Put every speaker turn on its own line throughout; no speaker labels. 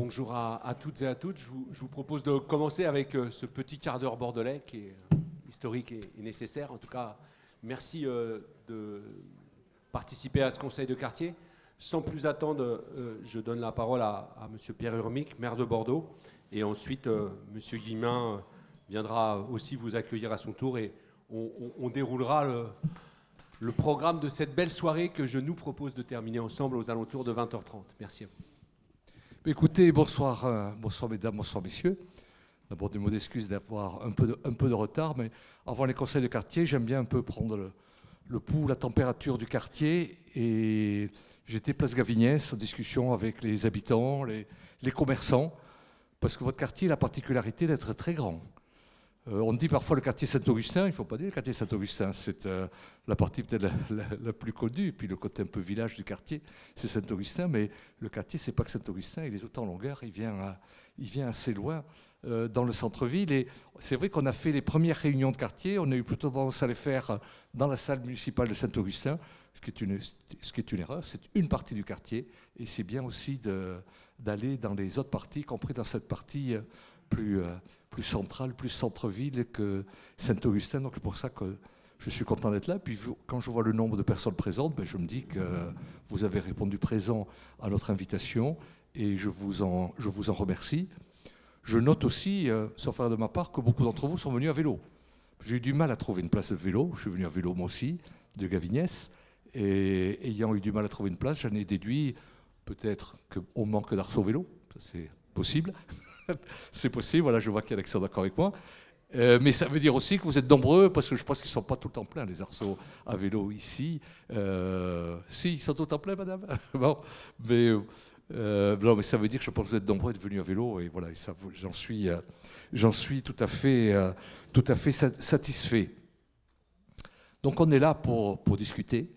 Bonjour à toutes et à toutes. Je vous propose de commencer avec ce petit quart d'heure bordelais qui est historique et nécessaire. En tout cas, merci de participer à ce conseil de quartier. Sans plus attendre, je donne la parole à M. Pierre Urmic, maire de Bordeaux. Et ensuite, M. Guillemin viendra aussi vous accueillir à son tour et on déroulera le programme de cette belle soirée que je nous propose de terminer ensemble aux alentours de 20h30. Merci à vous.
Écoutez, bonsoir, bonsoir mesdames, bonsoir messieurs. D'abord des mots d'excuse d'avoir un peu de retard, mais avant les conseils de quartier, j'aime bien un peu prendre le pouls, la température du quartier. Et j'étais place Gavignès en discussion avec les habitants, les commerçants, parce que votre quartier a la particularité d'être très grand. On dit parfois le quartier Saint-Augustin, il ne faut pas dire le quartier Saint-Augustin, c'est la partie peut-être la plus connue, et puis le côté un peu village du quartier, c'est Saint-Augustin, mais le quartier, c'est pas que Saint-Augustin, il est autant en longueur, il vient assez loin dans le centre-ville, et c'est vrai qu'on a fait les premières réunions de quartier, on a eu plutôt tendance à les faire dans la salle municipale de Saint-Augustin, ce qui est une erreur, c'est une partie du quartier, et c'est bien aussi d'aller dans les autres parties, y compris dans cette partie plus centrale, plus centre-ville que Saint-Augustin. Donc c'est pour ça que je suis content d'être là. Puis quand je vois le nombre de personnes présentes, je me dis que vous avez répondu présent à notre invitation et je vous en remercie. Je note aussi, sauf erreur de ma part, que beaucoup d'entre vous sont venus à vélo. J'ai eu du mal à trouver une place de vélo. Je suis venu à vélo moi aussi, de Gavignès. Et ayant eu du mal à trouver une place, j'en ai déduit peut-être qu'on manque d'arceaux vélo. Ça, c'est possible. C'est possible, voilà, je vois qu'Alex est d'accord avec moi. Mais ça veut dire aussi que vous êtes nombreux, parce que je pense qu'ils ne sont pas tout le temps pleins, les arceaux à vélo ici. Si, ils sont tout le temps pleins, madame. Bon, mais, non, mais ça veut dire que je pense que vous êtes nombreux d'être venus à vélo, et voilà, et ça, j'en suis tout à fait satisfait. Donc on est là pour discuter,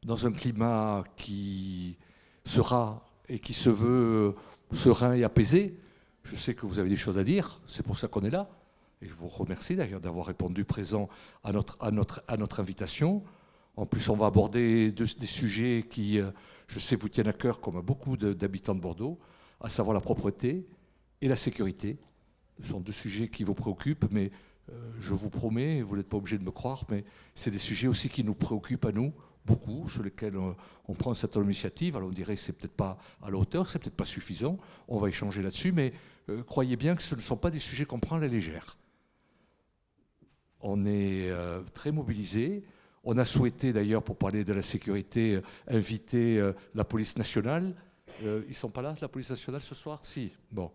dans un climat qui sera et qui se veut serein et apaisé. Je sais que vous avez des choses à dire, c'est pour ça qu'on est là. Et je vous remercie d'ailleurs d'avoir répondu présent à notre invitation. En plus, on va aborder des sujets qui, je sais, vous tiennent à cœur, comme à beaucoup d'habitants de Bordeaux, à savoir la propreté et la sécurité. Ce sont deux sujets qui vous préoccupent, mais je vous promets, vous n'êtes pas obligé de me croire, mais c'est des sujets aussi qui nous préoccupent à nous, beaucoup, sur lesquels on prend cette initiative. Alors on dirait que c'est peut-être pas à la hauteur, c'est peut-être pas suffisant, on va échanger là-dessus, mais croyez bien que ce ne sont pas des sujets qu'on prend à la légère. On est très mobilisés. On a souhaité d'ailleurs, pour parler de la sécurité, inviter la police nationale. Ils ne sont pas là, la police nationale, ce soir? Si, bon.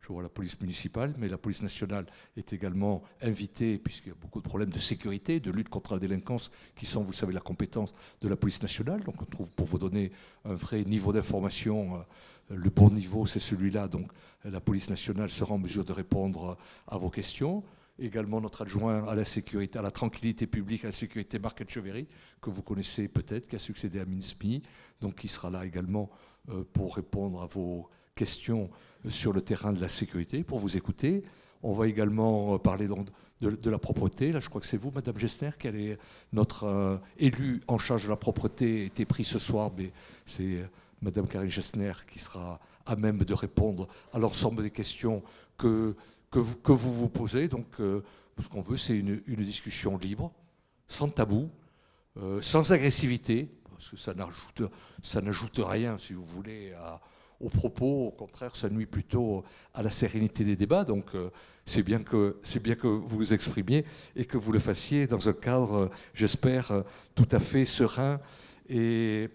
Je vois la police municipale, mais la police nationale est également invitée, puisqu'il y a beaucoup de problèmes de sécurité, de lutte contre la délinquance, qui sont, vous le savez, la compétence de la police nationale. Donc on trouve, pour vous donner un vrai niveau d'information, le bon niveau, c'est celui-là. Donc la police nationale sera en mesure de répondre à vos questions. Également notre adjoint à la sécurité, à la tranquillité publique, à la sécurité, Marc Etcheverry, que vous connaissez peut-être, qui a succédé à Minspi, donc qui sera là également pour répondre à vos questions sur le terrain de la sécurité, pour vous écouter. On va également parler donc de la propreté. Là, je crois que c'est vous, Madame Gessner, qui est notre élue en charge de la propreté, était pris ce soir, mais c'est Madame Karine Gessner qui sera à même de répondre à l'ensemble des questions que vous posez. Donc, ce qu'on veut, c'est une discussion libre, sans tabou, sans agressivité, parce que ça n'ajoute rien, si vous voulez, aux propos. Au contraire, ça nuit plutôt à la sérénité des débats. Donc, c'est bien que vous vous exprimiez et que vous le fassiez dans un cadre, j'espère, tout à fait serein et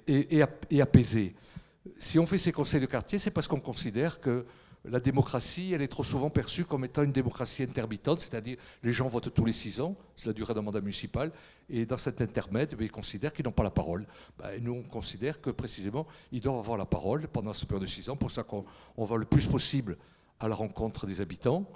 apaisé. Si on fait ces conseils de quartier, c'est parce qu'on considère que la démocratie, elle est trop souvent perçue comme étant une démocratie intermittente, c'est-à-dire les gens votent tous les 6 ans, c'est la durée d'un mandat municipal, et dans cet intermède, ils considèrent qu'ils n'ont pas la parole. Nous, on considère que précisément, ils doivent avoir la parole pendant cette période de 6 ans, pour ça qu'on va le plus possible à la rencontre des habitants.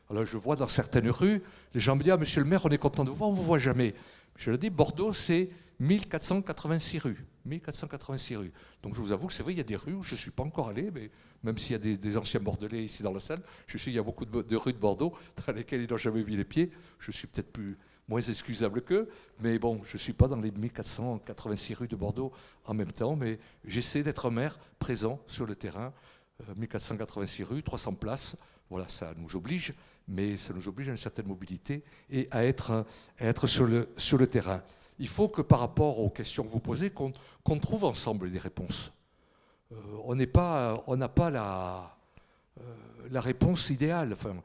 Alors je vois dans certaines rues, les gens me disent « Ah, monsieur le maire, on est content de vous voir, on ne vous voit jamais ». Je le dis, Bordeaux, c'est 1486 rues. 1486 rues. Donc je vous avoue que c'est vrai, il y a des rues où je ne suis pas encore allé, mais même s'il y a des anciens Bordelais ici dans la salle, je sais qu'il y a beaucoup de rues de Bordeaux dans lesquelles ils n'ont jamais mis les pieds. Je suis peut-être moins excusable qu'eux, mais bon, je ne suis pas dans les 1486 rues de Bordeaux en même temps, mais j'essaie d'être un maire présent sur le terrain 1486 rues, 300 places. Voilà, ça nous oblige, mais ça nous oblige à une certaine mobilité et à être sur le terrain. Il faut que par rapport aux questions que vous posez, qu'on trouve ensemble des réponses. On n'a pas la réponse idéale. Enfin,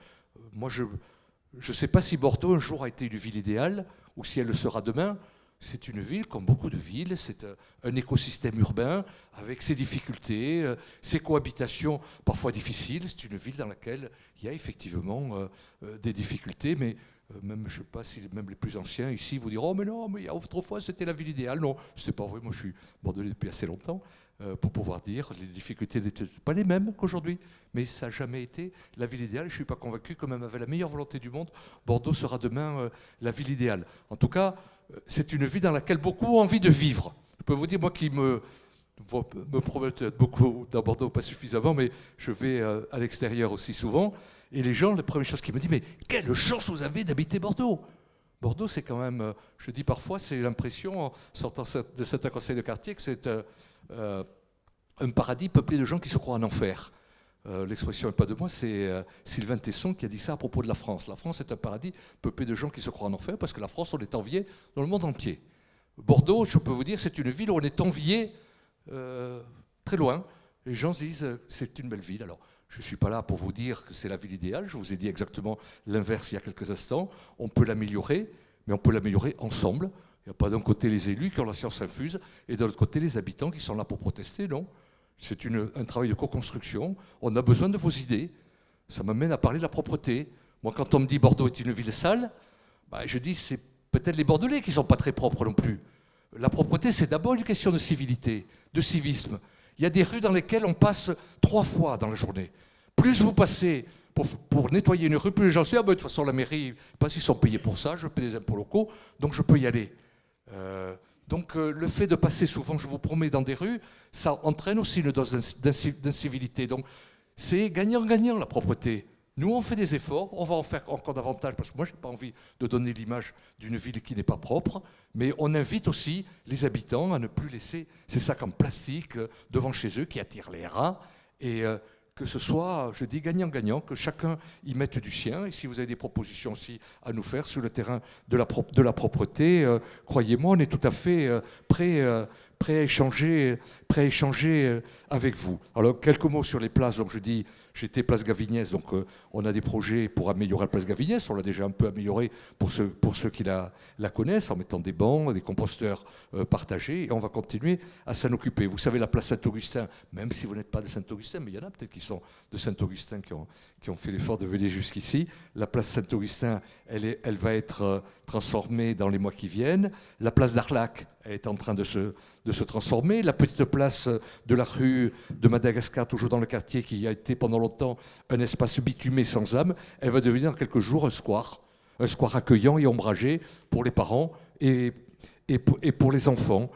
moi, je ne sais pas si Bordeaux un jour a été une ville idéale ou si elle le sera demain. C'est une ville, comme beaucoup de villes, c'est un écosystème urbain avec ses difficultés, ses cohabitations parfois difficiles. C'est une ville dans laquelle il y a effectivement des difficultés, mais même, je ne sais pas si même les plus anciens ici vous diront « Oh mais non, mais autrefois c'était la ville idéale ». Non, ce n'est pas vrai, moi je suis bordelais depuis assez longtemps pour pouvoir dire les difficultés n'étaient pas les mêmes qu'aujourd'hui, mais ça n'a jamais été la ville idéale. Je ne suis pas convaincu que même avec la meilleure volonté du monde, Bordeaux sera demain la ville idéale. En tout cas, c'est une ville dans laquelle beaucoup ont envie de vivre. Je peux vous dire, moi qui me promets peut-être beaucoup dans Bordeaux, pas suffisamment, mais je vais à l'extérieur aussi souvent. Et les gens, la première chose qu'ils me disent, mais quelle chance vous avez d'habiter Bordeaux! Bordeaux, c'est quand même, je dis parfois, c'est l'impression, en sortant de certains conseils de quartier, que c'est un paradis peuplé de gens qui se croient en enfer. L'expression n'est pas de moi, c'est Sylvain Tesson qui a dit ça à propos de la France. La France est un paradis peuplé de gens qui se croient en enfer, parce que la France, on est envié dans le monde entier. Bordeaux, je peux vous dire, c'est une ville où on est envié très loin. Les gens disent, c'est une belle ville. Alors, je ne suis pas là pour vous dire que c'est la ville idéale, je vous ai dit exactement l'inverse il y a quelques instants. On peut l'améliorer, mais on peut l'améliorer ensemble. Il n'y a pas d'un côté les élus qui ont la science infuse, et de l'autre côté les habitants qui sont là pour protester, non. C'est un travail de co-construction. On a besoin de vos idées. Ça m'amène à parler de la propreté. Moi, quand on me dit Bordeaux est une ville sale, je dis c'est peut-être les Bordelais qui ne sont pas très propres non plus. La propreté, c'est d'abord une question de civilité, de civisme. Il y a des rues dans lesquelles on passe 3 fois dans la journée. Plus vous passez pour nettoyer une rue, plus les gens se disent « Ah ben, de toute façon, la mairie, pas s'ils sont payés pour ça, je paie des impôts locaux, donc je peux y aller ». Donc le fait de passer souvent, je vous promets, dans des rues, ça entraîne aussi une dose d'incivilité. Donc c'est gagnant-gagnant la propreté. Nous, on fait des efforts, on va en faire encore davantage, parce que moi, je n'ai pas envie de donner l'image d'une ville qui n'est pas propre, mais on invite aussi les habitants à ne plus laisser ces sacs en plastique devant chez eux qui attirent les rats, et que ce soit, je dis, gagnant-gagnant, que chacun y mette du sien. Et si vous avez des propositions aussi à nous faire sur le terrain de la propreté, croyez-moi, on est tout à fait prêt à échanger avec vous. Alors, quelques mots sur les places. Donc, je dis, j'étais place Gavignès, donc on a des projets pour améliorer la place Gavignès. On l'a déjà un peu amélioré pour ceux qui la connaissent, en mettant des bancs, des composteurs partagés, et on va continuer à s'en occuper. Vous savez, la place Saint-Augustin, même si vous n'êtes pas de Saint-Augustin, mais il y en a peut-être qui sont de Saint-Augustin qui ont fait l'effort de venir jusqu'ici. La place Saint-Augustin, elle va être transformée dans les mois qui viennent. La place d'Arlac, elle est en train de se transformer. La petite place de la rue de Madagascar, toujours dans le quartier, qui a été pendant longtemps un espace bitumé sans âme, elle va devenir dans quelques jours un square accueillant et ombragé pour les parents et pour les enfants.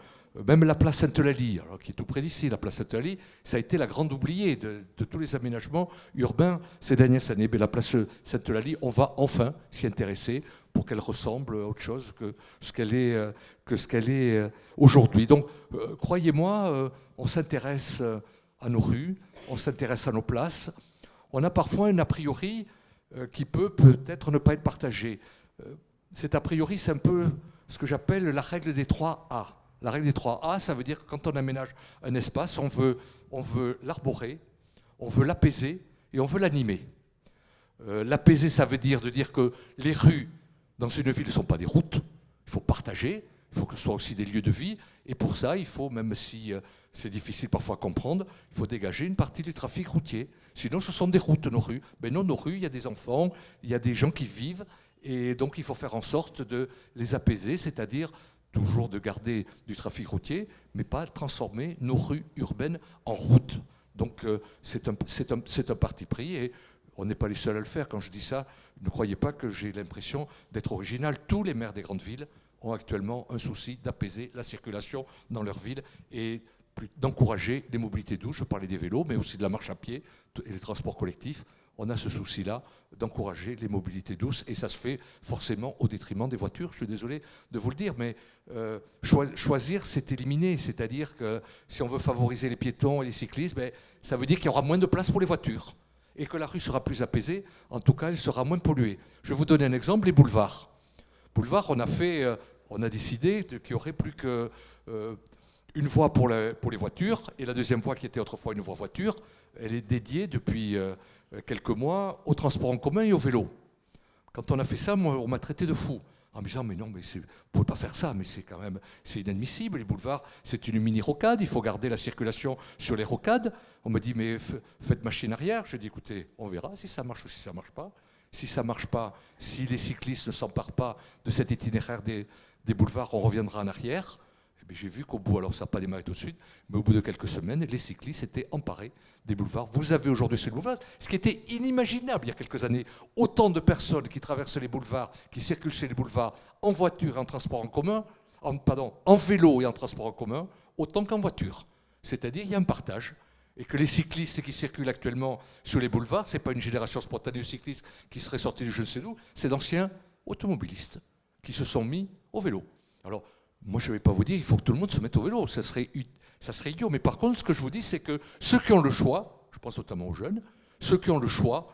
Même la place Sainte-Eulalie, qui est tout près d'ici, la place Sainte-Eulalie, ça a été la grande oubliée de tous les aménagements urbains ces dernières années. Mais la place Sainte-Eulalie, on va enfin s'y intéresser pour qu'elle ressemble à autre chose que ce qu'elle est aujourd'hui. Donc, croyez-moi, on s'intéresse à nos rues, on s'intéresse à nos places. On a parfois un a priori qui peut-être ne pas être partagé. Cet a priori, c'est un peu ce que j'appelle la règle des 3 A. La règle des 3 A, ça veut dire que quand on aménage un espace, on veut l'arborer, on veut l'apaiser et on veut l'animer. L'apaiser, ça veut dire que les rues dans une ville ne sont pas des routes, il faut partager, il faut que ce soit aussi des lieux de vie, et pour ça, il faut, même si c'est difficile parfois à comprendre, il faut dégager une partie du trafic routier. Sinon, ce sont des routes, nos rues. Mais non, nos rues, il y a des enfants, il y a des gens qui vivent, et donc il faut faire en sorte de les apaiser, c'est-à-dire toujours de garder du trafic routier, mais pas transformer nos rues urbaines en routes. Donc c'est un parti pris, et on n'est pas les seuls à le faire. Quand je dis ça, ne croyez pas que j'ai l'impression d'être original. Tous les maires des grandes villes ont actuellement un souci d'apaiser la circulation dans leur ville et d'encourager les mobilités douces. Je parlais des vélos, mais aussi de la marche à pied et les transports collectifs. on a ce souci-là d'encourager les mobilités douces, et ça se fait forcément au détriment des voitures. Je suis désolé de vous le dire, mais choisir, c'est éliminer. C'est-à-dire que si on veut favoriser les piétons et les cyclistes, ça veut dire qu'il y aura moins de place pour les voitures, et que la rue sera plus apaisée. En tout cas, elle sera moins polluée. Je vais vous donner un exemple, les boulevards. Boulevards, on a décidé qu'il n'y aurait plus que une voie pour les voitures, et la deuxième voie qui était autrefois une voie voiture, elle est dédiée depuis quelques mois au transport en commun et au vélo. Quand on a fait ça, moi, on m'a traité de fou, en me disant mais non, mais vous ne pouvez pas faire ça, mais c'est inadmissible, les boulevards, c'est une mini-rocade, il faut garder la circulation sur les rocades. On me dit mais faites machine arrière. Je dis écoutez, on verra si ça marche ou si ça ne marche pas. Si ça ne marche pas, si les cyclistes ne s'emparent pas de cet itinéraire des boulevards, on reviendra en arrière. J'ai vu qu'au bout, alors ça n'a pas démarré tout de suite, mais au bout de quelques semaines, les cyclistes étaient emparés des boulevards. Vous avez aujourd'hui sur les boulevards, ce qui était inimaginable il y a quelques années, autant de personnes qui traversent les boulevards, qui circulent sur les boulevards en voiture et en transport en commun, en vélo et en transport en commun, autant qu'en voiture. C'est-à-dire qu'il y a un partage. Et que les cyclistes qui circulent actuellement sur les boulevards, ce n'est pas une génération spontanée de cyclistes qui serait sortie de je ne sais d'où, c'est d'anciens automobilistes qui se sont mis au vélo. Alors, moi, je ne vais pas vous dire il faut que tout le monde se mette au vélo, ça serait idiot. Mais par contre, ce que je vous dis, c'est que ceux qui ont le choix, je pense notamment aux jeunes, ceux qui ont le choix,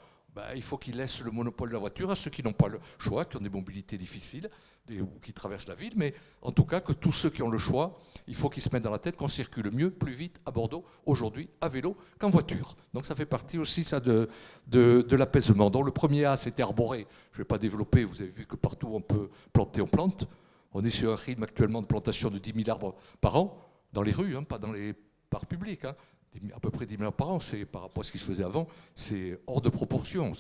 il faut qu'ils laissent le monopole de la voiture à ceux qui n'ont pas le choix, qui ont des mobilités difficiles, ou qui traversent la ville. Mais en tout cas, que tous ceux qui ont le choix, il faut qu'ils se mettent dans la tête qu'on circule mieux, plus vite à Bordeaux, aujourd'hui, à vélo qu'en voiture. Donc ça fait partie aussi ça, de l'apaisement. Donc le premier A, c'était arboré. Je ne vais pas développer, vous avez vu que partout on peut planter, on plante. On est sur un rythme actuellement de plantation de 10 000 arbres par an, dans les rues, pas dans les parcs publics. À peu près 10 000 arbres par an, c'est, par rapport à ce qui se faisait avant, c'est hors de proportion.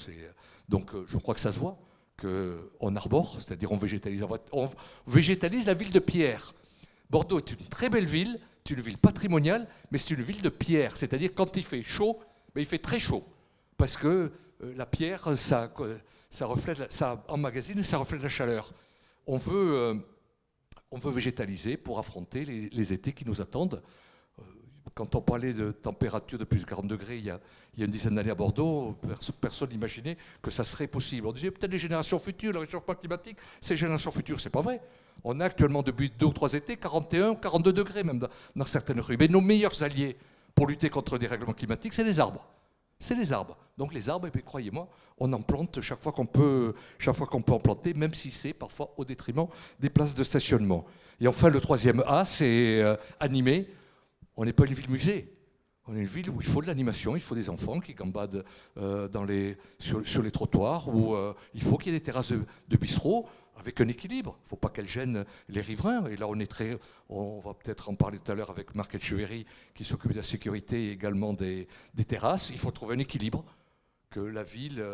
Donc je crois que ça se voit, qu'on arbore, c'est-à-dire on végétalise la ville de pierre. Bordeaux est une très belle ville, c'est une ville patrimoniale, mais c'est une ville de pierre. C'est-à-dire quand il fait chaud, il fait très chaud. Parce que la pierre, ça reflète, ça emmagasine et ça reflète la chaleur. On veut végétaliser pour affronter les étés qui nous attendent. Quand on parlait de température de plus de 40 degrés il y a une dizaine d'années à Bordeaux, personne n'imaginait que ça serait possible. On disait peut-être les générations futures, le réchauffement climatique, ces générations futures, c'est pas vrai. On a actuellement depuis 2 ou 3 étés 41, 42 degrés même dans certaines rues. Mais nos meilleurs alliés pour lutter contre le dérèglement climatique, c'est les arbres. C'est les arbres. Donc les arbres, croyez-moi, on en plante chaque fois qu'on peut en planter, même si c'est parfois au détriment des places de stationnement. Et enfin, le troisième A, c'est animer. On n'est pas une ville musée. On est une ville où il faut de l'animation, il faut des enfants qui gambadent sur les trottoirs, où il faut qu'il y ait des terrasses de bistrot avec un équilibre. Il ne faut pas qu'elles gênent les riverains. Et là, on va peut-être en parler tout à l'heure avec Marc Etcheverry, qui s'occupe de la sécurité et également des terrasses. Il faut trouver un équilibre, que la ville,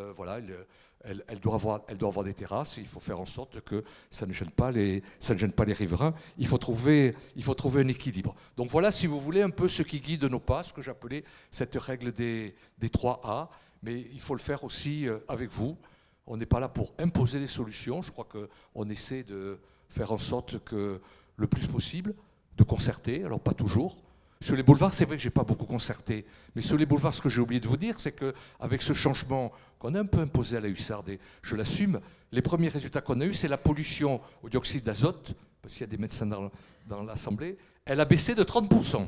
elle doit avoir des terrasses. Et il faut faire en sorte que ça ne gêne pas les riverains. Il faut trouver un équilibre. Donc voilà, si vous voulez, un peu ce qui guide nos pas, ce que j'appelais cette règle des 3 A. Mais il faut le faire aussi avec vous. On n'est pas là pour imposer des solutions. Je crois qu'on essaie de faire en sorte que le plus possible, de concerter, alors pas toujours. Sur les boulevards, c'est vrai que je n'ai pas beaucoup concerté, mais sur les boulevards, ce que j'ai oublié de vous dire, c'est qu'avec ce changement qu'on a un peu imposé à la Hussarde, et je l'assume, les premiers résultats qu'on a eus, c'est la pollution au dioxyde d'azote, parce qu'il y a des médecins dans l'Assemblée, elle a baissé de 30%.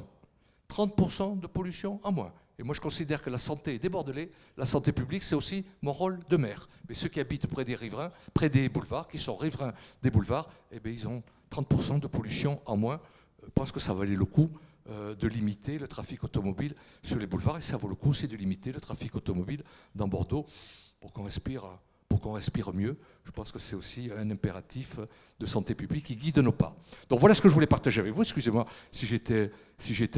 30% de pollution en moins. Et moi, je considère que la santé des Bordelais, la santé publique, c'est aussi mon rôle de maire. Mais ceux qui habitent près des riverains, près des boulevards, qui sont riverains des boulevards, ils ont 30% de pollution en moins. Je pense que ça valait le coup de limiter le trafic automobile sur les boulevards. Et ça vaut le coup aussi de limiter le trafic automobile dans Bordeaux pour qu'on respire mieux. Je pense que c'est aussi un impératif de santé publique qui guide nos pas. Donc voilà ce que je voulais partager avec vous. Excusez-moi si j'étais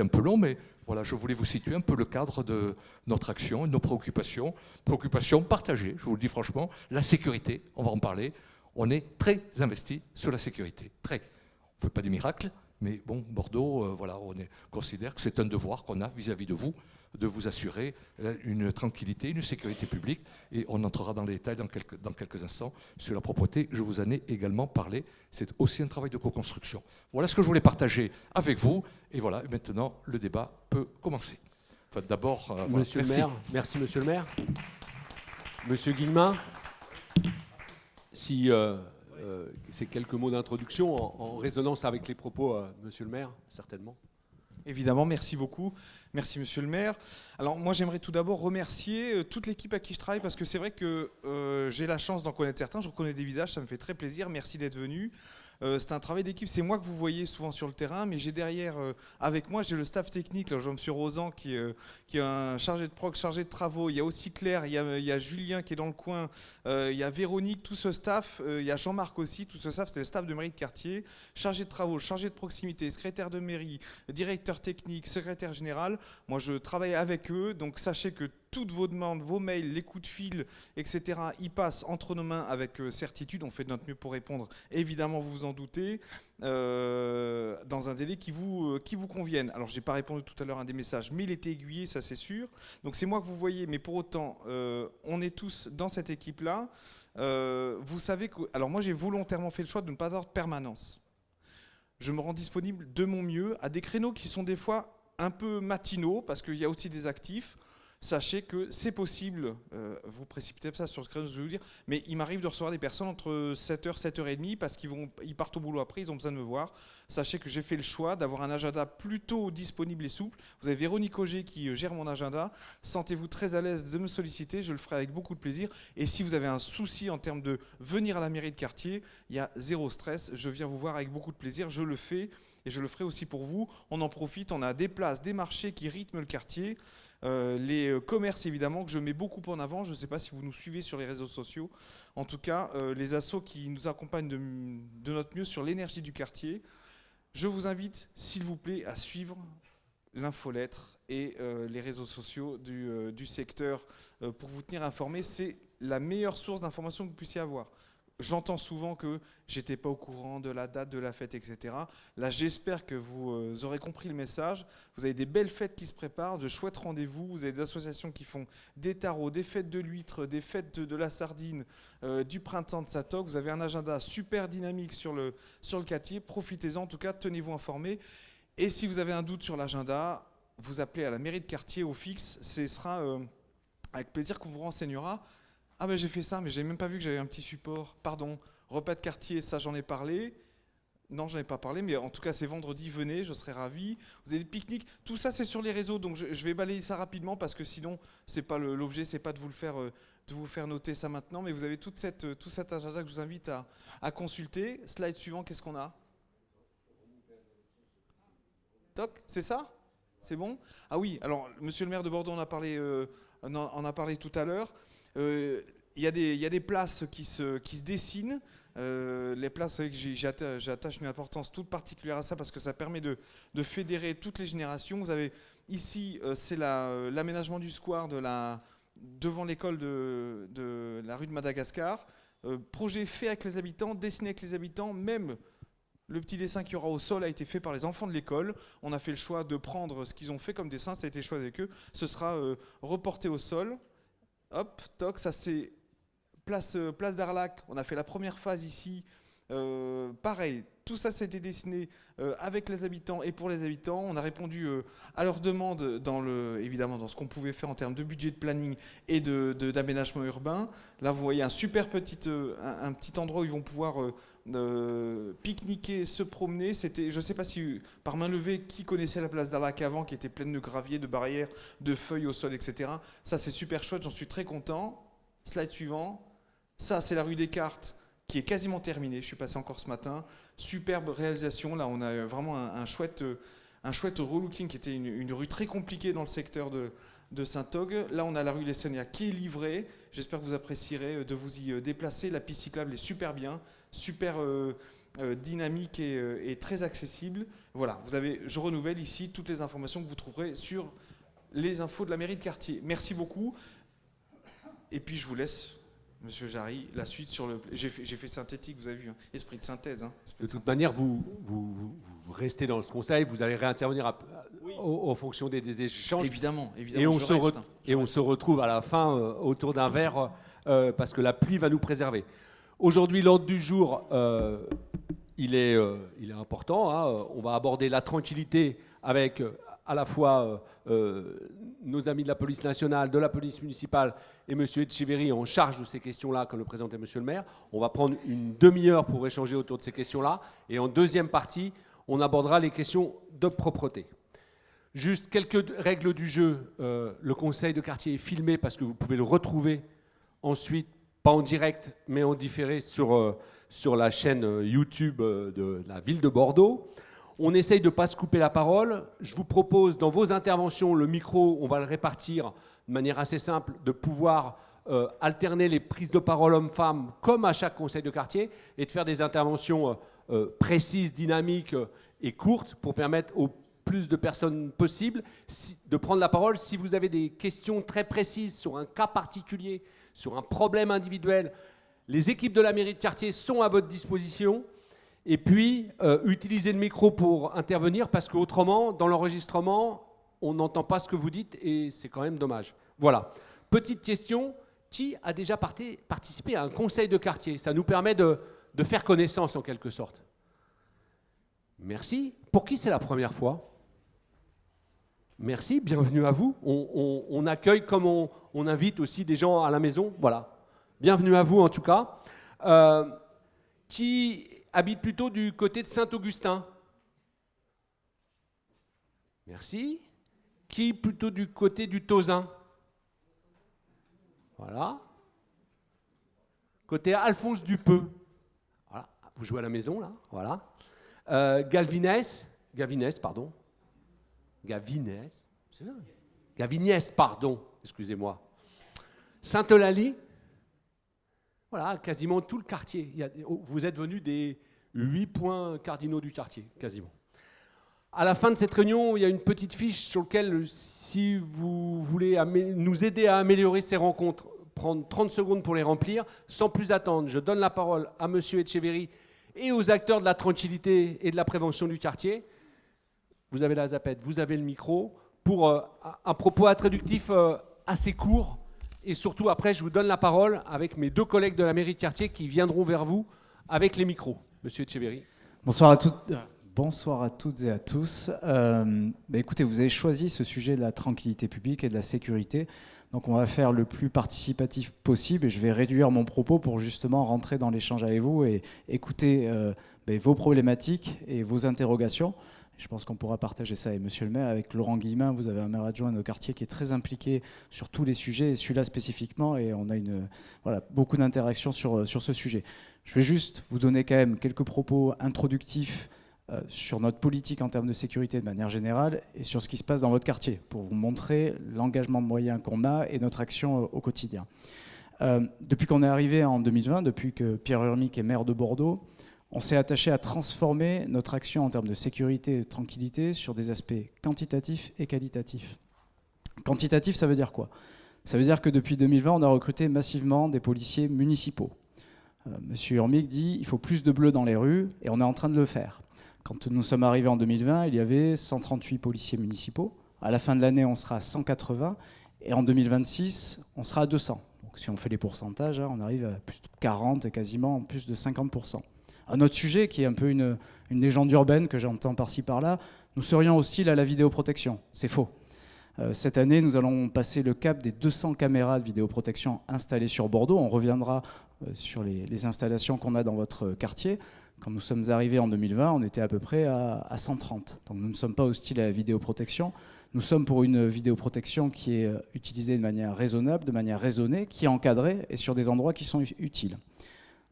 un peu long, mais voilà, je voulais vous situer un peu le cadre de notre action et de nos préoccupations. Préoccupations partagées, je vous le dis franchement. La sécurité, on va en parler. On est très investi sur la sécurité. Très. On ne fait pas des miracles, mais bon, Bordeaux, on considère que c'est un devoir qu'on a vis-à-vis de vous assurer une tranquillité, une sécurité publique. Et on entrera dans les détails dans quelques instants sur la propreté. Je vous en ai également parlé. C'est aussi un travail de co-construction. Voilà ce que je voulais partager avec vous. Et voilà, maintenant, le débat peut commencer. Enfin, d'abord,
Monsieur le maire, merci Monsieur le maire. Monsieur Guillemin, si ces quelques mots d'introduction en résonance avec les propos de Monsieur le maire, certainement.
Évidemment, merci beaucoup. Merci Monsieur le maire. Alors moi j'aimerais tout d'abord remercier toute l'équipe à qui je travaille parce que c'est vrai que j'ai la chance d'en connaître certains, je reconnais des visages, ça me fait très plaisir, merci d'être venu. C'est un travail d'équipe, c'est moi que vous voyez souvent sur le terrain, mais j'ai derrière, avec moi, j'ai le staff technique, là, je vois M. Rosan qui est un chargé de proc, chargé de travaux, il y a aussi Claire, il y a Julien qui est dans le coin, il y a Véronique, tout ce staff, il y a Jean-Marc aussi, tout ce staff, c'est le staff de mairie de quartier, chargé de travaux, chargé de proximité, secrétaire de mairie, directeur technique, secrétaire général. Moi, je travaille avec eux, donc sachez que toutes vos demandes, vos mails, les coups de fil, etc., ils passent entre nos mains avec certitude. On fait de notre mieux pour répondre, évidemment, vous vous en doutez, dans un délai qui vous convienne. Alors, je n'ai pas répondu tout à l'heure à un des messages, mais il était aiguillé, ça c'est sûr. Donc, c'est moi que vous voyez, mais pour autant, on est tous dans cette équipe-là. Vous savez que... Alors, moi, j'ai volontairement fait le choix de ne pas avoir de permanence. Je me rends disponible de mon mieux à des créneaux qui sont des fois un peu matinaux, parce qu'il y a aussi des actifs. Sachez que c'est possible, vous précipitez pas ça sur ce créneau, je vais vous dire, mais il m'arrive de recevoir des personnes entre 7h, 7h30 parce qu'ils partent au boulot après, ils ont besoin de me voir. Sachez que j'ai fait le choix d'avoir un agenda plutôt disponible et souple. Vous avez Véronique Auger qui gère mon agenda. Sentez-vous très à l'aise de me solliciter, je le ferai avec beaucoup de plaisir. Et si vous avez un souci en termes de venir à la mairie de quartier, il y a zéro stress, je viens vous voir avec beaucoup de plaisir, je le fais et je le ferai aussi pour vous. On en profite, on a des places, des marchés qui rythment le quartier. Les commerces évidemment que je mets beaucoup en avant, je ne sais pas si vous nous suivez sur les réseaux sociaux, en tout cas les assos qui nous accompagnent de notre mieux sur l'énergie du quartier. Je vous invite s'il vous plaît à suivre l'infolettre et les réseaux sociaux du secteur pour vous tenir informé. C'est la meilleure source d'information que vous puissiez avoir. J'entends souvent que j'étais pas au courant de la date de la fête, etc. Là, j'espère que vous aurez compris le message. Vous avez des belles fêtes qui se préparent, de chouettes rendez-vous. Vous avez des associations qui font des tarots, des fêtes de l'huître, des fêtes de la sardine, du printemps de Satoc. Vous avez un agenda super dynamique sur le quartier. Profitez-en, en tout cas, tenez-vous informés. Et si vous avez un doute sur l'agenda, vous appelez à la mairie de quartier au fixe. Ce sera avec plaisir qu'on vous renseignera. Ah ben j'ai fait ça, mais j'avais même pas vu que j'avais un petit support. Pardon, repas de quartier, ça j'en ai parlé. Non, j'en ai pas parlé, mais en tout cas c'est vendredi, venez, je serai ravi. Vous avez des pique-niques, tout ça c'est sur les réseaux, donc je vais balayer ça rapidement parce que sinon c'est pas l'objet, c'est pas de vous faire noter ça maintenant, mais vous avez tout cet agenda que je vous invite à consulter. Slide suivant, qu'est-ce qu'on a? Toc, c'est ça? C'est bon? Ah oui, alors monsieur le maire de Bordeaux en a parlé tout à l'heure. Il y a des places qui se dessinent. Les places, vous savez que j'attache une importance toute particulière à ça parce que ça permet de fédérer toutes les générations. Vous avez ici, c'est l'aménagement du square devant l'école de la rue de Madagascar. Projet fait avec les habitants, dessiné avec les habitants, même le petit dessin qu'il y aura au sol a été fait par les enfants de l'école. On a fait le choix de prendre ce qu'ils ont fait comme dessin, ça a été choisi avec eux. Ce sera reporté au sol. Hop, toc, ça c'est place d'Arlac. On a fait la première phase ici. Pareil, tout ça été dessiné avec les habitants et pour les habitants. On a répondu à leurs demandes évidemment dans ce qu'on pouvait faire en termes de budget de planning et d'aménagement urbain. Là, vous voyez un super un petit endroit où ils vont pouvoir pique-niquer, se promener. Je ne sais pas si par main levée, qui connaissait la place d'Arlac avant, qui était pleine de gravier, de barrières, de feuilles au sol, etc. Ça, c'est super chouette, j'en suis très content. Slide suivant. Ça, c'est la rue Descartes, qui est quasiment terminée. Je suis passé encore ce matin. Superbe réalisation. Là, on a vraiment un chouette relooking qui était une rue très compliquée dans le secteur de Saint-Ogue. Là, on a la rue Lessonia qui est livrée. J'espère que vous apprécierez de vous y déplacer. La piste cyclable est super bien, super dynamique et très accessible. Voilà, je renouvelle ici toutes les informations que vous trouverez sur les infos de la mairie de quartier. Merci beaucoup. Et puis, je vous laisse... Monsieur Jarry, la suite sur le... J'ai fait synthétique, vous avez vu, hein, esprit de synthèse. Hein,
de toute manière, vous restez dans ce conseil, vous allez réintervenir en fonction des échanges.
Évidemment.
Et on se retrouve à la fin autour d'un verre parce que la pluie va nous préserver. Aujourd'hui, l'ordre du jour, il est important. Hein, on va aborder la tranquillité avec à la fois nos amis de la police nationale, de la police municipale et M. Etcheverry en charge de ces questions-là, comme le présentait M. le maire. On va prendre une demi-heure pour échanger autour de ces questions-là. Et en deuxième partie, on abordera les questions de propreté. Juste quelques règles du jeu. Le conseil de quartier est filmé parce que vous pouvez le retrouver ensuite, pas en direct, mais en différé sur la chaîne YouTube de la ville de Bordeaux. On essaye de ne pas se couper la parole. Je vous propose, dans vos interventions, le micro, on va le répartir de manière assez simple, de pouvoir alterner les prises de parole hommes-femmes, comme à chaque conseil de quartier, et de faire des interventions précises, dynamiques et courtes, pour permettre au plus de personnes possible de prendre la parole. Si vous avez des questions très précises sur un cas particulier, sur un problème individuel, les équipes de la mairie de quartier sont à votre disposition. Et puis, utilisez le micro pour intervenir, parce qu'autrement, dans l'enregistrement, on n'entend pas ce que vous dites et c'est quand même dommage. Voilà. Petite question, qui a déjà participé à un conseil de quartier? Ça nous permet de faire connaissance en quelque sorte. Merci. Pour qui c'est la première fois? Merci, bienvenue à vous. On accueille comme on invite aussi des gens à la maison. Voilà. Bienvenue à vous en tout cas. Qui habite plutôt du côté de Saint-Augustin? Merci. Qui plutôt du côté du Tozin? Voilà. Côté Alphonse Dupeux. Voilà. Vous jouez à la maison là. Voilà. Gavines, pardon. Gaviniès, pardon. Excusez-moi. Sainte-Eulalie. Voilà, quasiment tout le quartier. Vous êtes venus des 8 points cardinaux du quartier, quasiment. À la fin de cette réunion, il y a une petite fiche sur laquelle, si vous voulez nous aider à améliorer ces rencontres, prendre 30 secondes pour les remplir, sans plus attendre, je donne la parole à M. Etcheverry et aux acteurs de la tranquillité et de la prévention du quartier. Vous avez la zapette, vous avez le micro, pour un propos introductif assez court. Et surtout, après, je vous donne la parole avec mes 2 collègues de la mairie de quartier qui viendront vers vous avec les micros. Monsieur Etcheverry.
Bonsoir à toutes et à tous. Écoutez, vous avez choisi ce sujet de la tranquillité publique et de la sécurité. Donc on va faire le plus participatif possible et je vais réduire mon propos pour justement rentrer dans l'échange avec vous et écouter vos problématiques et vos interrogations. Je pense qu'on pourra partager ça avec Monsieur le maire, avec Laurent Guillemin. Vous avez un maire adjoint de quartier qui est très impliqué sur tous les sujets, et celui-là spécifiquement, et on a beaucoup d'interactions sur ce sujet. Je vais juste vous donner quand même quelques propos introductifs sur notre politique en termes de sécurité de manière générale et sur ce qui se passe dans votre quartier, pour vous montrer l'engagement de moyens qu'on a et notre action au quotidien. Depuis qu'on est arrivé en 2020, depuis que Pierre Urmic est maire de Bordeaux, on s'est attaché à transformer notre action en termes de sécurité et de tranquillité sur des aspects quantitatifs et qualitatifs. Quantitatif, ça veut dire quoi? Ça veut dire que depuis 2020, on a recruté massivement des policiers municipaux. Monsieur Urmic dit il faut plus de bleus dans les rues, et on est en train de le faire. Quand nous sommes arrivés en 2020, il y avait 138 policiers municipaux. À la fin de l'année, on sera à 180, et en 2026, on sera à 200. Donc si on fait les pourcentages, on arrive à plus de 40 et quasiment plus de 50%. Un autre sujet qui est un peu une légende urbaine que j'entends par-ci par-là, nous serions hostiles à la vidéoprotection. C'est faux. Cette année, nous allons passer le cap des 200 caméras de vidéoprotection installées sur Bordeaux. On reviendra sur les installations qu'on a dans votre quartier. Quand nous sommes arrivés en 2020, on était à peu près à 130. Donc nous ne sommes pas hostiles à la vidéoprotection. Nous sommes pour une vidéoprotection qui est utilisée de manière raisonnable, de manière raisonnée, qui est encadrée et sur des endroits qui sont utiles.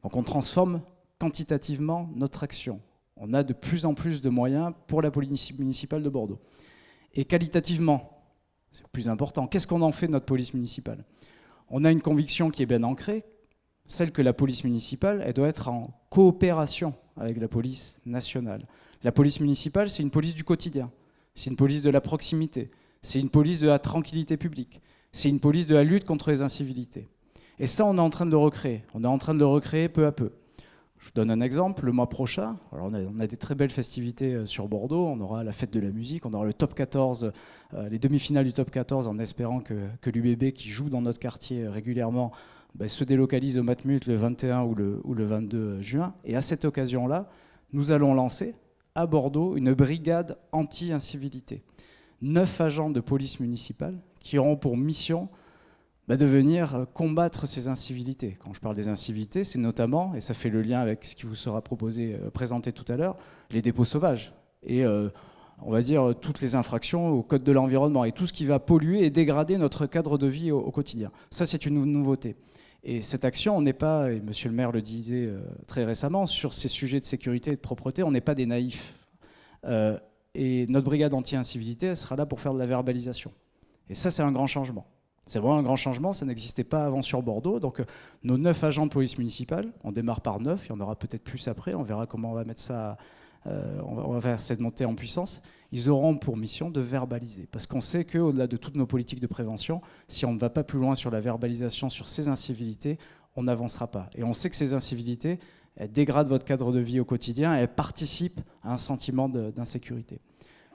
Donc on transforme quantitativement notre action. On a de plus en plus de moyens pour la police municipale de Bordeaux. Et qualitativement, c'est le plus important, qu'est-ce qu'on en fait de notre police municipale? On a une conviction qui est bien ancrée, celle que la police municipale, elle doit être en coopération avec la police nationale. La police municipale, c'est une police du quotidien, c'est une police de la proximité, c'est une police de la tranquillité publique, c'est une police de la lutte contre les incivilités. Et ça, on est en train de le recréer. On est en train de le recréer peu à peu. Je vous donne un exemple, le mois prochain, alors on a des très belles festivités sur Bordeaux, on aura la fête de la musique, on aura le top 14, les demi-finales du top 14, en espérant que l'UBB, qui joue dans notre quartier régulièrement, se délocalise au Matmut le 21 ou le 22 juin. Et à cette occasion-là, nous allons lancer à Bordeaux une brigade anti-incivilité. 9 agents de police municipale qui auront pour mission de venir combattre ces incivilités. Quand je parle des incivilités, c'est notamment, et ça fait le lien avec ce qui vous sera proposé, présenté tout à l'heure, les dépôts sauvages. Et on va dire toutes les infractions au code de l'environnement et tout ce qui va polluer et dégrader notre cadre de vie au quotidien. Ça, c'est une nouveauté. Et cette action, on n'est pas, et monsieur le maire le disait très récemment, sur ces sujets de sécurité et de propreté, on n'est pas des naïfs. Et notre brigade anti-incivilité, elle sera là pour faire de la verbalisation. Et ça, c'est un grand changement. C'est vraiment un grand changement, ça n'existait pas avant sur Bordeaux. Donc nos 9 agents de police municipale, on démarre par 9, il y en aura peut-être plus après, on verra comment on va mettre ça, on va faire cette montée en puissance. Ils auront pour mission de verbaliser. Parce qu'on sait qu'au-delà de toutes nos politiques de prévention, si on ne va pas plus loin sur la verbalisation, sur ces incivilités, on n'avancera pas. Et on sait que ces incivilités, elles dégradent votre cadre de vie au quotidien et elles participent à un sentiment d'insécurité.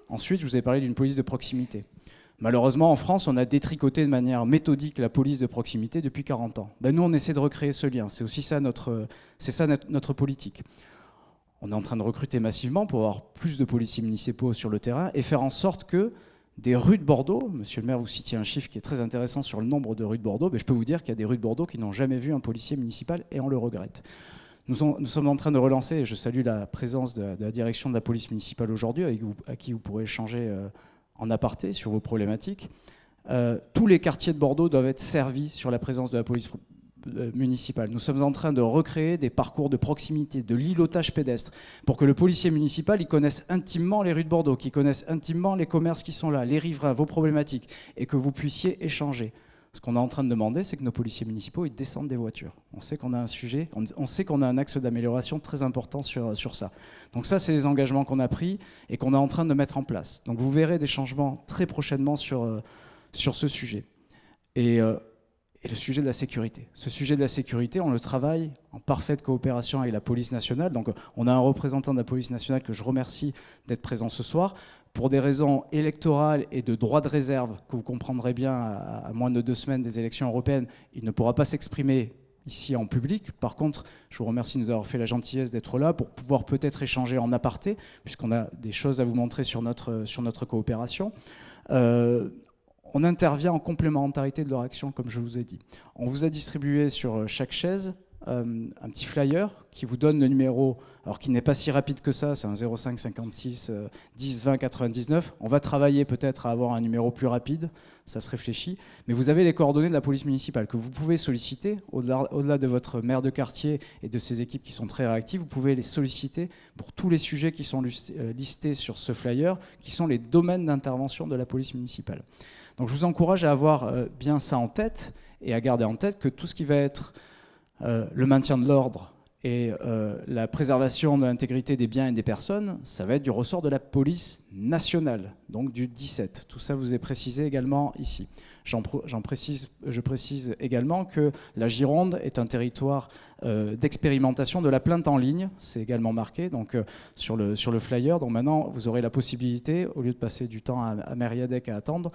Ensuite, je vous ai parlé d'une police de proximité. Malheureusement, en France, on a détricoté de manière méthodique la police de proximité depuis 40 ans. Nous, on essaie de recréer ce lien. C'est aussi ça notre politique. On est en train de recruter massivement pour avoir plus de policiers municipaux sur le terrain et faire en sorte que des rues de Bordeaux, monsieur le maire, vous citiez un chiffre qui est très intéressant sur le nombre de rues de Bordeaux, je peux vous dire qu'il y a des rues de Bordeaux qui n'ont jamais vu un policier municipal et on le regrette. Nous sommes en train de relancer, et je salue la présence de la direction de la police municipale aujourd'hui, à qui vous pourrez échanger en aparté sur vos problématiques. Tous les quartiers de Bordeaux doivent être servis sur la présence de la police municipale. Nous sommes en train de recréer des parcours de proximité, de lilotage pédestre, pour que le policier municipal il connaisse intimement les rues de Bordeaux, qu'il connaisse intimement les commerces qui sont là, les riverains, vos problématiques, et que vous puissiez échanger. Ce qu'on est en train de demander, c'est que nos policiers municipaux ils descendent des voitures. On sait qu'on a un sujet, on sait qu'on a un axe d'amélioration très important sur ça. Donc ça, c'est les engagements qu'on a pris et qu'on est en train de mettre en place. Donc vous verrez des changements très prochainement sur ce sujet. Et le sujet de la sécurité. Ce sujet de la sécurité, on le travaille en parfaite coopération avec la police nationale. Donc on a un représentant de la police nationale que je remercie d'être présent ce soir. Pour des raisons électorales et de droit de réserve, que vous comprendrez bien à moins de 2 semaines des élections européennes, il ne pourra pas s'exprimer ici en public. Par contre, je vous remercie de nous avoir fait la gentillesse d'être là pour pouvoir peut-être échanger en aparté, puisqu'on a des choses à vous montrer sur notre coopération. On intervient en complémentarité de leur action, comme je vous ai dit. On vous a distribué sur chaque chaise un petit flyer qui vous donne le numéro, alors qui n'est pas si rapide que ça, c'est un 05 56 10 20 99. On va travailler peut-être à avoir un numéro plus rapide, ça se réfléchit, mais vous avez les coordonnées de la police municipale que vous pouvez solliciter, au-delà de votre maire de quartier et de ses équipes qui sont très réactives, vous pouvez les solliciter pour tous les sujets qui sont listés sur ce flyer, qui sont les domaines d'intervention de la police municipale. Donc je vous encourage à avoir bien ça en tête et à garder en tête que tout ce qui va être le maintien de l'ordre et la préservation de l'intégrité des biens et des personnes, ça va être du ressort de la police nationale, donc du 17. Tout ça vous est précisé également ici. Je précise également que la Gironde est un territoire d'expérimentation de la plainte en ligne, c'est également marqué donc, sur le flyer. Donc maintenant, vous aurez la possibilité, au lieu de passer du temps à Mériadec à attendre,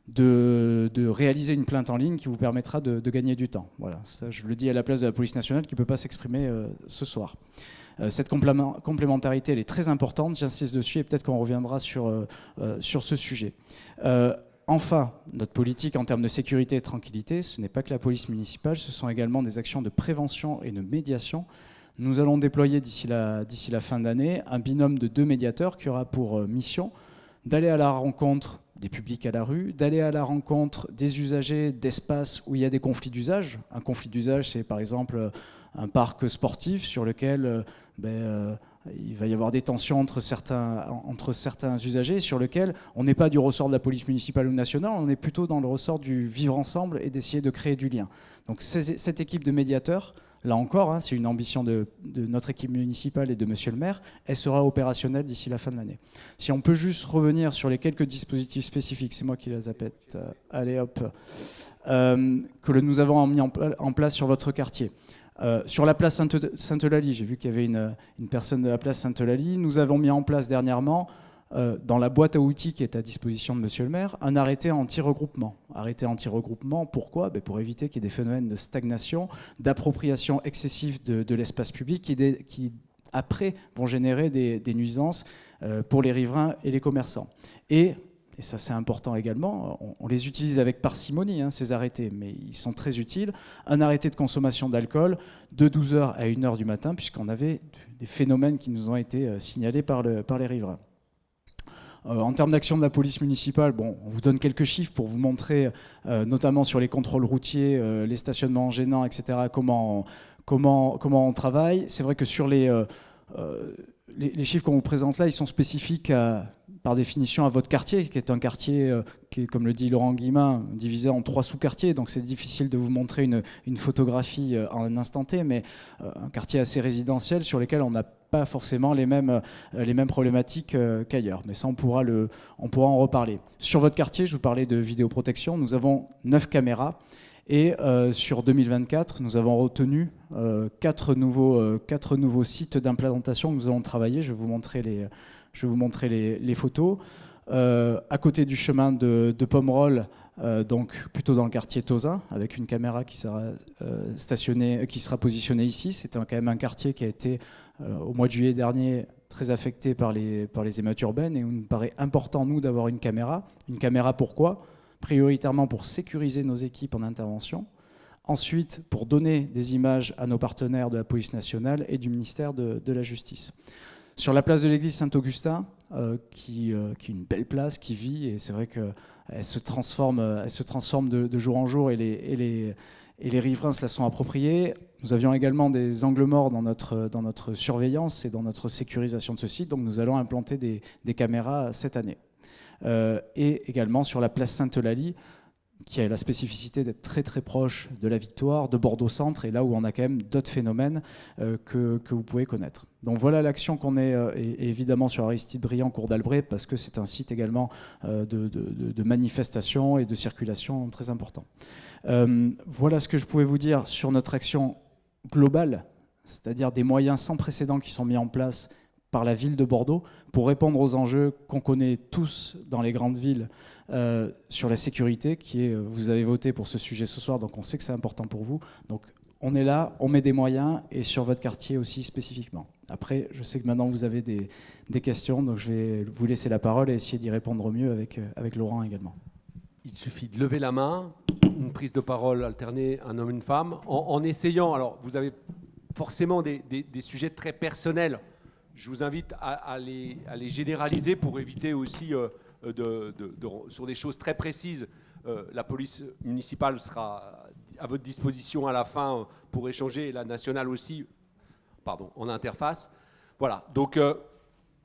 de réaliser une plainte en ligne qui vous permettra de gagner du temps. Voilà, ça je le dis à la place de la police nationale qui ne peut pas s'exprimer ce soir. Cette complémentarité elle est très importante, j'insiste dessus et peut-être qu'on reviendra sur ce sujet. Enfin, notre politique en termes de sécurité et de tranquillité, ce n'est pas que la police municipale, ce sont également des actions de prévention et de médiation. Nous allons déployer d'ici la fin d'année un binôme de 2 médiateurs qui aura pour mission d'aller à la rencontre des publics à la rue, d'aller à la rencontre des usagers d'espaces où il y a des conflits d'usage. Un conflit d'usage, c'est par exemple un parc sportif sur lequel il va y avoir des tensions entre certains usagers, sur lequel on n'est pas du ressort de la police municipale ou nationale, on est plutôt dans le ressort du vivre ensemble et d'essayer de créer du lien. Donc cette équipe de médiateurs, là encore, c'est une ambition de notre équipe municipale et de monsieur le maire, elle sera opérationnelle d'ici la fin de l'année. Si on peut juste revenir sur les quelques dispositifs spécifiques, c'est moi qui les appelle, allez hop, que nous avons mis en place sur votre quartier. Sur la place Sainte-Eulalie, j'ai vu qu'il y avait une personne de la place Sainte-Eulalie, nous avons mis en place dernièrement, dans la boîte à outils qui est à disposition de monsieur le maire, un arrêté anti-regroupement. Arrêté anti-regroupement, pourquoi ? Pour éviter qu'il y ait des phénomènes de stagnation, d'appropriation excessive de l'espace public qui, après, vont générer des nuisances pour les riverains et les commerçants. Et et ça c'est important également, on les utilise avec parcimonie, hein, ces arrêtés, mais ils sont très utiles. Un arrêté de consommation d'alcool de 12h à 1h du matin, puisqu'on avait des phénomènes qui nous ont été signalés par les riverains. En termes d'action de la police municipale, bon, on vous donne quelques chiffres pour vous montrer, notamment sur les contrôles routiers, les stationnements gênants, etc., comment on travaille. C'est vrai que sur les chiffres qu'on vous présente là, ils sont spécifiques par définition à votre quartier, qui est un quartier qui est, comme le dit Laurent Guillemin, divisé en 3 sous-quartiers. Donc c'est difficile de vous montrer une photographie en un instant T, mais un quartier assez résidentiel sur lequel on n'a pas forcément les mêmes problématiques qu'ailleurs. Mais ça, on pourra en reparler. Sur votre quartier, je vous parlais de vidéoprotection. Nous avons 9 caméras. Et sur 2024, nous avons retenu 4 nouveaux sites d'implantation que nous allons travailler. Je vais vous montrer les photos. À côté du chemin de Pomerol, donc plutôt dans le quartier Tauzin, avec une caméra qui sera positionnée ici. C'est quand même un quartier qui a été, au mois de juillet dernier, très affecté par les émeutes urbaines. Et il nous paraît important, nous, d'avoir une caméra. Une caméra, pourquoi ? Prioritairement pour sécuriser nos équipes en intervention. Ensuite, pour donner des images à nos partenaires de la police nationale et du ministère de la Justice. Sur la place de l'église Saint-Augustin, qui est une belle place, qui vit, et c'est vrai qu'elle se transforme de jour en jour, et les riverains se la sont appropriés. Nous avions également des angles morts dans notre surveillance et dans notre sécurisation de ce site, donc nous allons implanter des caméras cette année. Et également sur la place Sainte-Eulalie, qui a la spécificité d'être très très proche de la Victoire, de Bordeaux-Centre, et là où on a quand même d'autres phénomènes que vous pouvez connaître. Donc voilà l'action qu'on est et évidemment sur Aristide Briand, cours d'Albret, parce que c'est un site également de manifestation et de circulation très important. Voilà ce que je pouvais vous dire sur notre action globale, c'est-à-dire des moyens sans précédent qui sont mis en place par la ville de Bordeaux pour répondre aux enjeux qu'on connaît tous dans les grandes villes sur la sécurité, vous avez voté pour ce sujet ce soir, donc on sait que c'est important pour vous. Donc on est là, on met des moyens, et sur votre quartier aussi spécifiquement. Après, je sais que maintenant vous avez des questions, donc je vais vous laisser la parole et essayer d'y répondre au mieux avec Laurent également.
Il suffit de lever la main, une prise de parole alternée, un homme, une femme, en essayant. Alors, vous avez forcément des sujets très personnels. Je vous invite à les généraliser pour éviter aussi, sur des choses très précises, la police municipale sera à votre disposition à la fin pour échanger, et la nationale aussi, en interface. Voilà, donc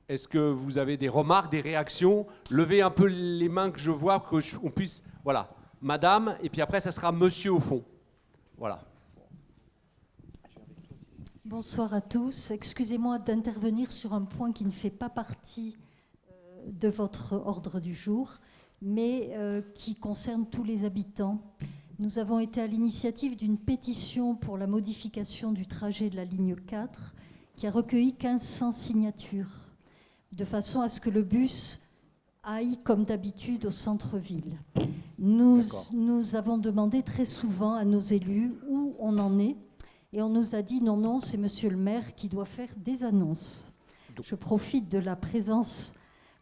est-ce que vous avez des remarques, des réactions ? Levez un peu les mains que je vois, qu'on puisse... Voilà, madame, et puis après, ça sera monsieur au fond. Voilà.
Bonsoir à tous. Excusez-moi d'intervenir sur un point qui ne fait pas partie de votre ordre du jour, mais qui concerne tous les habitants. Nous avons été à l'initiative d'une pétition pour la modification du trajet de la ligne 4 qui a recueilli 1500 signatures, de façon à ce que le bus aille comme d'habitude au centre-ville. Nous avons demandé très souvent à nos élus où on en est, et on nous a dit non, c'est monsieur le maire qui doit faire des annonces. Je profite de la présence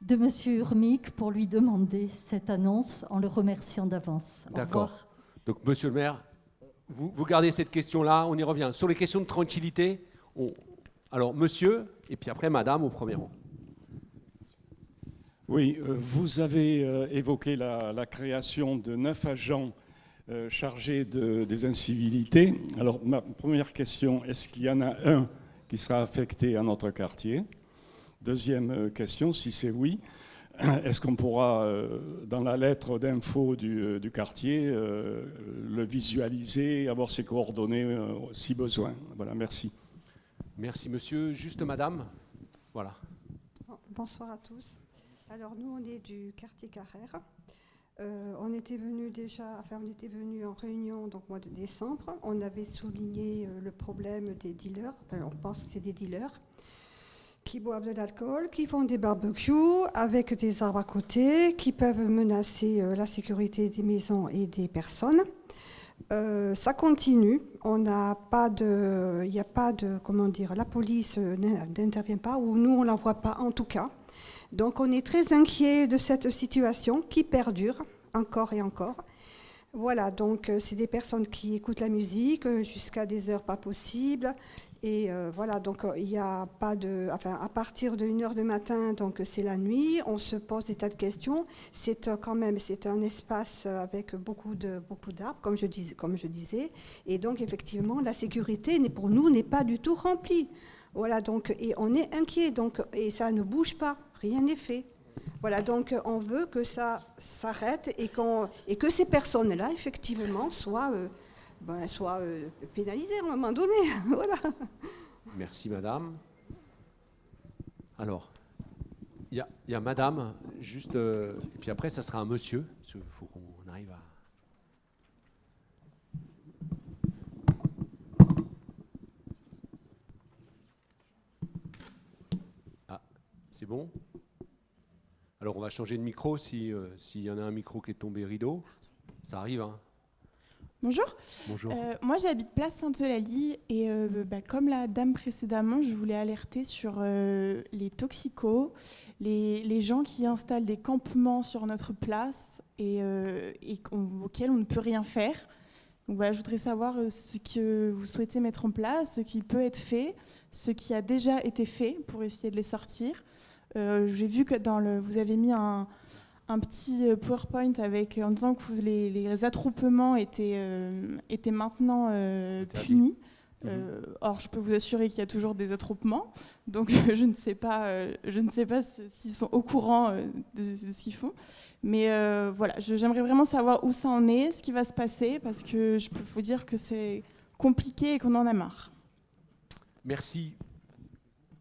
de monsieur Urmic pour lui demander cette annonce en le remerciant d'avance.
D'accord. Donc monsieur le maire, vous gardez cette question-là, on y revient. Sur les questions de tranquillité, alors monsieur, et puis après madame au premier rang.
Oui, vous avez évoqué la création de 9 agents chargé des incivilités. Alors, ma première question, est-ce qu'il y en a un qui sera affecté à notre quartier ? Deuxième question, si c'est oui, est-ce qu'on pourra, dans la lettre d'info du quartier, le visualiser, avoir ses coordonnées si besoin ? Voilà, merci.
Merci, monsieur. Juste madame. Voilà.
Bonsoir à tous. Alors, nous, on est du quartier Carrère. On était venu en réunion donc mois de décembre. On avait souligné le problème des dealers. Enfin, on pense que c'est des dealers qui boivent de l'alcool, qui font des barbecues avec des arbres à côté, qui peuvent menacer la sécurité des maisons et des personnes. Ça continue. Il n'y a pas de, comment dire, la police n'intervient pas, ou nous on la voit pas en tout cas. Donc on est très inquiet de cette situation qui perdure encore et encore. Voilà, donc c'est des personnes qui écoutent la musique jusqu'à des heures pas possibles. Et voilà, donc il n'y a pas de... Enfin, à partir de 1h du matin, donc c'est la nuit, on se pose des tas de questions. C'est quand même, c'est un espace avec beaucoup d'arbres, comme je disais. Et donc, effectivement, la sécurité, pour nous, n'est pas du tout remplie. Voilà, donc, et on est inquiet, donc, et ça ne bouge pas, rien n'est fait. Voilà, donc on veut que ça s'arrête et que ces personnes-là, effectivement, soient pénalisées à un moment donné. Voilà.
Merci, madame. Alors, il y a madame, juste... et puis après, ça sera un monsieur. Il faut qu'on arrive à... Ah, c'est bon? Alors, on va changer de micro s'il y en a un micro qui est tombé rideau. Ça arrive, hein.
Bonjour.
Bonjour.
Moi, j'habite place Sainte-Eulalie et comme la dame précédemment, je voulais alerter sur les toxicos, les gens qui installent des campements sur notre place et auxquels on ne peut rien faire. Donc voilà, je voudrais savoir ce que vous souhaitez mettre en place, ce qui peut être fait, ce qui a déjà été fait pour essayer de les sortir. J'ai vu que vous avez mis un petit PowerPoint en disant que les attroupements étaient maintenant punis. Or, je peux vous assurer qu'il y a toujours des attroupements. Donc, je ne sais pas s'ils sont au courant de ce qu'ils font. Mais voilà, j'aimerais vraiment savoir où ça en est, ce qui va se passer, parce que je peux vous dire que c'est compliqué et qu'on en a marre.
Merci.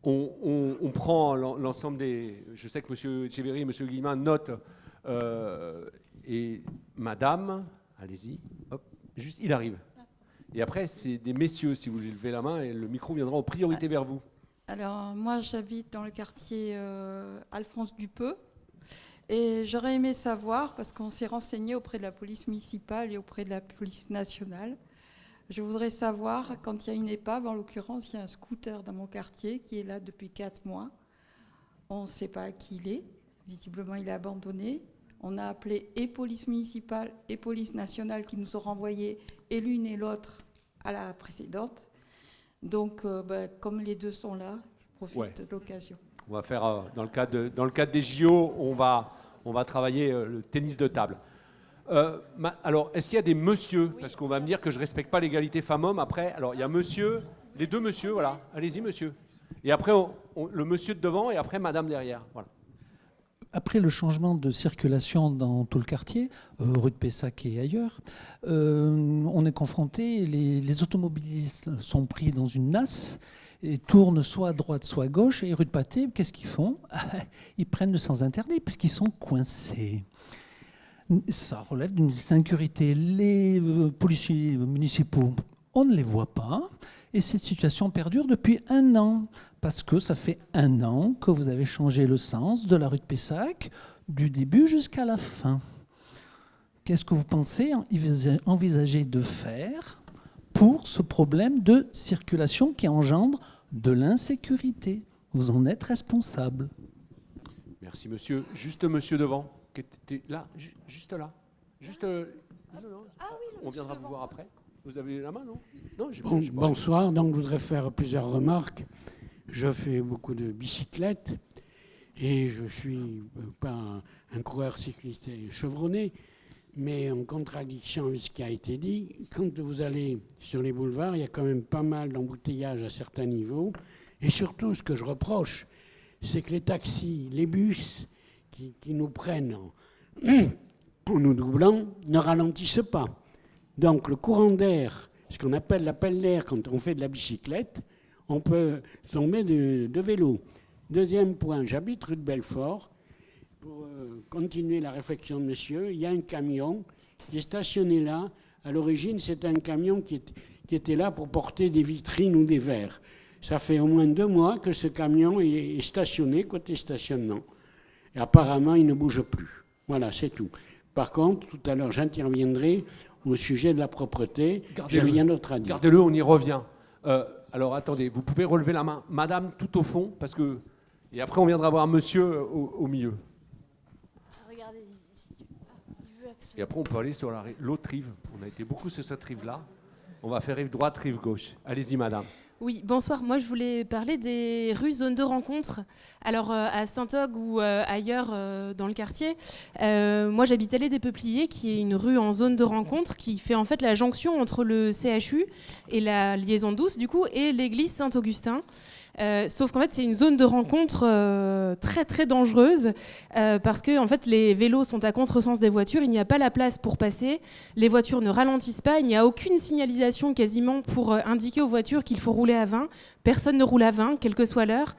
On prend l'ensemble des... Je sais que M. Etcheverry et M. Guillemin notent. Et madame, allez-y, hop, juste, il arrive. Et après, c'est des messieurs, si vous voulez lever la main, et le micro viendra en priorité vers vous.
Alors, moi, j'habite dans le quartier Alphonse Dupeux. Et j'aurais aimé savoir, parce qu'on s'est renseigné auprès de la police municipale et auprès de la police nationale, je voudrais savoir, quand il y a une épave, en l'occurrence, il y a un scooter dans mon quartier qui est là depuis 4 mois. On ne sait pas qui il est. Visiblement, il est abandonné. On a appelé et police municipale et police nationale qui nous ont renvoyé et l'une et l'autre à la précédente. Donc, comme les deux sont là, je profite de l'occasion.
On va faire, dans le cadre des JO, on va travailler le tennis de table. Alors, est-ce qu'il y a des messieurs? Parce qu'on va me dire que je ne respecte pas l'égalité femmes-hommes. Après, alors, il y a monsieur, les deux messieurs, voilà. Allez-y, monsieur. Et après, le monsieur de devant et après, madame derrière. Voilà.
Après le changement de circulation dans tout le quartier, rue de Pessac et ailleurs, on est confronté, les automobilistes sont pris dans une nasse et tournent soit à droite, soit à gauche. Et rue de Patay, qu'est-ce qu'ils font? Ils prennent le sens interdit parce qu'ils sont coincés. Ça relève d'une insécurité. Les policiers municipaux, on ne les voit pas. Et cette situation perdure depuis 1 an. Parce que ça fait 1 an que vous avez changé le sens de la rue de Pessac, du début jusqu'à la fin. Qu'est-ce que vous pensez envisager de faire pour ce problème de circulation qui engendre de l'insécurité? Vous en êtes responsable.
Merci, monsieur. Juste monsieur devant. Qui était là, juste là. Juste. On viendra vous voir après. Vous avez la main, non? Non,
bonsoir. Donc, je voudrais faire plusieurs remarques. Je fais beaucoup de bicyclettes et je ne suis pas un coureur cycliste chevronné, mais en contradiction avec ce qui a été dit, quand vous allez sur les boulevards, il y a quand même pas mal d'embouteillages à certains niveaux. Et surtout, ce que je reproche, c'est que les taxis, les bus qui nous prennent en nous doublant ne ralentissent pas. Donc le courant d'air, ce qu'on appelle l'appel d'air quand on fait de la bicyclette, on peut tomber de vélo. Deuxième point, j'habite rue de Belfort. Pour continuer la réflexion de monsieur, il y a un camion qui est stationné là. À l'origine, c'est un camion qui était là pour porter des vitrines ou des verres. Ça fait au moins 2 mois que ce camion est stationné côté stationnement. Et apparemment, il ne bouge plus. Voilà, c'est tout. Par contre, tout à l'heure, j'interviendrai au sujet de la propreté. J'ai rien d'autre à dire.
Gardez-le, on y revient. Alors attendez, vous pouvez relever la main. Madame, tout au fond, parce que Et après, on viendra voir monsieur au milieu.
Regardez ici.
Et après, on peut aller sur l'autre rive. On a été beaucoup sur cette rive-là. On va faire rive droite, rive gauche. Allez-y, madame.
Oui, bonsoir. Moi, je voulais parler des rues zones de rencontre. Alors, à Saint-Og ou ailleurs dans le quartier, moi, j'habite Allée des Peupliers, qui est une rue en zone de rencontre qui fait en fait la jonction entre le CHU et la liaison douce, du coup, et l'église Saint-Augustin. Sauf qu'en fait, c'est une zone de rencontre très très dangereuse parce que en fait, les vélos sont à contresens des voitures, il n'y a pas la place pour passer, les voitures ne ralentissent pas, il n'y a aucune signalisation quasiment pour indiquer aux voitures qu'il faut rouler à 20. Personne ne roule à 20, quelle que soit l'heure.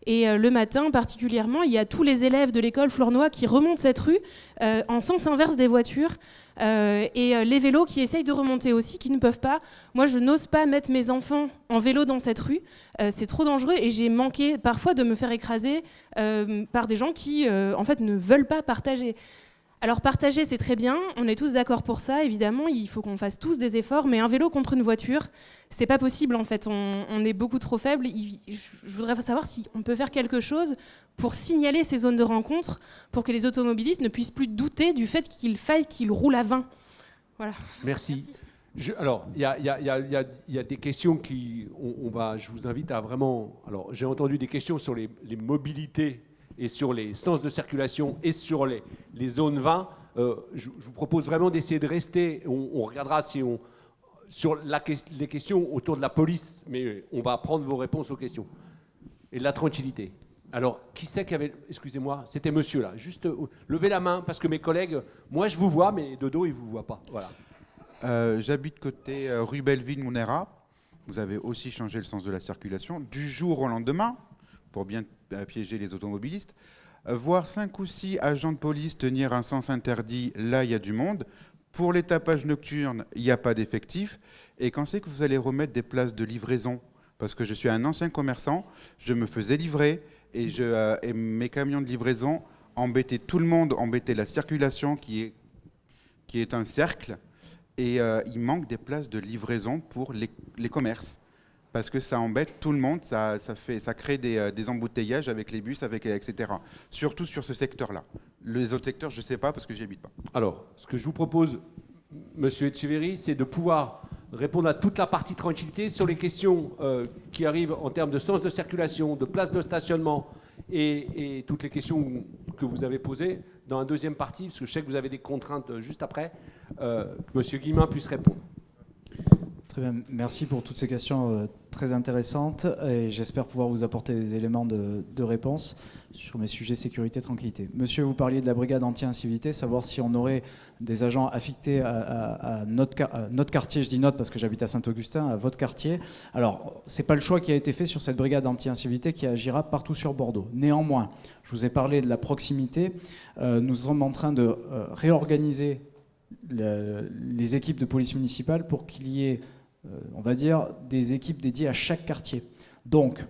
Et le matin particulièrement, il y a tous les élèves de l'école Flournoy qui remontent cette rue en sens inverse des voitures. Et les vélos qui essayent de remonter aussi, qui ne peuvent pas. Moi, je n'ose pas mettre mes enfants en vélo dans cette rue. C'est trop dangereux et j'ai manqué parfois de me faire écraser par des gens qui, en fait, ne veulent pas partager. Alors, partager, c'est très bien. On est tous d'accord pour ça. Évidemment, il faut qu'on fasse tous des efforts. Mais un vélo contre une voiture, c'est pas possible, en fait. On est beaucoup trop faible. Je voudrais savoir si on peut faire quelque chose pour signaler ces zones de rencontre, pour que les automobilistes ne puissent plus douter du fait qu'il faille qu'ils roulent à 20. Voilà.
Merci. Alors, il y a des questions qui... je vous invite à vraiment... Alors, j'ai entendu des questions sur les mobilités et sur les sens de circulation et sur les zones 20. Je vous propose vraiment d'essayer de rester... On regardera si on... Sur les questions autour de la police, mais on va prendre vos réponses aux questions. Et de la tranquillité. Alors, qui c'est qui avait... Excusez-moi, c'était monsieur là. Juste levez la main, parce que mes collègues, moi je vous vois, mais de dos, ils ne vous voient pas. Voilà.
J'habite côté rue Belleville-Mounera. Vous avez aussi changé le sens de la circulation. Du jour au lendemain, pour bien piéger les automobilistes. Voir 5 ou 6 agents de police tenir un sens interdit, là, il y a du monde. Pour les tapages nocturnes, il n'y a pas d'effectifs. Et quand c'est que vous allez remettre des places de livraison? Parce que je suis un ancien commerçant, je me faisais livrer et mes camions de livraison embêtaient tout le monde, embêtaient la circulation qui est un cercle. Et il manque des places de livraison pour les commerces. Parce que ça embête tout le monde, ça crée des embouteillages avec les bus, etc. Surtout sur ce secteur-là. Les autres secteurs, je ne sais pas parce que j'y habite pas.
Alors, ce que je vous propose, Monsieur Etcheverry, c'est de pouvoir répondre à toute la partie tranquillité sur les questions qui arrivent en termes de sens de circulation, de place de stationnement et toutes les questions que vous avez posées dans la deuxième partie, parce que je sais que vous avez des contraintes juste après, que Monsieur Guillemin puisse répondre.
Très bien, merci pour toutes ces questions très intéressantes et j'espère pouvoir vous apporter des éléments de réponse sur mes sujets sécurité, tranquillité. Monsieur, vous parliez de la brigade anti-incivilité, savoir si on aurait des agents affectés à notre quartier, je dis notre parce que j'habite à Saint-Augustin, à votre quartier. Alors, ce n'est pas le choix qui a été fait sur cette brigade anti-incivilité qui agira partout sur Bordeaux. Néanmoins, je vous ai parlé de la proximité. Nous sommes en train de réorganiser les équipes de police municipale pour qu'il y ait on va dire, des équipes dédiées à chaque quartier. Donc,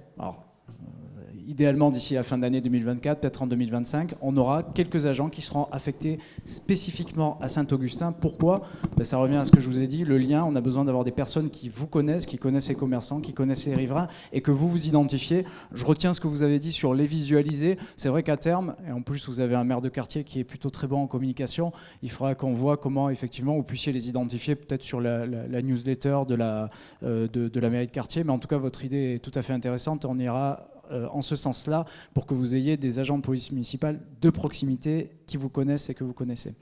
idéalement d'ici la fin d'année 2024, peut-être en 2025, on aura quelques agents qui seront affectés spécifiquement à Saint-Augustin. Pourquoi ? Ça revient à ce que je vous ai dit, le lien, on a besoin d'avoir des personnes qui vous connaissent, qui connaissent les commerçants, qui connaissent les riverains, et que vous vous identifiez. Je retiens ce que vous avez dit sur les visualiser. C'est vrai qu'à terme, et en plus vous avez un maire de quartier qui est plutôt très bon en communication, il faudra qu'on voit comment effectivement vous puissiez les identifier, peut-être sur la newsletter de la mairie de quartier, mais en tout cas votre idée est tout à fait intéressante, on ira en ce sens-là pour que vous ayez des agents de police municipale de proximité qui vous connaissent et que vous connaissez.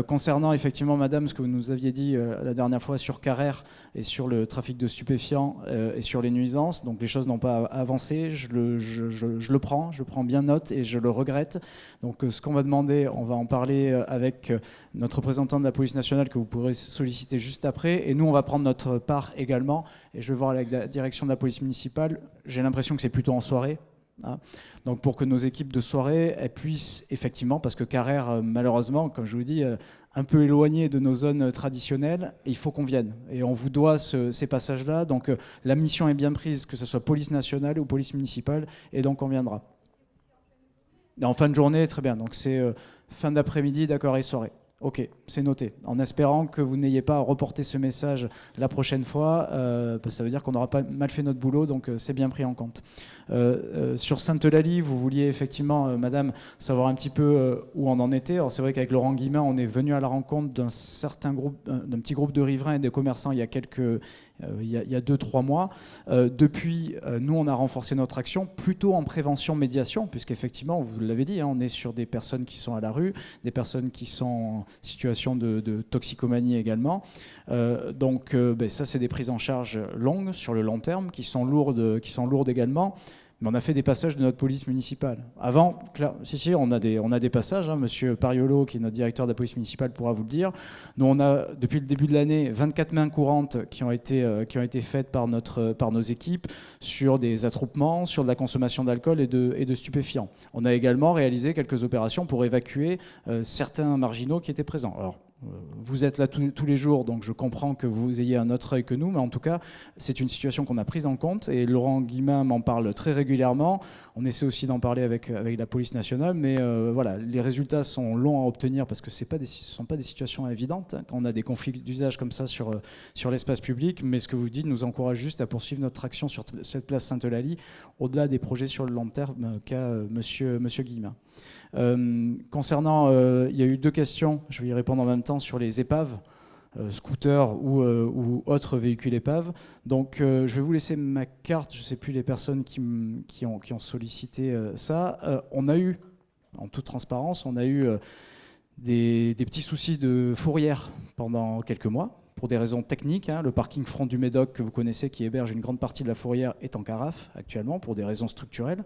Concernant effectivement, madame, ce que vous nous aviez dit la dernière fois sur Carrère et sur le trafic de stupéfiants et sur les nuisances, donc les choses n'ont pas avancé, je le prends, je prends bien note et je le regrette. Donc ce qu'on va demander, on va en parler avec notre représentant de la police nationale que vous pourrez solliciter juste après, et nous on va prendre notre part également, et je vais voir avec la direction de la police municipale, j'ai l'impression que c'est plutôt en soirée. Donc pour que nos équipes de soirée elles puissent effectivement, parce que Carrère malheureusement, comme je vous dis, un peu éloigné de nos zones traditionnelles, et il faut qu'on vienne. Et on vous doit ces passages-là, donc la mission est bien prise, que ce soit police nationale ou police municipale, et donc on viendra. Et en fin de journée, très bien, donc c'est fin d'après-midi, d'accord, et soirée. Ok, c'est noté. En espérant que vous n'ayez pas à reporter ce message la prochaine fois, ça veut dire qu'on n'aura pas mal fait notre boulot, donc c'est bien pris en compte. Sur Sainte-Eulalie, vous vouliez effectivement, madame, savoir un petit peu où on en était. Alors c'est vrai qu'avec Laurent Guillemin, on est venu à la rencontre d'un certain groupe, d'un petit groupe de riverains et de commerçants il y a 2-3 mois. Depuis, nous, on a renforcé notre action plutôt en prévention-médiation, puisqu'effectivement, vous l'avez dit, hein, on est sur des personnes qui sont à la rue, des personnes qui sont en situation de toxicomanie également. Donc ça, c'est des prises en charge longues, sur le long terme, qui sont lourdes également. Mais on a fait des passages de notre police municipale. Avant, on a des passages. Hein, Monsieur Pariolo, qui est notre directeur de la police municipale, pourra vous le dire. Nous, on a, depuis le début de l'année, 24 mains courantes qui ont été faites par nos équipes sur des attroupements, sur de la consommation d'alcool et de stupéfiants. On a également réalisé quelques opérations pour évacuer certains marginaux qui étaient présents. Alors, vous êtes là tous les jours, donc je comprends que vous ayez un autre œil que nous, mais en tout cas, c'est une situation qu'on a prise en compte, et Laurent Guillemin m'en parle très régulièrement. On essaie aussi d'en parler avec la police nationale, mais voilà, les résultats sont longs à obtenir parce que ce ne sont pas des situations évidentes, hein, quand on a des conflits d'usage comme ça sur l'espace public, mais ce que vous dites nous encourage juste à poursuivre notre action sur cette place Sainte-Eulalie, au-delà des projets sur le long terme qu'a monsieur Guillemin. Concernant, il y a eu 2 questions, je vais y répondre en même temps, sur les épaves, scooters ou autres véhicules épaves. Donc je vais vous laisser ma carte, je ne sais plus les personnes qui ont sollicité ça. On a eu, en toute transparence, des petits soucis de fourrière pendant quelques mois, pour des raisons techniques. Hein. Le parking front du Médoc, que vous connaissez, qui héberge une grande partie de la fourrière, est en carafe actuellement, pour des raisons structurelles.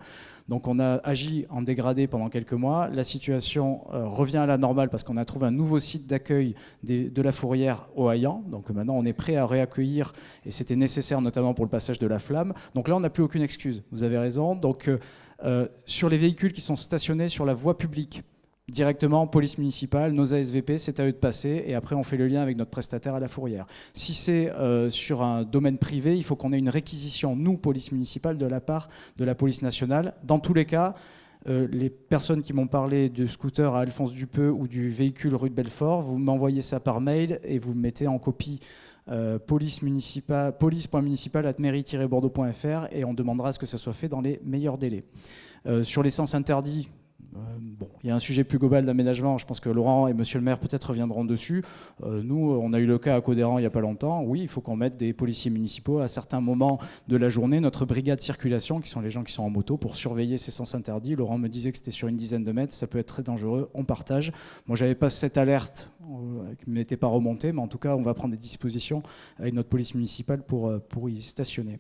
Donc on a agi en dégradé pendant quelques mois. La situation revient à la normale parce qu'on a trouvé un nouveau site d'accueil de la fourrière au Haillan. Donc maintenant on est prêt à réaccueillir, et c'était nécessaire notamment pour le passage de la flamme. Donc là on n'a plus aucune excuse, vous avez raison. Donc sur les véhicules qui sont stationnés sur la voie publique, directement, police municipale, nos ASVP, c'est à eux de passer, et après on fait le lien avec notre prestataire à la fourrière. Si c'est sur un domaine privé, il faut qu'on ait une réquisition, nous, police municipale, de la part de la police nationale. Dans tous les cas, les personnes qui m'ont parlé du scooter à Alphonse Dupeux ou du véhicule rue de Belfort, vous m'envoyez ça par mail et vous me mettez en copie police.municipal@mairie-bordeaux.fr, et on demandera à ce que ça soit fait dans les meilleurs délais. Sur l'essence interdite, il y a un sujet plus global d'aménagement, je pense que Laurent et monsieur le maire peut-être reviendront dessus. Nous, on a eu le cas à Codéran il n'y a pas longtemps. Oui, il faut qu'on mette des policiers municipaux à certains moments de la journée, notre brigade circulation, qui sont les gens qui sont en moto, pour surveiller ces sens interdits. Laurent me disait que c'était sur une dizaine de mètres, ça peut être très dangereux, on partage. Moi, j'avais pas cette alerte qui ne m'était pas remontée, mais en tout cas, on va prendre des dispositions avec notre police municipale pour y stationner.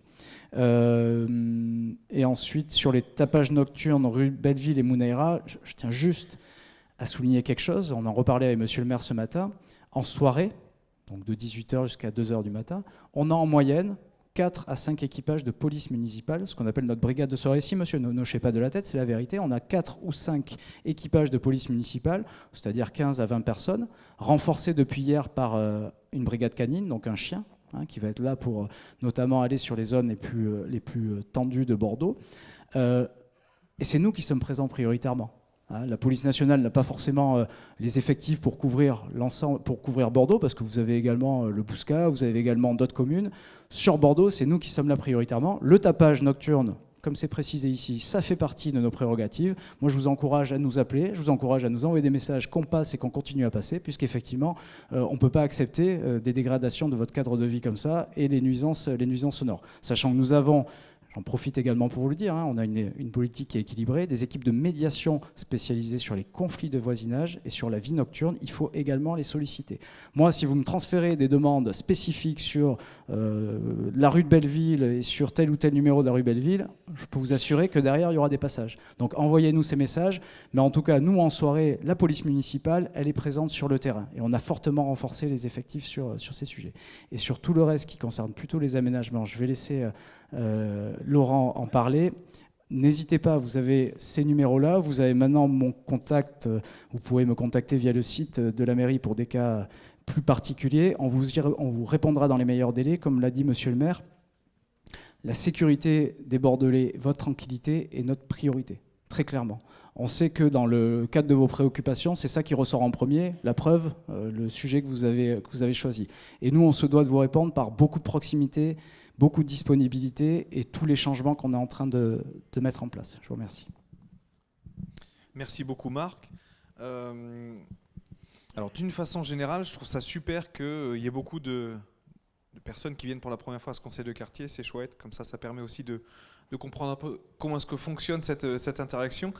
Et ensuite, sur les tapages nocturnes rue Belleville et Mounaïra, je tiens juste à souligner quelque chose. On en reparlait avec monsieur le maire ce matin. En soirée, donc de 18h jusqu'à 2h du matin, on a en moyenne 4 à 5 équipages de police municipale, ce qu'on appelle notre brigade de soirée. Si monsieur ne nochez pas de la tête, c'est la vérité. On a 4 ou 5 équipages de police municipale, c'est-à-dire 15 à 20 personnes, renforcés depuis hier par une brigade canine, donc un chien, hein, qui va être là pour notamment aller sur les zones les plus tendues de Bordeaux. Et c'est nous qui sommes présents prioritairement. Hein, la police nationale n'a pas forcément les effectifs pour couvrir l'ensemble, pour couvrir Bordeaux, parce que vous avez également le Bouscat, vous avez également d'autres communes. Sur Bordeaux, c'est nous qui sommes là prioritairement. Le tapage nocturne, comme c'est précisé ici, ça fait partie de nos prérogatives. Moi, je vous encourage à nous appeler, je vous encourage à nous envoyer des messages qu'on passe et qu'on continue à passer, puisqu'effectivement, on ne peut pas accepter des dégradations de votre cadre de vie comme ça et les nuisances sonores. Sachant que nous avons... J'en profite également pour vous le dire, hein, on a une politique qui est équilibrée, des équipes de médiation spécialisées sur les conflits de voisinage et sur la vie nocturne, il faut également les solliciter. Moi, si vous me transférez des demandes spécifiques sur la rue de Belleville et sur tel ou tel numéro de la rue Belleville, je peux vous assurer que derrière, il y aura des passages. Donc envoyez-nous ces messages, mais en tout cas, nous, en soirée, la police municipale, elle est présente sur le terrain. Et on a fortement renforcé les effectifs sur ces sujets. Et sur tout le reste qui concerne plutôt les aménagements, je vais laisser... Laurent en parler. N'hésitez pas, vous avez ces numéros-là, vous avez maintenant mon contact, vous pouvez me contacter via le site de la mairie pour des cas plus particuliers, on vous répondra dans les meilleurs délais, comme l'a dit monsieur le maire. La sécurité des Bordelais, votre tranquillité est notre priorité, très clairement. On sait que dans le cadre de vos préoccupations, c'est ça qui ressort en premier, la preuve, le sujet que vous avez choisi. Et nous, on se doit de vous répondre par beaucoup de proximité, beaucoup de disponibilité et tous les changements qu'on est en train de mettre en place. Je vous remercie.
Merci beaucoup Marc. Alors d'une façon générale, je trouve ça super qu'il y ait beaucoup de personnes qui viennent pour la première fois à ce conseil de quartier. C'est chouette, comme ça permet aussi de comprendre un peu comment est-ce que fonctionne cette interaction.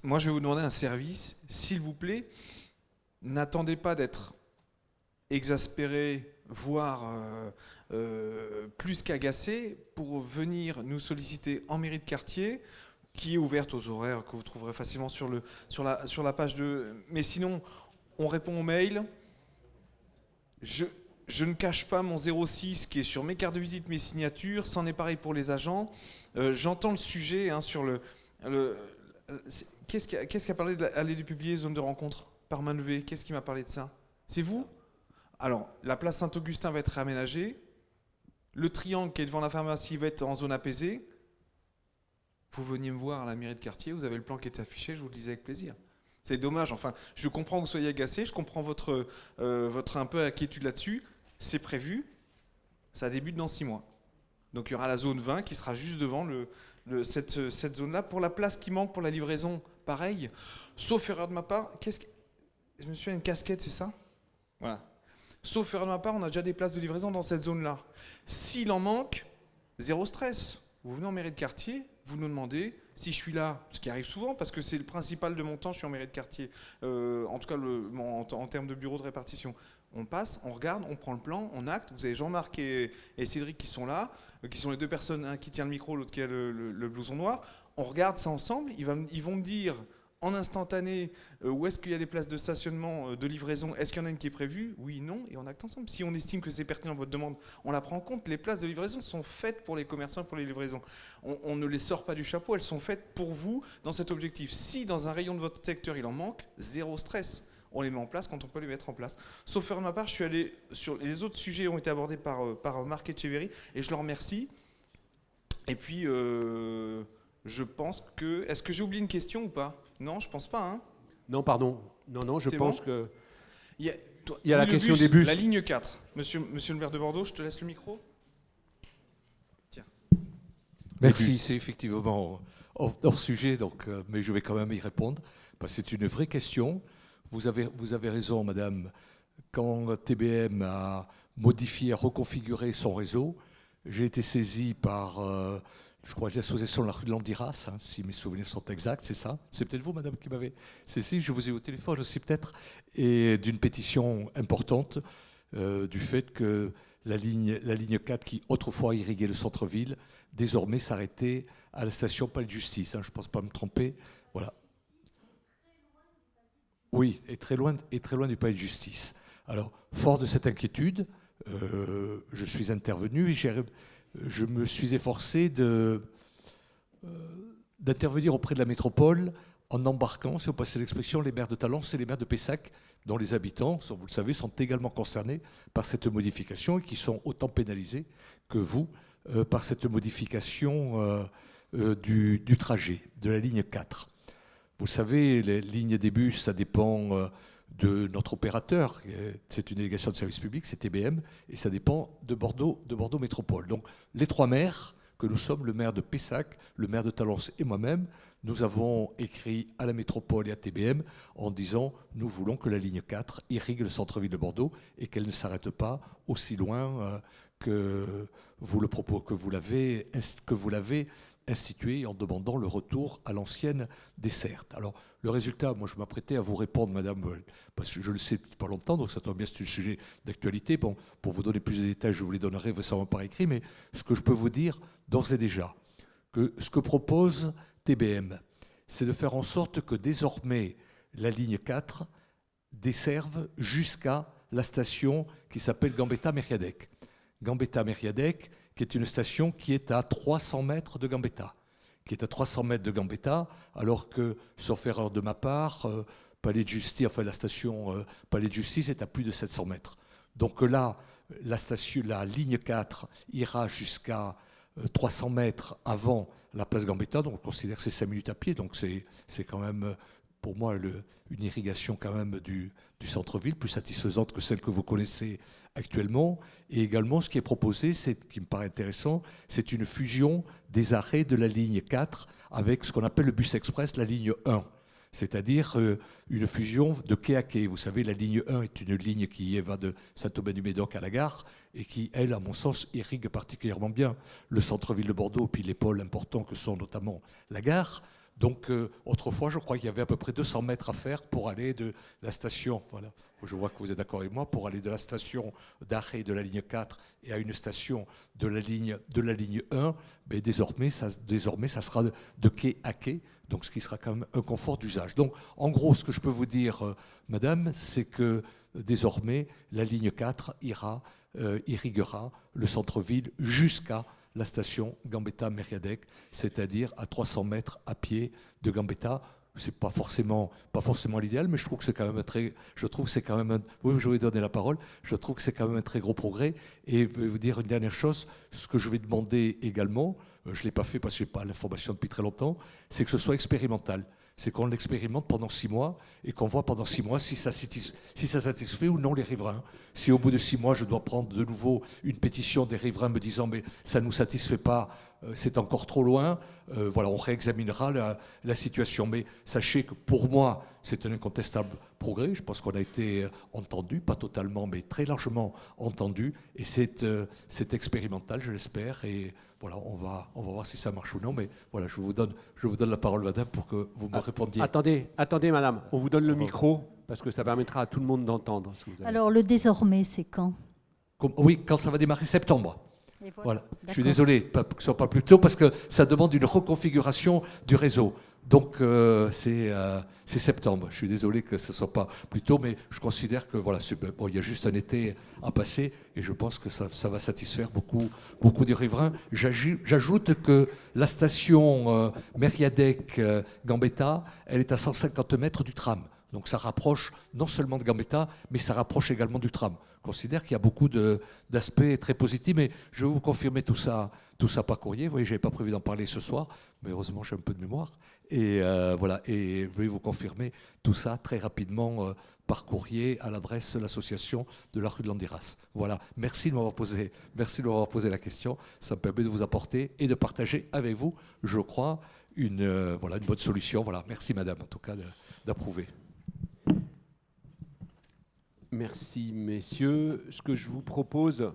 Moi, je vais vous demander un service. S'il vous plaît, n'attendez pas d'être exaspéré, voire plus qu'agacé, pour venir nous solliciter en mairie de quartier, qui est ouverte aux horaires que vous trouverez facilement sur la page de... Mais sinon, on répond aux mails. Je ne cache pas mon 06 qui est sur mes cartes de visite, mes signatures. C'en est pareil pour les agents. J'entends le sujet sur qu'est-ce qui a parlé d'aller de publier zone de rencontre par main levée? Qu'est-ce qui m'a parlé de ça? C'est vous? Alors, la place Saint-Augustin va être réaménagée. Le triangle qui est devant la pharmacie va être en zone apaisée. Vous veniez me voir à la mairie de quartier, vous avez le plan qui est affiché, je vous le disais avec plaisir. C'est dommage, enfin, je comprends que vous soyez agacé, je comprends votre un peu inquiétude là-dessus. C'est prévu, ça débute dans 6 mois. Donc il y aura la zone 20 qui sera juste devant cette zone-là. Pour la place qui manque pour la livraison, pareil. Sauf erreur de ma part, je me suis fait une casquette, c'est ça? Voilà. Sauf erreur de ma part, on a déjà des places de livraison dans cette zone-là. S'il en manque, zéro stress. Vous venez en mairie de quartier, vous nous demandez si je suis là, ce qui arrive souvent, parce que c'est le principal de mon temps, je suis en mairie de quartier, en tout cas en termes de bureau de répartition. On passe, on regarde, on prend le plan, on acte. Vous avez Jean-Marc et Cédric qui sont là, qui sont les deux personnes, un qui tient le micro, l'autre qui a le blouson noir. On regarde ça ensemble, ils vont me dire en instantané où est-ce qu'il y a des places de stationnement, de livraison, est-ce qu'il y en a une qui est prévue? Oui, non, et on acte ensemble. Si on estime que c'est pertinent votre demande, on la prend en compte. Les places de livraison sont faites pour les commerçants et pour les livraisons. On ne les sort pas du chapeau, elles sont faites pour vous dans cet objectif. Si dans un rayon de votre secteur il en manque, zéro stress. On les met en place quand on peut les mettre en place. Sauf faire de ma part, je suis allé sur les autres sujets ont été abordés par Marc Etcheverry et je leur remercie. Et puis, je pense que... Est-ce que j'ai oublié une question ou pas? Non, je pense pas. Hein.
Non, pardon. Non, je pense que...
Il
y a la question des bus.
La ligne 4. Monsieur le maire de Bordeaux, je te laisse le micro. Tiens.
Merci, c'est effectivement hors sujet, donc, mais je vais quand même y répondre, parce que c'est une vraie question. Vous avez raison, madame. Quand TBM a modifié, reconfiguré son réseau, j'ai été saisi par, je crois, l'association de la rue de Landiras, si mes souvenirs sont exacts, c'est ça? C'est peut-être vous, madame, qui m'avez saisi, je vous ai au téléphone aussi peut-être, et d'une pétition importante du fait que la ligne 4, qui autrefois irriguait le centre-ville, désormais s'arrêtait à la station Palais de Justice. Je ne pense pas me tromper. Voilà. Oui, et très loin du palais de justice. Alors, fort de cette inquiétude, je suis intervenu et je me suis efforcé d'intervenir auprès de la métropole en embarquant, si vous passez l'expression, les maires de Talence et les maires de Pessac, dont les habitants, vous le savez, sont également concernés par cette modification et qui sont autant pénalisés que vous par cette modification du trajet, de la ligne 4. Vous savez, les lignes des bus, ça dépend de notre opérateur. C'est une délégation de service public, c'est TBM, et ça dépend de Bordeaux Métropole. Donc, les 3 maires que nous sommes, le maire de Pessac, le maire de Talence et moi-même, nous avons écrit à la métropole et à TBM en disant « Nous voulons que la ligne 4 irrigue le centre-ville de Bordeaux et qu'elle ne s'arrête pas aussi loin que vous l'avez institué en demandant le retour à l'ancienne desserte. » Alors, le résultat, moi je m'apprêtais à vous répondre, madame, parce que je le sais depuis pas longtemps, donc ça tombe bien, c'est un sujet d'actualité. Bon, pour vous donner plus de détails, je vous les donnerai récemment par écrit, mais ce que je peux vous dire d'ores et déjà, que ce que propose TBM, c'est de faire en sorte que désormais la ligne 4 desserve jusqu'à la station qui s'appelle Gambetta-Mériadec. Gambetta-Mériadec, qui est une station qui est à 300 mètres de Gambetta. Alors que, sauf erreur de ma part, Palais de Justice, enfin la station Palais de Justice est à plus de 700 mètres. Donc là, la ligne 4 ira jusqu'à 300 mètres avant la place Gambetta, donc on considère que c'est 5 minutes à pied, donc c'est quand même, pour moi, une irrigation quand même du centre-ville, plus satisfaisante que celle que vous connaissez actuellement. Et également, ce qui est proposé, qui me paraît intéressant, c'est une fusion des arrêts de la ligne 4 avec ce qu'on appelle le bus express, la ligne 1. C'est-à-dire une fusion de quai à quai. Vous savez, la ligne 1 est une ligne qui va de Saint-Aubin-du-Médoc à la gare et qui, elle, à mon sens, irrigue particulièrement bien le centre-ville de Bordeaux, puis les pôles importants que sont notamment la gare. Donc, autrefois, je crois qu'il y avait à peu près 200 mètres à faire pour aller de la station, voilà, je vois que vous êtes d'accord avec moi, pour aller de la station d'arrêt de la ligne 4 et à une station de la ligne 1, mais désormais, ça sera de quai à quai, donc ce qui sera quand même un confort d'usage. Donc, en gros, ce que je peux vous dire, madame, c'est que désormais, la ligne 4 irriguera le centre-ville jusqu'à la station Gambetta-Mériadec, c'est-à-dire à 300 mètres à pied de Gambetta. C'est pas forcément l'idéal, mais je trouve que c'est quand même oui, je vais donner la parole. Je trouve que c'est quand même un très gros progrès. Et je vais vous dire une dernière chose. Ce que je vais demander également, je l'ai pas fait parce que j'ai pas l'information depuis très longtemps, c'est que ce soit expérimental. C'est qu'on l'expérimente pendant 6 mois et qu'on voit pendant 6 mois si ça satisfait ou non les riverains. Si au bout de 6 mois, je dois prendre de nouveau une pétition des riverains me disant mais ça ne nous satisfait pas, c'est encore trop loin, voilà, on réexaminera la situation. Mais sachez que pour moi, c'est un incontestable progrès. Je pense qu'on a été entendu, pas totalement, mais très largement entendu. Et c'est expérimental, je l'espère. Et voilà, on va voir si ça marche ou non. Mais voilà, je vous donne la parole, madame, pour que vous me répondiez.
Attendez, madame. On vous donne le micro, parce que ça permettra à tout le monde d'entendre ce que vous avez.
Alors, le désormais, c'est quand?
Oui, quand ça va démarrer, septembre. Voilà. Je suis
D'accord.
désolé que ce ne soit pas plus tôt, parce que ça demande une reconfiguration du réseau. Donc, c'est septembre. Je suis désolé que ce ne soit pas plus tôt, mais je considère que voilà, il y a juste un été à passer et je pense que ça va satisfaire beaucoup des riverains. J'ajoute que la station Mériadec-Gambetta, elle est à 150 mètres du tram. Donc ça rapproche non seulement de Gambetta, mais ça rapproche également du tram. Je considère qu'il y a beaucoup d'aspects très positifs, mais je vais vous confirmer tout ça par courrier. Vous voyez, je n'avais pas prévu d'en parler ce soir, mais heureusement j'ai un peu de mémoire. Et voilà, et je vais vous confirmer tout ça très rapidement par courrier à l'adresse de l'association de la rue de Landiras. Voilà, merci de m'avoir posé la question. Ça me permet de vous apporter et de partager avec vous, je crois, une bonne solution. Voilà, merci madame en tout cas d'approuver.
Merci, messieurs. Ce que je vous propose,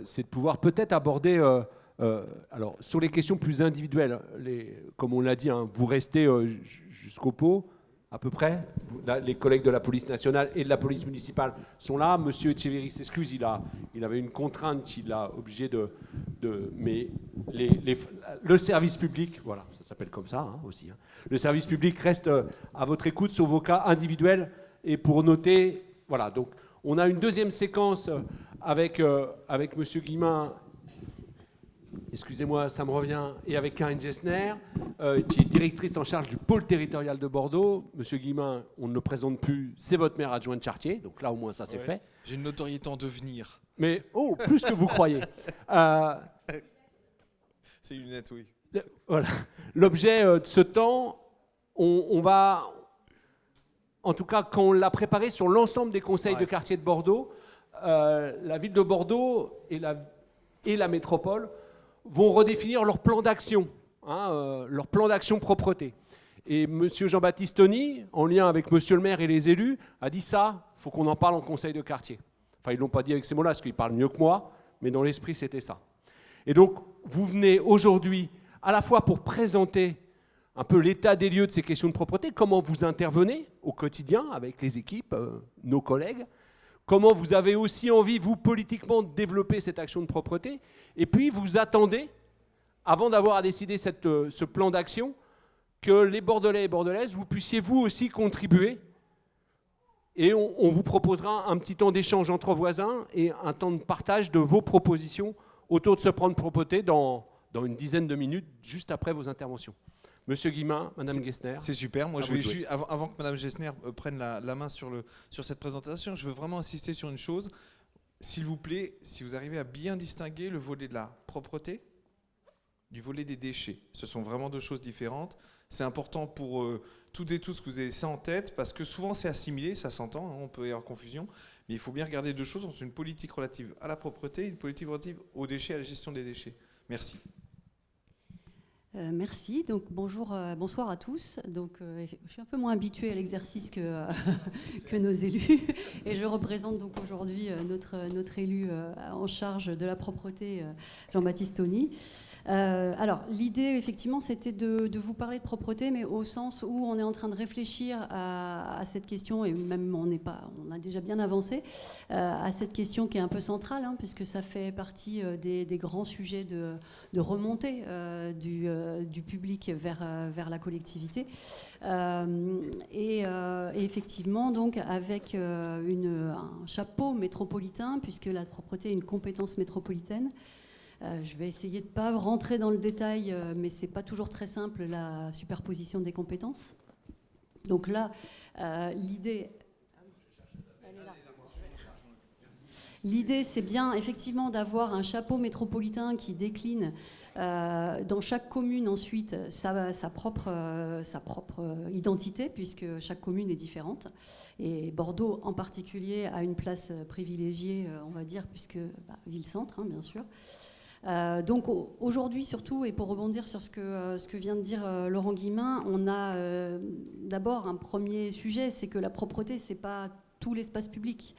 c'est de pouvoir peut-être aborder, alors sur les questions plus individuelles, comme on l'a dit, hein, vous restez jusqu'au pot, à peu près. Les collègues de la police nationale et de la police municipale sont là. Monsieur Etcheverry s'excuse, il avait une contrainte, il a obligé mais le service public, voilà, ça s'appelle comme ça hein, aussi. Hein. Le service public reste à votre écoute sur vos cas individuels et pour noter. Voilà, donc on a une deuxième séquence avec Monsieur Guillemin, excusez-moi, ça me revient, et avec Karine Gessner, qui est directrice en charge du pôle territorial de Bordeaux. Monsieur Guillemin, on ne le présente plus, c'est votre maire adjoint de Chartier, donc là au moins ça c'est fait.
J'ai une notoriété en devenir.
Mais, plus que vous croyez.
C'est une lunette, oui.
Voilà. L'objet de ce temps, on va... En tout cas, quand on l'a préparé sur l'ensemble des conseils de quartier de Bordeaux, la ville de Bordeaux et la métropole vont redéfinir leur plan d'action, leur plan d'action propreté. Et M. Jean-Baptiste Tony, en lien avec M. le maire et les élus, a dit ça, il faut qu'on en parle en conseil de quartier. Enfin, ils ne l'ont pas dit avec ces mots-là, parce qu'ils parlent mieux que moi, mais dans l'esprit, c'était ça. Et donc, vous venez aujourd'hui à la fois pour présenter un peu l'état des lieux de ces questions de propreté, comment vous intervenez au quotidien avec les équipes, nos collègues, comment vous avez aussi envie, vous, politiquement, de développer cette action de propreté, et puis vous attendez, avant d'avoir à décider ce plan d'action, que les Bordelais et Bordelaises, vous puissiez vous aussi contribuer, et on vous proposera un petit temps d'échange entre voisins et un temps de partage de vos propositions autour de ce plan de propreté dans une dizaine de minutes, juste après vos interventions. Monsieur Guillemin, Madame Gessner.
C'est super. Moi, je vais juste, avant que Madame Gessner prenne la main sur cette présentation, je veux vraiment insister sur une chose. S'il vous plaît, si vous arrivez à bien distinguer le volet de la propreté du volet des déchets. Ce sont vraiment deux choses différentes. C'est important pour toutes et tous que vous ayez ça en tête, parce que souvent c'est assimilé, ça s'entend, hein, on peut y avoir confusion, mais il faut bien regarder deux choses entre une politique relative à la propreté et une politique relative aux déchets, à la gestion des déchets. Merci.
Merci. Donc bonsoir à tous. Donc je suis un peu moins habituée à l'exercice que, que nos élus, et je représente donc aujourd'hui notre élu en charge de la propreté, Jean-Baptiste Tony. Alors l'idée effectivement c'était de vous parler de propreté, mais au sens où on est en train de réfléchir à cette question, et même on a déjà bien avancé à cette question qui est un peu centrale, hein, puisque ça fait partie des grands sujets de remontée du public vers la collectivité. Et effectivement, donc, avec un chapeau métropolitain, puisque la propreté est une compétence métropolitaine. Je vais essayer de ne pas rentrer dans le détail, mais ce n'est pas toujours très simple, la superposition des compétences. Donc là, l'idée, c'est bien effectivement d'avoir un chapeau métropolitain qui décline dans chaque commune ensuite sa propre identité, puisque chaque commune est différente. Et Bordeaux en particulier a une place privilégiée, on va dire, puisque ville-centre, hein, bien sûr. Donc aujourd'hui surtout, et pour rebondir sur ce que vient de dire Laurent Guillemin, on a d'abord un premier sujet, c'est que la propreté, c'est pas tout l'espace public.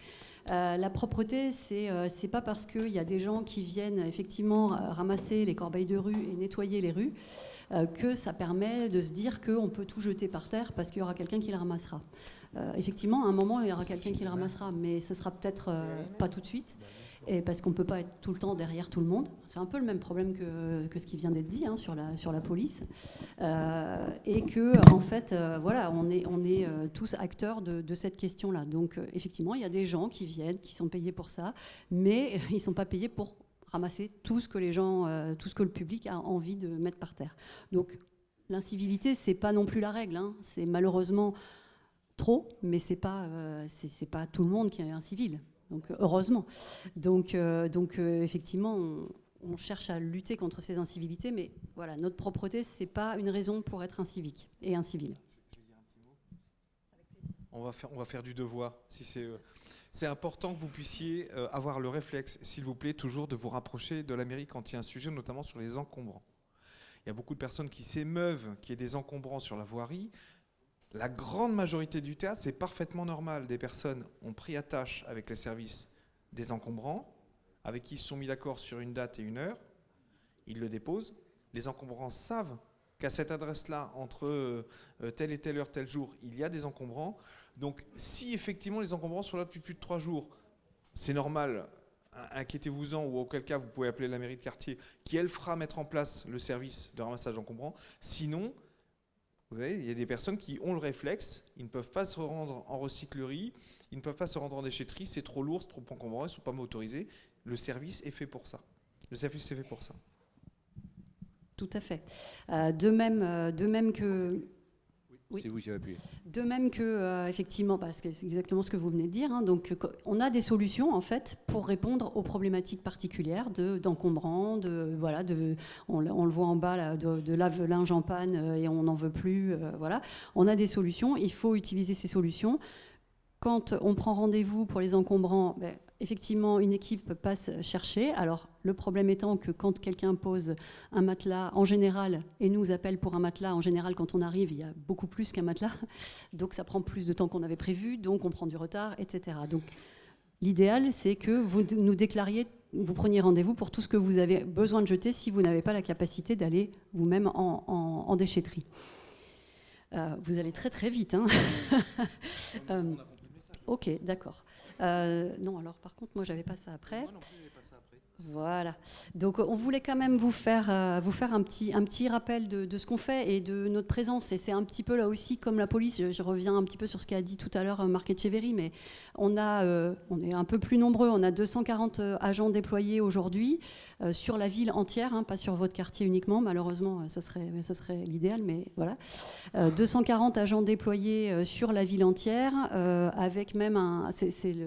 La propreté, c'est pas parce qu'il y a des gens qui viennent effectivement ramasser les corbeilles de rue et nettoyer les rues que ça permet de se dire qu'on peut tout jeter par terre parce qu'il y aura quelqu'un qui le ramassera. Effectivement, à un moment, il y aura quelqu'un qui le ramassera, mais ce sera peut-être pas tout de suite. Et parce qu'on ne peut pas être tout le temps derrière tout le monde. C'est un peu le même problème que ce qui vient d'être dit, hein, sur la police. Et que, en fait, voilà, on est tous acteurs de cette question-là. Donc, effectivement, il y a des gens qui viennent, qui sont payés pour ça, mais ils ne sont pas payés pour ramasser tout ce que tout ce que le public a envie de mettre par terre. Donc, l'incivilité, ce n'est pas non plus la règle. Hein. C'est malheureusement trop, mais ce n'est pas tout le monde qui est incivil. Donc, heureusement. Donc effectivement, on cherche à lutter contre ces incivilités, mais voilà, notre propreté, ce n'est pas une raison pour être incivique et incivil.
On va faire du devoir. C'est important que vous puissiez avoir le réflexe, s'il vous plaît, toujours de vous rapprocher de la mairie quand il y a un sujet, notamment sur les encombrants. Il y a beaucoup de personnes qui s'émeuvent qu'il y ait des encombrants sur la voirie. La grande majorité du cas, c'est parfaitement normal. Des personnes ont pris attache avec les services des encombrants, avec qui ils se sont mis d'accord sur une date et une heure. Ils le déposent. Les encombrants savent qu'à cette adresse-là, entre telle et telle heure, tel jour, il y a des encombrants. Donc, si effectivement les encombrants sont là depuis plus de 3 jours, c'est normal, inquiétez-vous-en, ou auquel cas vous pouvez appeler la mairie de quartier, qui elle fera mettre en place le service de ramassage d'encombrants. Sinon, vous savez, il y a des personnes qui ont le réflexe, ils ne peuvent pas se rendre en recyclerie, ils ne peuvent pas se rendre en déchetterie, c'est trop lourd, c'est trop encombrant, ils ne sont pas motorisés. Le service est fait pour ça. Le service est fait pour ça.
Tout à fait. De même que...
Oui. C'est vous qui avez appuyé.
De même que, effectivement, parce que c'est exactement ce que vous venez de dire, hein, donc on a des solutions en fait pour répondre aux problématiques particulières d'encombrants, on le voit en bas là, de lave-linge en panne et on n'en veut plus, voilà. On a des solutions, il faut utiliser ces solutions. Quand on prend rendez-vous pour les encombrants, effectivement, une équipe passe chercher. Alors, le problème étant que quand quelqu'un pose un matelas, en général, et nous appelle pour un matelas, en général, quand on arrive, il y a beaucoup plus qu'un matelas. Donc, ça prend plus de temps qu'on avait prévu, donc on prend du retard, etc. Donc, l'idéal, c'est que vous nous déclariez, vous preniez rendez-vous pour tout ce que vous avez besoin de jeter si vous n'avez pas la capacité d'aller vous-même en déchetterie. Vous allez très, très vite. Hein. Ok, d'accord. Non, alors par contre, moi, j'avais pas ça après.
Moi non plus, j'avais pas ça après.
Voilà. Donc, on voulait quand même vous faire un petit rappel de ce qu'on fait et de notre présence. Et c'est un petit peu là aussi comme la police. Je reviens un petit peu sur ce qu'a dit tout à l'heure Marc Etcheverry, mais on est un peu plus nombreux. On a 240 agents déployés aujourd'hui sur la ville entière, hein, pas sur votre quartier uniquement. Malheureusement, ce serait l'idéal, mais voilà. 240 agents déployés sur la ville entière, avec même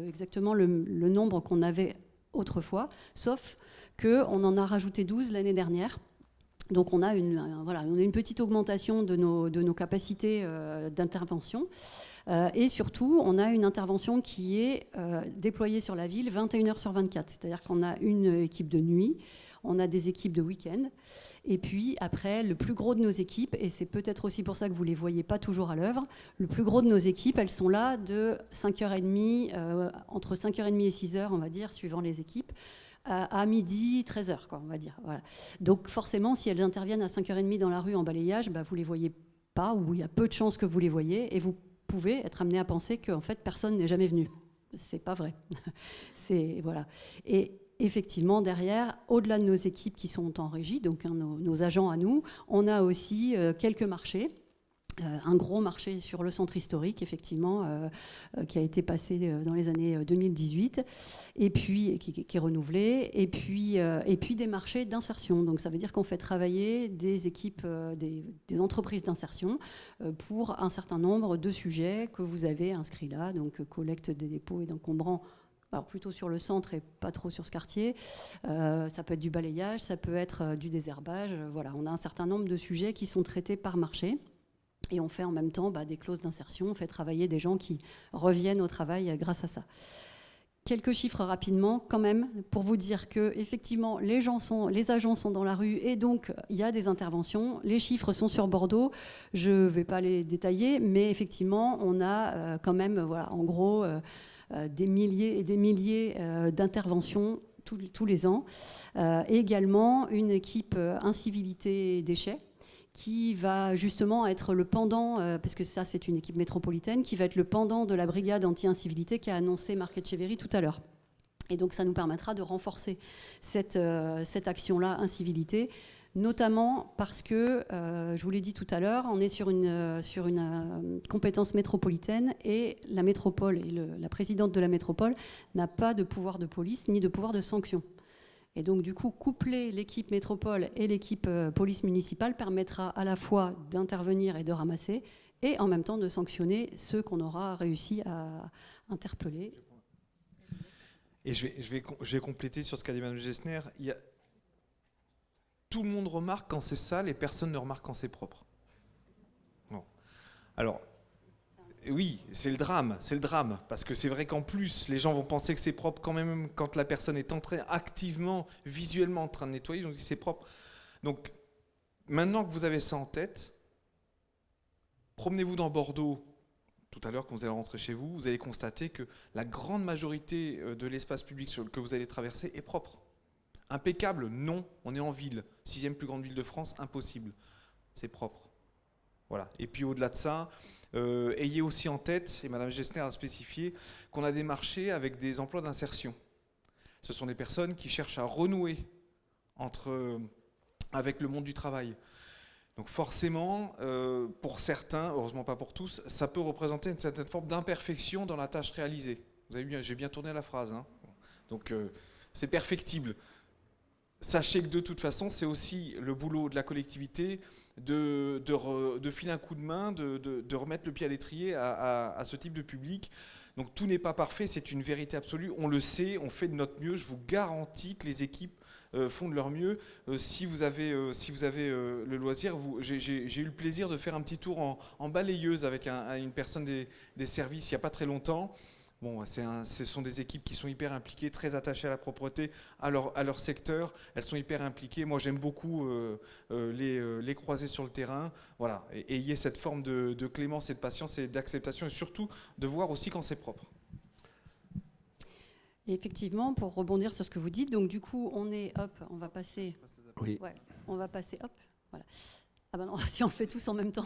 exactement le nombre qu'on avait autrefois, sauf qu'on en a rajouté 12 l'année dernière. Donc on a une petite augmentation de nos capacités d'intervention. Et surtout, on a une intervention qui est déployée sur la ville 21 heures sur 24. C'est-à-dire qu'on a une équipe de nuit, on a des équipes de week-end. Et puis après, le plus gros de nos équipes, et c'est peut-être aussi pour ça que vous ne les voyez pas toujours à l'œuvre, le plus gros de nos équipes, elles sont là de 5h30, entre 5h30 et 6h, on va dire, suivant les équipes, à midi, 13h, quoi, on va dire. Voilà. Donc forcément, si elles interviennent à 5h30 dans la rue en balayage, bah, vous ne les voyez pas, ou il y a peu de chances que vous les voyez, et vous pouvez être amené à penser qu'en fait, personne n'est jamais venu. C'est pas vrai. Voilà. Et effectivement, derrière, au-delà de nos équipes qui sont en régie, donc nos agents à nous, on a aussi quelques marchés. Un gros marché sur le centre historique, effectivement, qui a été passé dans les années 2018, et puis qui est renouvelé, et puis des marchés d'insertion. Donc ça veut dire qu'on fait travailler des équipes, des entreprises d'insertion pour un certain nombre de sujets que vous avez inscrits là, donc collecte des dépôts et d'encombrants. Alors plutôt sur le centre et pas trop sur ce quartier. Ça peut être du balayage, ça peut être du désherbage. Voilà, on a un certain nombre de sujets qui sont traités par marché. Et on fait en même temps des clauses d'insertion, on fait travailler des gens qui reviennent au travail grâce à ça. Quelques chiffres rapidement quand même pour vous dire que effectivement les agents sont dans la rue et donc il y a des interventions. Les chiffres sont sur Bordeaux, je ne vais pas les détailler, mais effectivement on a quand même en gros des milliers et des milliers d'interventions tous les ans. Et également une équipe incivilité et déchets qui va justement être le pendant, parce que ça c'est une équipe métropolitaine, qui va être le pendant de la brigade anti-incivilité qu'a annoncé Marc Etcheverry tout à l'heure. Et donc ça nous permettra de renforcer cette action-là, incivilité, notamment parce que, je vous l'ai dit tout à l'heure, on est sur une compétence métropolitaine et la métropole et la présidente de la métropole n'a pas de pouvoir de police ni de pouvoir de sanction. Et donc, du coup, coupler l'équipe métropole et l'équipe police municipale permettra à la fois d'intervenir et de ramasser, et en même temps de sanctionner ceux qu'on aura réussi à interpeller.
Et je vais compléter sur ce qu'a dit Mme Gessner. Tout le monde remarque quand c'est sale et personne ne remarque quand c'est propre. Bon. Alors, oui, c'est le drame, parce que c'est vrai qu'en plus, les gens vont penser que c'est propre quand même quand la personne est activement, visuellement en train de nettoyer, donc c'est propre. Donc, maintenant que vous avez ça en tête, promenez-vous dans Bordeaux, tout à l'heure quand vous allez rentrer chez vous, vous allez constater que la grande majorité de l'espace public que vous allez traverser est propre. Impeccable, non, on est en ville, 6e plus grande ville de France, impossible, c'est propre. Voilà. Et puis au-delà de ça, ayez aussi en tête, et Mme Gessner a spécifié, qu'on a des marchés avec des emplois d'insertion. Ce sont des personnes qui cherchent à renouer avec le monde du travail. Donc forcément, pour certains, heureusement pas pour tous, ça peut représenter une certaine forme d'imperfection dans la tâche réalisée. Vous avez vu, j'ai bien tourné la phrase. Hein. Donc c'est perfectible. Sachez que de toute façon, c'est aussi le boulot de la collectivité de filer un coup de main, de remettre le pied à l'étrier à ce type de public. Donc tout n'est pas parfait, c'est une vérité absolue. On le sait, on fait de notre mieux. Je vous garantis que les équipes font de leur mieux. Si vous avez le loisir, j'ai eu le plaisir de faire un petit tour en balayeuse avec une personne des services il n'y a pas très longtemps. Bon, ce sont des équipes qui sont hyper impliquées, très attachées à la propreté, à leur secteur. Elles sont hyper impliquées. Moi, j'aime beaucoup les croiser sur le terrain. Voilà. Et ayez cette forme de clémence et de patience et d'acceptation, et surtout de voir aussi quand c'est propre.
Et effectivement, pour rebondir sur ce que vous dites, donc du coup, on va passer.
Oui.
Ouais, on va passer, hop, voilà. Ah ben non, si on le fait tous en même temps.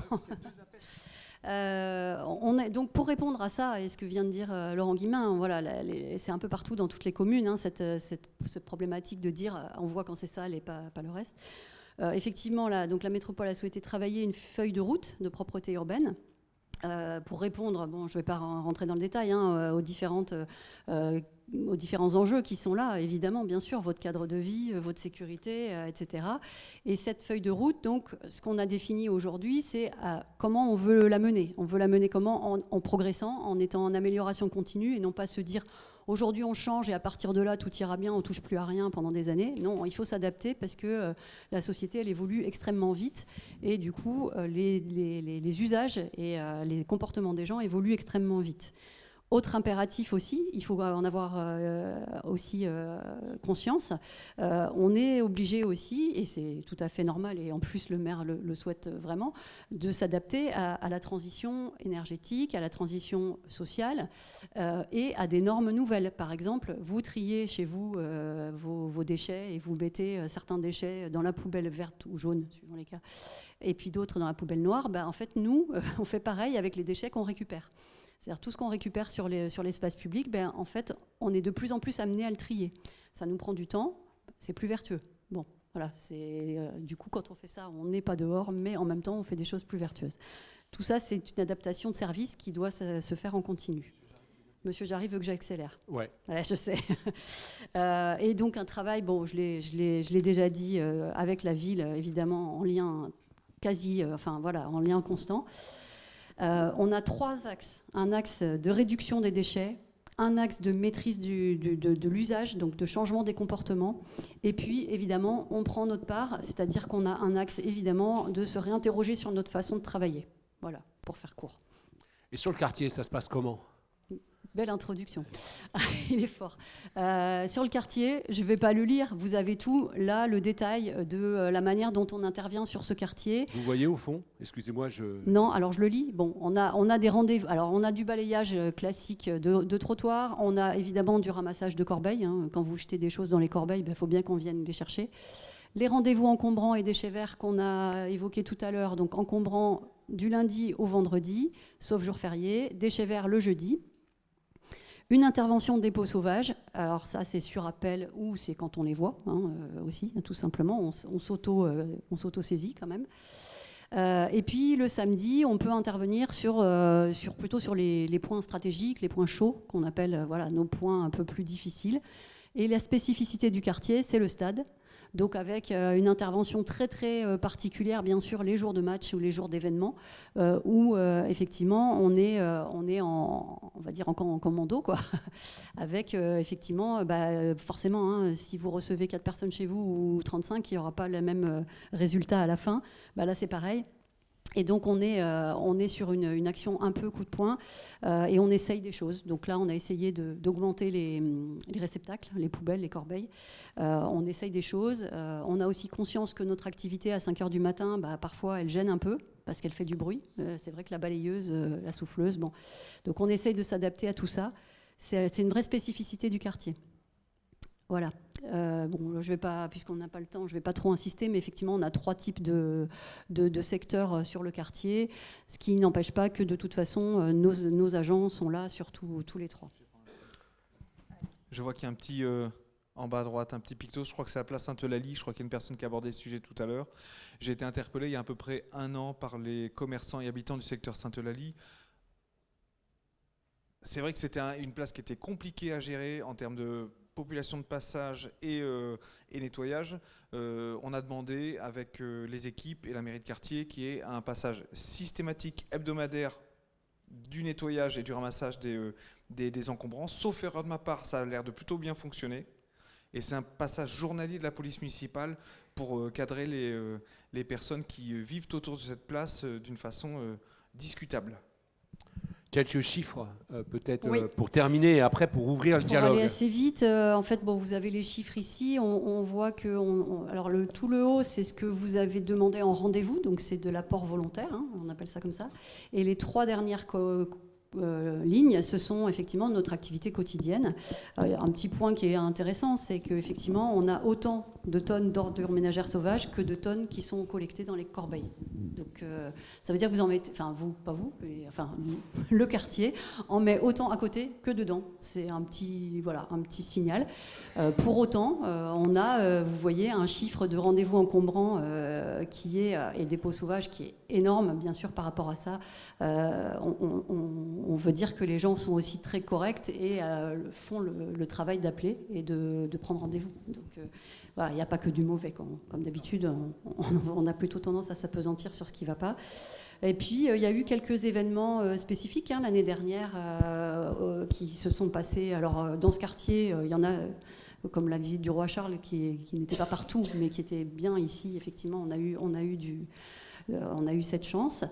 Donc pour répondre à ça et ce que vient de dire Laurent Guillemin, voilà, c'est un peu partout dans toutes les communes, hein, cette problématique de dire on voit quand c'est sale et pas le reste. Effectivement, donc la métropole a souhaité travailler une feuille de route de propreté urbaine pour répondre, bon, je ne vais pas rentrer dans le détail, hein, aux différents enjeux qui sont là, évidemment, bien sûr, votre cadre de vie, votre sécurité, etc. Et cette feuille de route, donc, ce qu'on a défini aujourd'hui, c'est comment on veut la mener. On veut la mener comment ? En progressant, en étant en amélioration continue, et non pas se dire aujourd'hui on change et à partir de là tout ira bien, on touche plus à rien pendant des années. Non, il faut s'adapter parce que la société elle évolue extrêmement vite et du coup les usages et les comportements des gens évoluent extrêmement vite. Autre impératif aussi, il faut en avoir aussi conscience, on est obligé aussi, et c'est tout à fait normal, et en plus le maire le souhaite vraiment, de s'adapter à la transition énergétique, à la transition sociale et à des normes nouvelles. Par exemple, vous triez chez vous vos déchets et vous mettez certains déchets dans la poubelle verte ou jaune, suivant les cas, et puis d'autres dans la poubelle noire. En fait, nous, on fait pareil avec les déchets qu'on récupère. C'est-à-dire tout ce qu'on récupère sur l'espace public, en fait, on est de plus en plus amené à le trier. Ça nous prend du temps, c'est plus vertueux. Bon, voilà, du coup, quand on fait ça, on n'est pas dehors, mais en même temps, on fait des choses plus vertueuses. Tout ça, c'est une adaptation de service qui doit se faire en continu. Monsieur Jarry veut que j'accélère.
Ouais,
je sais. Et donc, un travail, bon, je l'ai déjà dit, avec la ville, évidemment, en lien en lien constant. On a 3 axes. Un axe de réduction des déchets, un axe de maîtrise de l'usage, donc de changement des comportements. Et puis, évidemment, on prend notre part, c'est-à-dire qu'on a un axe, évidemment, de se réinterroger sur notre façon de travailler. Voilà, pour faire court.
Et sur le quartier, ça se passe comment ?
Belle introduction. Il est fort. Sur le quartier, je ne vais pas le lire. Vous avez tout, là, le détail de la manière dont on intervient sur ce quartier.
Vous voyez au fond ? Excusez-moi,
Non, alors je le lis. Bon, on a des rendez-vous. Alors, on a du balayage classique de trottoir. On a évidemment du ramassage de corbeilles. Quand vous jetez des choses dans les corbeilles, il faut bien qu'on vienne les chercher. Les rendez-vous encombrants et déchets verts qu'on a évoqués tout à l'heure. Donc, encombrants du lundi au vendredi, sauf jour férié. Déchets verts le jeudi. Une intervention de dépôt sauvage, alors ça c'est sur appel ou c'est quand on les voit aussi, tout simplement, on s'auto-saisit quand même. Et puis le samedi, on peut intervenir plutôt sur les points stratégiques, les points chauds, qu'on appelle nos points un peu plus difficiles. Et la spécificité du quartier, c'est le stade. Donc avec une intervention très très particulière, bien sûr, les jours de match ou les jours d'événements, où effectivement on est on va dire en commando, quoi, avec effectivement, forcément, si vous recevez 4 personnes chez vous ou 35, il n'y aura pas le même résultat à la fin. Là, c'est pareil. Et donc on est sur une action un peu coup de poing et on essaye des choses. Donc là, on a essayé d'augmenter les réceptacles, les poubelles, les corbeilles. On essaye des choses. On a aussi conscience que notre activité à 5 heures du matin, parfois, elle gêne un peu parce qu'elle fait du bruit. C'est vrai que la balayeuse, la souffleuse, bon. Donc on essaye de s'adapter à tout ça. C'est une vraie spécificité du quartier. Voilà. Je vais pas, puisqu'on n'a pas le temps, je ne vais pas trop insister, mais effectivement, on a 3 types de secteurs sur le quartier, ce qui n'empêche pas que de toute façon, nos agents sont là sur tous les 3.
Je vois qu'il y a un petit, en bas à droite, un petit picto, je crois que c'est la place Sainte-Eulalie, je crois qu'il y a une personne qui a abordé ce sujet tout à l'heure. J'ai été interpellé il y a à peu près 1 an par les commerçants et habitants du secteur Sainte-Eulalie. C'est vrai que c'était une place qui était compliquée à gérer en termes de population de passage et nettoyage. On a demandé avec les équipes et la mairie de quartier qu'il y ait un passage systématique hebdomadaire du nettoyage et du ramassage des encombrants. Sauf erreur de ma part, ça a l'air de plutôt bien fonctionner. Et c'est un passage journalier de la police municipale pour cadrer les personnes qui vivent autour de cette place d'une façon discutable.
Quelques chiffres, peut-être,
Oui.
pour terminer et après pour ouvrir le dialogue.
Pour aller assez vite, en fait, vous avez les chiffres ici. On voit que, alors tout le haut, c'est ce que vous avez demandé en rendez-vous, donc c'est de l'apport volontaire, on appelle ça comme ça. Et les 3 dernières lignes, ce sont effectivement notre activité quotidienne. Un petit point qui est intéressant, c'est qu'effectivement, on a autant de tonnes d'ordures ménagères sauvages que de tonnes qui sont collectées dans les corbeilles. Donc, ça veut dire que vous en mettez, enfin vous, pas vous, mais enfin le quartier en met autant à côté que dedans. C'est un petit signal. Pour autant, on a, vous voyez, un chiffre de rendez-vous encombrants qui est et dépôts sauvages qui est énorme, bien sûr, par rapport à ça. On veut dire que les gens sont aussi très corrects et font le travail d'appeler et de prendre rendez-vous. Donc il n'y a pas que du mauvais. Comme d'habitude, on a plutôt tendance à s'apesantir sur ce qui ne va pas. Et puis, il y a eu quelques événements spécifiques l'année dernière qui se sont passés. Alors, dans ce quartier, il y en a, comme la visite du roi Charles, qui n'était pas partout, mais qui était bien ici. Effectivement, on a eu cette chance.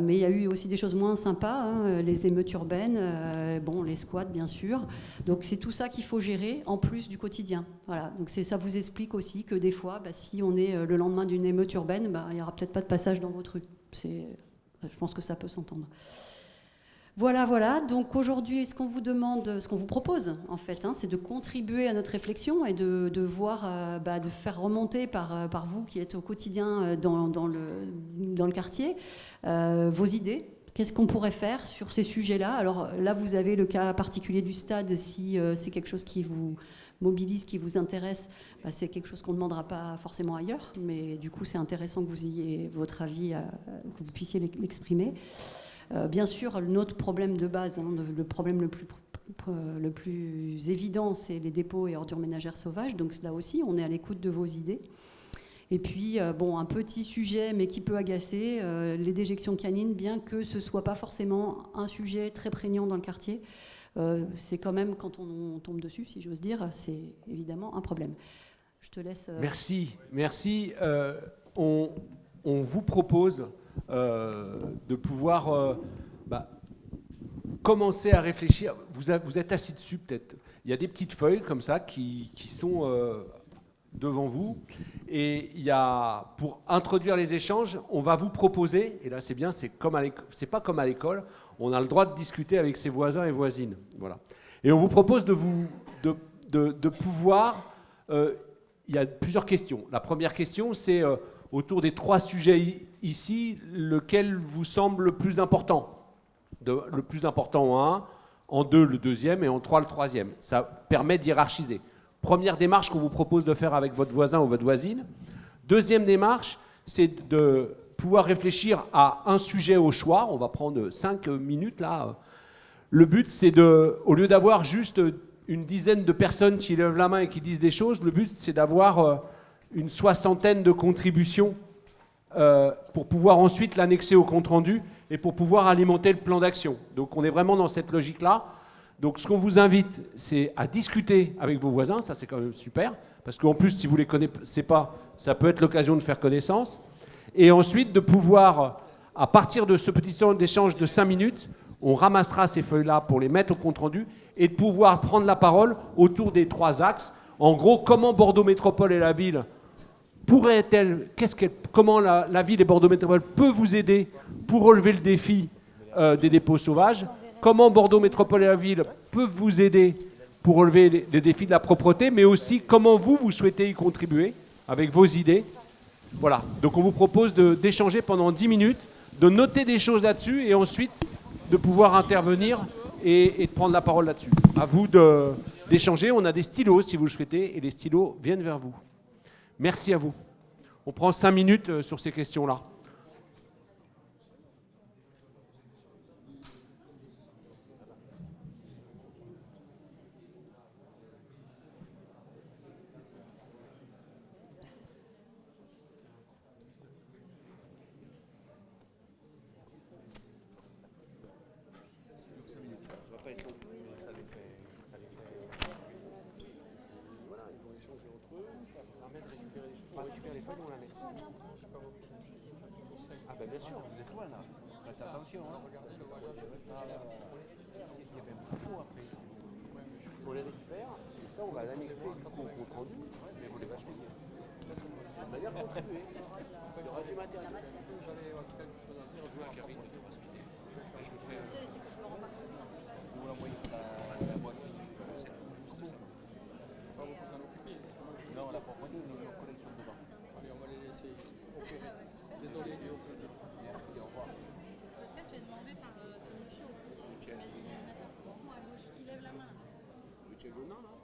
Mais il y a eu aussi des choses moins sympas, les émeutes urbaines, les squats, bien sûr. Donc, c'est tout ça qu'il faut gérer, en plus du quotidien. Voilà. Donc, ça vous explique aussi que des fois, si on est le lendemain d'une émeute urbaine, il n'y aura peut-être pas de passage dans votre rue. Je pense que ça peut s'entendre. Voilà. Donc aujourd'hui, ce qu'on vous demande, ce qu'on vous propose, en fait, c'est de contribuer à notre réflexion et de voir, de faire remonter par vous qui êtes au quotidien dans le quartier, vos idées. Qu'est-ce qu'on pourrait faire sur ces sujets-là? Alors là, vous avez le cas particulier du stade. Si c'est quelque chose qui vous mobilise, qui vous intéresse, c'est quelque chose qu'on ne demandera pas forcément ailleurs, mais du coup c'est intéressant que vous ayez votre avis, que vous puissiez l'exprimer. Bien sûr, notre problème de base, le problème le plus évident, c'est les dépôts et ordures ménagères sauvages, donc là aussi on est à l'écoute de vos idées. Et puis, un petit sujet, mais qui peut agacer, les déjections canines, bien que ce ne soit pas forcément un sujet très prégnant dans le quartier, c'est quand même, quand on tombe dessus, si j'ose dire, c'est évidemment un problème. Je te laisse...
Merci. On vous propose de pouvoir commencer à réfléchir. Vous êtes assis dessus, peut-être. Il y a des petites feuilles comme ça qui sont devant vous. Et pour introduire les échanges, on va vous proposer, et là c'est bien, c'est pas comme à l'école, on a le droit de discuter avec ses voisins et voisines. Voilà. Et on vous propose de pouvoir... il y a plusieurs questions. La première question, c'est autour des 3 sujets ici, lequel vous semble le plus important? Le plus important en 1, en 2 le deuxième et en 3 le troisième. Ça permet d'hiérarchiser. Première démarche qu'on vous propose de faire avec votre voisin ou votre voisine. Deuxième démarche, c'est de pouvoir réfléchir à un sujet au choix. On va prendre 5 minutes là. Le but, c'est au lieu d'avoir juste une dizaine de personnes qui lèvent la main et qui disent des choses, le but, c'est d'avoir une 60aine de contributions pour pouvoir ensuite l'annexer au compte-rendu et pour pouvoir alimenter le plan d'action. Donc, on est vraiment dans cette logique-là. Donc, ce qu'on vous invite, c'est à discuter avec vos voisins. Ça, c'est quand même super. Parce qu'en plus, si vous ne les connaissez pas, ça peut être l'occasion de faire connaissance. Et ensuite, de pouvoir, à partir de ce petit temps d'échange de 5 minutes, on ramassera ces feuilles-là pour les mettre au compte-rendu et de pouvoir prendre la parole autour des 3 axes. En gros, comment Bordeaux Métropole et la ville comment la ville et Bordeaux Métropole peut vous aider pour relever le défi des dépôts sauvages? Comment Bordeaux Métropole et la ville peuvent vous aider pour relever les défis de la propreté, mais aussi comment vous souhaitez y contribuer avec vos idées? Voilà, donc on vous propose d'échanger pendant 10 minutes, de noter des choses là-dessus et ensuite de pouvoir intervenir et de prendre la parole là-dessus. À vous d'échanger, on a des stylos si vous le souhaitez et les stylos viennent vers vous. Merci à vous. On prend 5 minutes sur ces questions-là.
Ah ben bien sûr, vous êtes loin là. Faites attention. Hein. Il y avait un petit pot après.
On les récupère et ça on va l'annexer du coup au compte rendu, mais vous les vachez bien. De manière contribuée. Il y aura du matériel. J'avais quelque chose à dire. Je vois Karine de Raspidé. Je le ferai.
Ou l'envoyer la boîte. Non, la propreté, nous avons une collection devant. Allez, on va les laisser opérer. Désolé, et au plaisir. Merci, au revoir.
J'espère que tu es demandé par ce monsieur aussi. Tu m'as dit à gauche, qui lève la main.
Monsieur Gonin, là?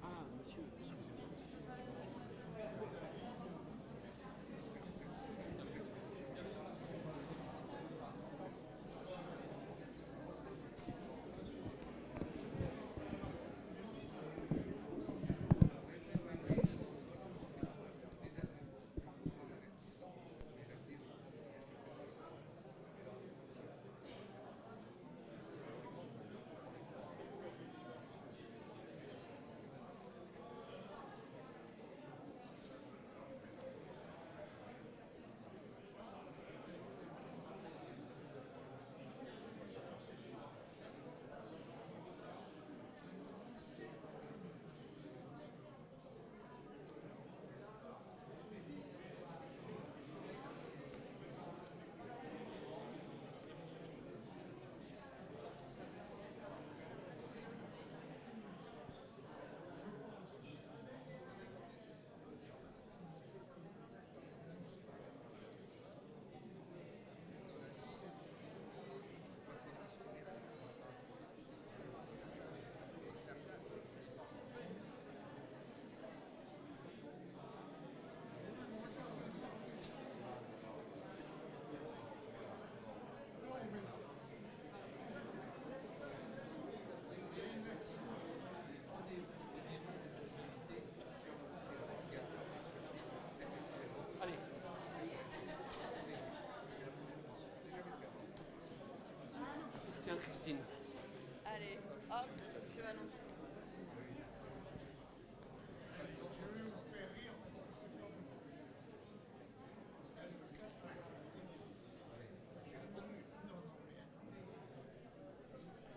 Ah, monsieur, excusez-moi.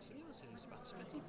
C'est bien, c'est participatif.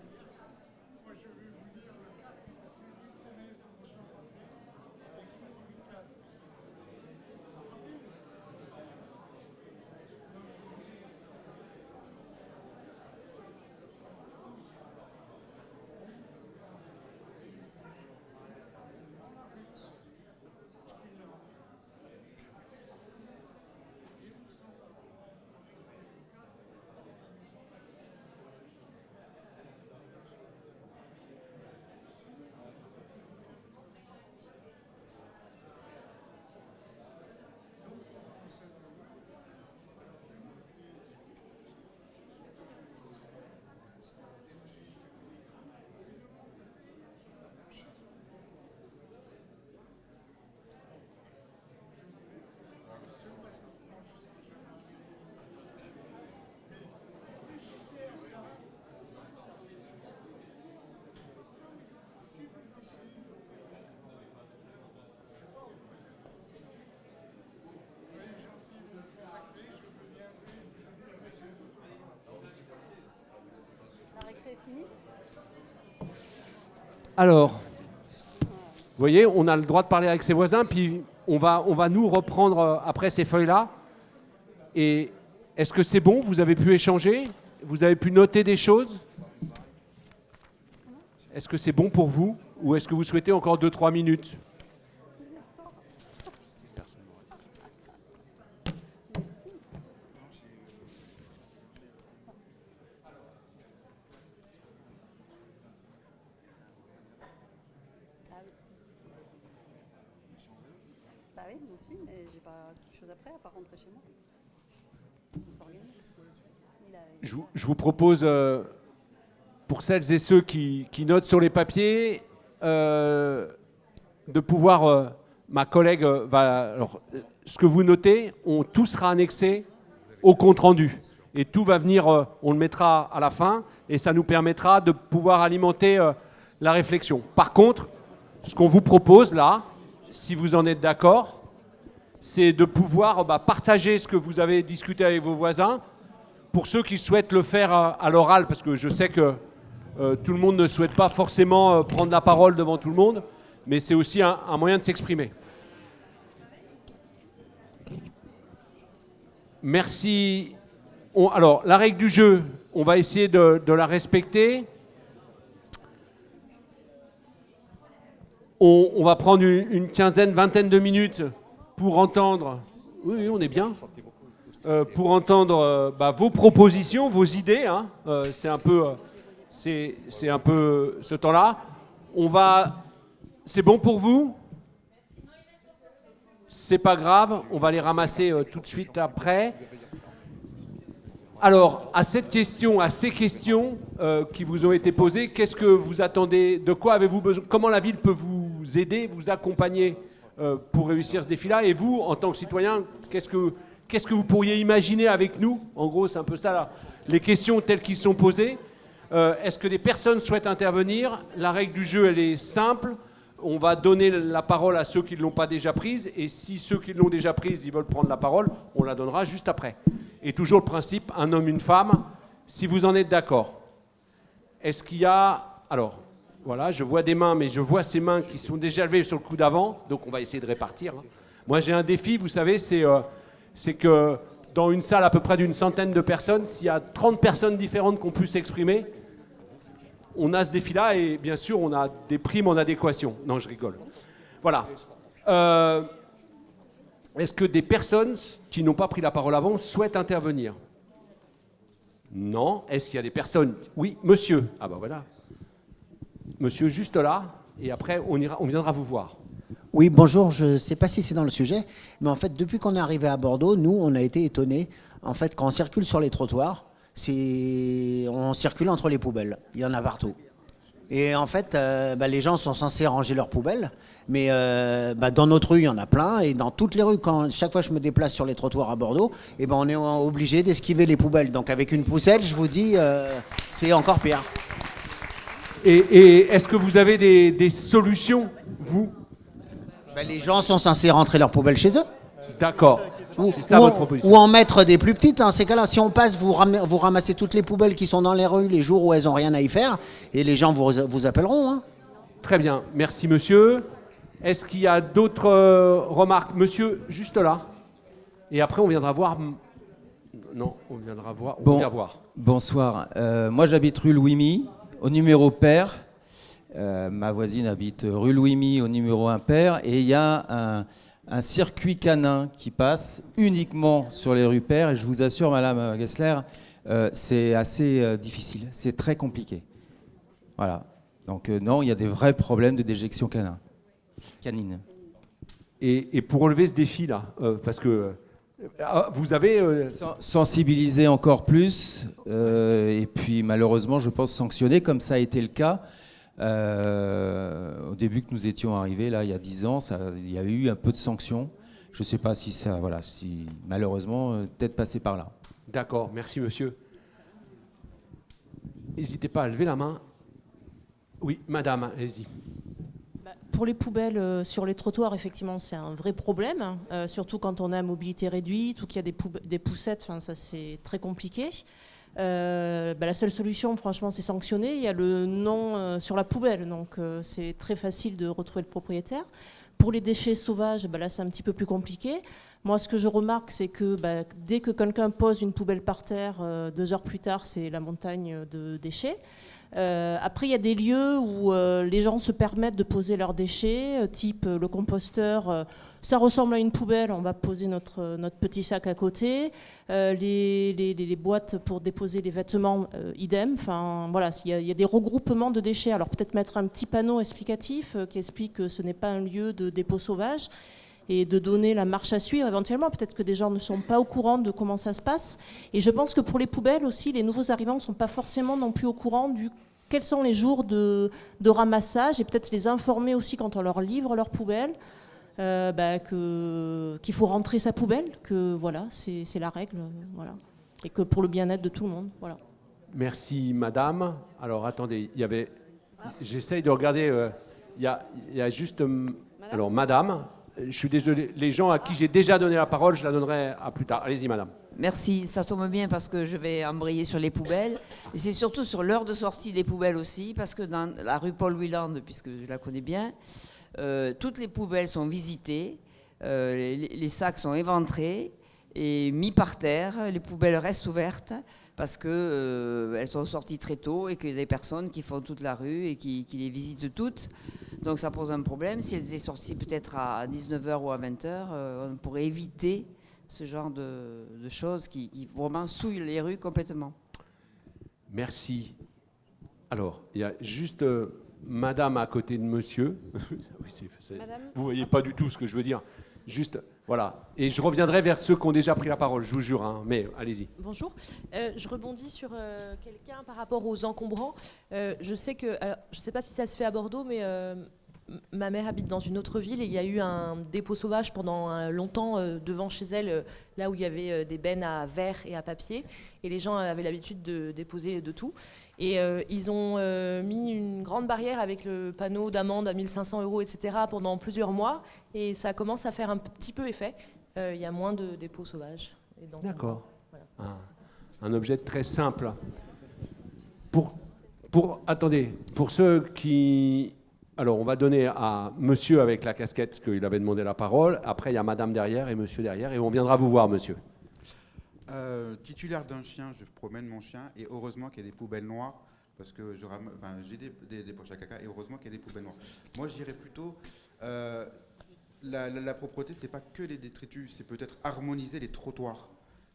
Alors, vous voyez, on a le droit de parler avec ses voisins, puis on va nous reprendre après ces feuilles-là. Et est-ce que c'est bon? Vous avez pu échanger? Vous avez pu noter des choses? Est-ce que c'est bon pour vous? Ou est-ce que vous souhaitez encore 2-3 minutes?
Bah oui, moi aussi, mais j'ai pas quelque chose après, à part rentrer chez moi. On s'organise.
Je vous propose, pour celles et ceux qui notent sur les papiers, de pouvoir, ma collègue va, alors, ce que vous notez, tout sera annexé au compte-rendu. Et tout va venir, on le mettra à la fin, et ça nous permettra de pouvoir alimenter la réflexion. Par contre, ce qu'on vous propose là, si vous en êtes d'accord, c'est de pouvoir partager ce que vous avez discuté avec vos voisins. Pour ceux qui souhaitent le faire à l'oral, parce que je sais que tout le monde ne souhaite pas forcément prendre la parole devant tout le monde, mais c'est aussi un moyen de s'exprimer. Merci. Alors, la règle du jeu, on va essayer de la respecter. On va prendre une quinzaine, vingtaine de minutes pour entendre. Oui, on est bien. Pour entendre vos propositions, vos idées. Hein. C'est un peu ce temps-là. C'est bon pour vous? C'est pas grave. On va les ramasser tout de suite après. Alors, à ces questions qui vous ont été posées, qu'est-ce que vous attendez? De quoi avez-vous besoin? Comment la ville peut vous aider, vous accompagner pour réussir ce défi-là? Et vous, en tant que citoyen, qu'est-ce que vous pourriez imaginer avec nous? En gros, c'est un peu ça, là, les questions telles qu'elles sont posées. Est-ce que des personnes souhaitent intervenir? La règle du jeu, elle est simple. On va donner la parole à ceux qui ne l'ont pas déjà prise. Et si ceux qui l'ont déjà prise, ils veulent prendre la parole, on la donnera juste après. Et toujours le principe, un homme, une femme, si vous en êtes d'accord. Est-ce qu'il y a... Alors, voilà, je vois des mains, mais je vois ces mains qui sont déjà levées sur le coup d'avant. Donc, on va essayer de répartir. Moi, j'ai un défi, vous savez, c'est que dans une salle à peu près d'une centaine de personnes, s'il y a 30 personnes différentes qui ont pu s'exprimer, on a ce défi-là et bien sûr, on a des primes en adéquation. Non, je rigole. Voilà. Est-ce que des personnes qui n'ont pas pris la parole avant souhaitent intervenir? Non. Est-ce qu'il y a des personnes... Oui, monsieur. Ah ben voilà. Monsieur, juste là. Et après, on viendra vous voir.
Oui, bonjour. Je ne sais pas si c'est dans le sujet, mais en fait, depuis qu'on est arrivé à Bordeaux, nous, on a été étonnés. En fait, quand on circule sur les trottoirs, on circule entre les poubelles. Il y en a partout. Et en fait, les gens sont censés ranger leurs poubelles, mais dans notre rue, il y en a plein. Et dans toutes les rues, chaque fois que je me déplace sur les trottoirs à Bordeaux, on est obligé d'esquiver les poubelles. Donc avec une poussette, je vous dis, c'est encore pire.
Et est-ce que vous avez des solutions, vous?
Ben, les gens sont censés rentrer leurs poubelles chez eux.
D'accord. C'est ça votre proposition.
Ou en mettre des plus petites. Dans ces cas-là, si on passe, vous ramassez toutes les poubelles qui sont dans les rues les jours où elles n'ont rien à y faire, et les gens vous appelleront. Hein.
Très bien. Merci, monsieur. Est-ce qu'il y a d'autres remarques? Monsieur, juste là. Et après, on viendra voir... Non, on viendra voir. On vient voir.
Bonsoir. Moi, j'habite rue Louis-My, au numéro pair. Ma voisine habite rue Louis-My, au numéro impair. Et il y a un circuit canin qui passe uniquement sur les rues paires. Et je vous assure, Madame Gessler, c'est assez difficile. C'est très compliqué. Voilà. Donc non, il y a des vrais problèmes de déjection canine.
Et pour relever ce défi-là, parce que vous avez...
Sensibiliser encore plus, et puis malheureusement, je pense sanctionner, comme ça a été le cas. Au début que nous étions arrivés, là, il y a 10 ans, il y a eu un peu de sanctions. Je ne sais pas si ça, voilà, si malheureusement, peut-être passer par là.
D'accord, merci monsieur. N'hésitez pas à lever la main. Oui, madame, allez-y.
Pour les poubelles sur les trottoirs, effectivement, c'est un vrai problème, surtout quand on a mobilité réduite ou qu'il y a des poussettes, ça c'est très compliqué. La seule solution, franchement, c'est sanctionner. Il y a le nom sur la poubelle, donc c'est très facile de retrouver le propriétaire. Pour les déchets sauvages, là c'est un petit peu plus compliqué. Moi, ce que je remarque, c'est que dès que quelqu'un pose une poubelle par terre, 2 heures plus tard, c'est la montagne de déchets. Après, il y a des lieux où les gens se permettent de poser leurs déchets, type le composteur. Ça ressemble à une poubelle, on va poser notre petit sac à côté. Les boîtes pour déposer les vêtements, idem. Enfin, voilà, il y a des regroupements de déchets. Alors peut-être mettre un petit panneau explicatif qui explique que ce n'est pas un lieu de dépôt sauvage, et de donner la marche à suivre éventuellement. Peut-être que des gens ne sont pas au courant de comment ça se passe. Et je pense que pour les poubelles aussi, les nouveaux arrivants ne sont pas forcément non plus au courant quels sont les jours de ramassage, et peut-être les informer aussi quand on leur livre leur poubelle, qu'il faut rentrer sa poubelle, que voilà, c'est la règle, voilà. Et que pour le bien-être de tout le monde. Voilà.
Merci madame. Alors attendez, il y avait... J'essaye de regarder, il y a juste... Alors madame... Je suis désolé, les gens à qui j'ai déjà donné la parole, je la donnerai à plus tard. Allez-y, madame.
Merci, ça tombe bien parce que je vais embrayer sur les poubelles. Et c'est surtout sur l'heure de sortie des poubelles aussi, parce que dans la rue Paul Wieland, puisque je la connais bien, toutes les poubelles sont visitées, les sacs sont éventrés et mis par terre, les poubelles restent ouvertes parce qu'elles sont sorties très tôt et qu'il y a des personnes qui font toute la rue et qui les visitent toutes. Donc ça pose un problème. Si elles étaient sorties peut-être à 19h ou à 20h, on pourrait éviter ce genre de choses qui vraiment souillent les rues complètement.
Merci. Alors, il y a juste madame à côté de monsieur. Oui, vous ne voyez pas du tout ce que je veux dire. Juste, voilà. Et je reviendrai vers ceux qui ont déjà pris la parole, je vous jure. Hein, mais allez-y.
Bonjour. Je rebondis sur quelqu'un par rapport aux encombrants. Je sais que, je ne sais pas si ça se fait à Bordeaux, mais ma mère habite dans une autre ville et il y a eu un dépôt sauvage pendant longtemps devant chez elle, là où il y avait des bennes à verre et à papier. Et les gens avaient l'habitude de déposer de tout. Et ils ont mis une grande barrière avec le panneau d'amende à 1 500 €, etc. pendant plusieurs mois. Et ça commence à faire un petit peu effet. Il y a moins de dépôts sauvages.
D'accord. Voilà. Un objet très simple. Attendez, pour ceux qui... Alors, on va donner à monsieur avec la casquette, parce qu'il avait demandé la parole. Après, il y a madame derrière et monsieur derrière. Et on viendra vous voir, monsieur.
Titulaire d'un chien, je promène mon chien et heureusement qu'il y a des poubelles noires parce que j'ai des poches à caca et heureusement qu'il y a des poubelles noires. Moi, je dirais plutôt la propreté, c'est pas que les détritus, c'est peut-être harmoniser les trottoirs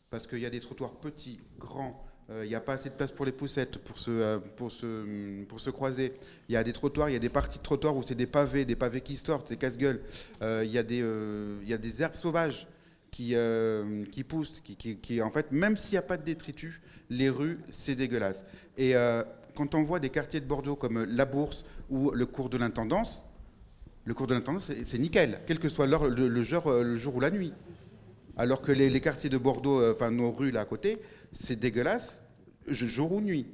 parce qu'il y a des trottoirs petits, grands. Il n'y a pas assez de place pour les poussettes, pour se croiser. Il y a des trottoirs, il y a des parties de trottoirs où c'est des pavés qui sortent, c'est casse-gueule. Il y a des herbes sauvages qui poussent, qui en fait, même s'il n'y a pas de détritus, les rues, c'est dégueulasse. Et quand on voit des quartiers de Bordeaux comme la Bourse ou le cours de l'Intendance, c'est nickel, quelle que soit l'heure, le jour ou la nuit. Alors que les quartiers de Bordeaux, nos rues là à côté, c'est dégueulasse, jour ou nuit.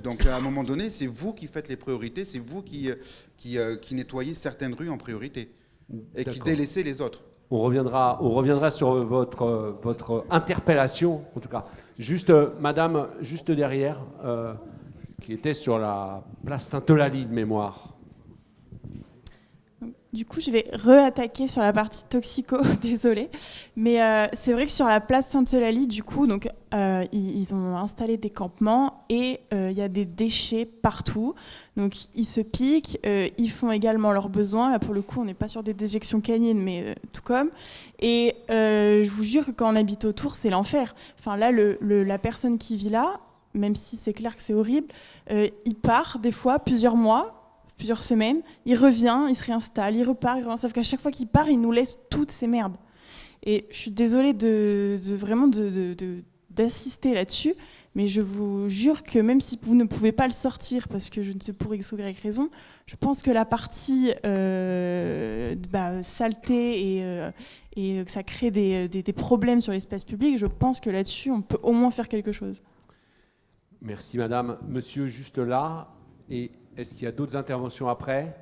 Donc à un moment donné, c'est vous qui faites les priorités, c'est vous qui nettoyez certaines rues en priorité et qui délaissez les autres.
On reviendra sur votre interpellation, en tout cas. Juste, madame, juste derrière, qui était sur la place Sainte-Eulalie de mémoire.
Du coup, je vais re-attaquer sur la partie toxico, désolée. Mais c'est vrai que sur la place Sainte-Eulalie, du coup, donc, ils ont installé des campements et il y a des déchets partout. Donc, ils se piquent, ils font également leurs besoins. Là, pour le coup, on n'est pas sur des déjections canines, mais tout comme. Et je vous jure que quand on habite autour, c'est l'enfer. Enfin, là, la personne qui vit là, même si c'est clair que c'est horrible, il part des fois plusieurs mois, plusieurs semaines, il revient, il se réinstalle, il repart, sauf qu'à chaque fois qu'il part, il nous laisse toutes ces merdes. Et je suis désolée vraiment d'assister là-dessus, mais je vous jure que même si vous ne pouvez pas le sortir, parce que je ne sais pour X ou Y raison, je pense que la partie saleté et que ça crée des problèmes sur l'espace public, je pense que là-dessus, on peut au moins faire quelque chose.
Merci madame. Monsieur, juste là, et est-ce qu'il y a d'autres interventions après?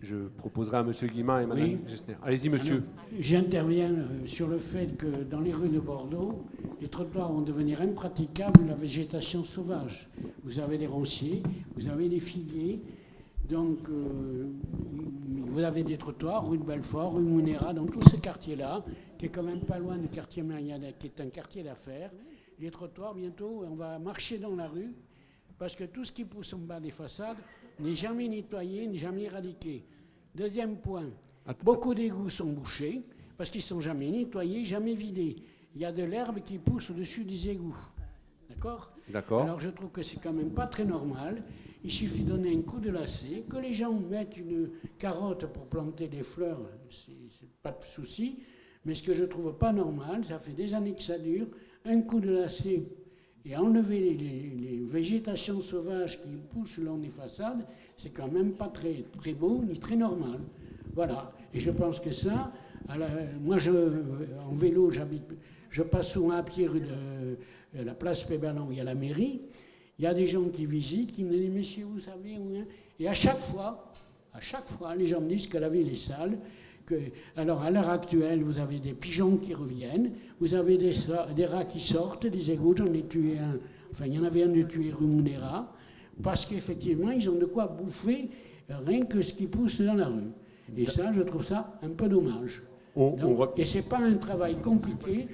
Je proposerai à monsieur Guillemin et madame Gessner. Allez-y monsieur.
J'interviens sur le fait que dans les rues de Bordeaux, les trottoirs vont devenir impraticables, la végétation sauvage. Vous avez des ronciers, vous avez des figuiers, donc vous avez des trottoirs, rue de Belfort, rue Mounera, dans tout ce quartier-là, qui est quand même pas loin du quartier Marianec, qui est un quartier d'affaires. Les trottoirs, bientôt, on va marcher dans la rue, parce que tout ce qui pousse en bas des façades n'est jamais nettoyé, n'est jamais éradiqué. Deuxième point, beaucoup d'égouts sont bouchés, parce qu'ils ne sont jamais nettoyés, jamais vidés. Il y a de l'herbe qui pousse au-dessus des égouts. D'accord ?
D'accord.
Alors je trouve que c'est quand même pas très normal. Il suffit de donner un coup de lacet, que les gens mettent une carotte pour planter des fleurs, c'est pas de souci. Mais ce que je trouve pas normal, ça fait des années que ça dure, un coup de lacet et enlever les végétations sauvages qui poussent le long des façades, c'est quand même pas très, très beau ni très normal. Voilà. Et je pense que ça, moi en vélo, je passe souvent à pied rue de la place Pébalan où il y a la mairie. Il y a des gens qui visitent, qui me disent, messieurs, vous savez, et à chaque fois, les gens me disent que la ville est sale. Alors à l'heure actuelle, vous avez des pigeons qui reviennent, vous avez des rats qui sortent, des égouts, j'en ai tué un, enfin il y en avait un de tué rue Mounera, parce qu'effectivement ils ont de quoi bouffer rien que ce qui pousse dans la rue. Et ça, je trouve ça un peu dommage. Et c'est pas un travail compliqué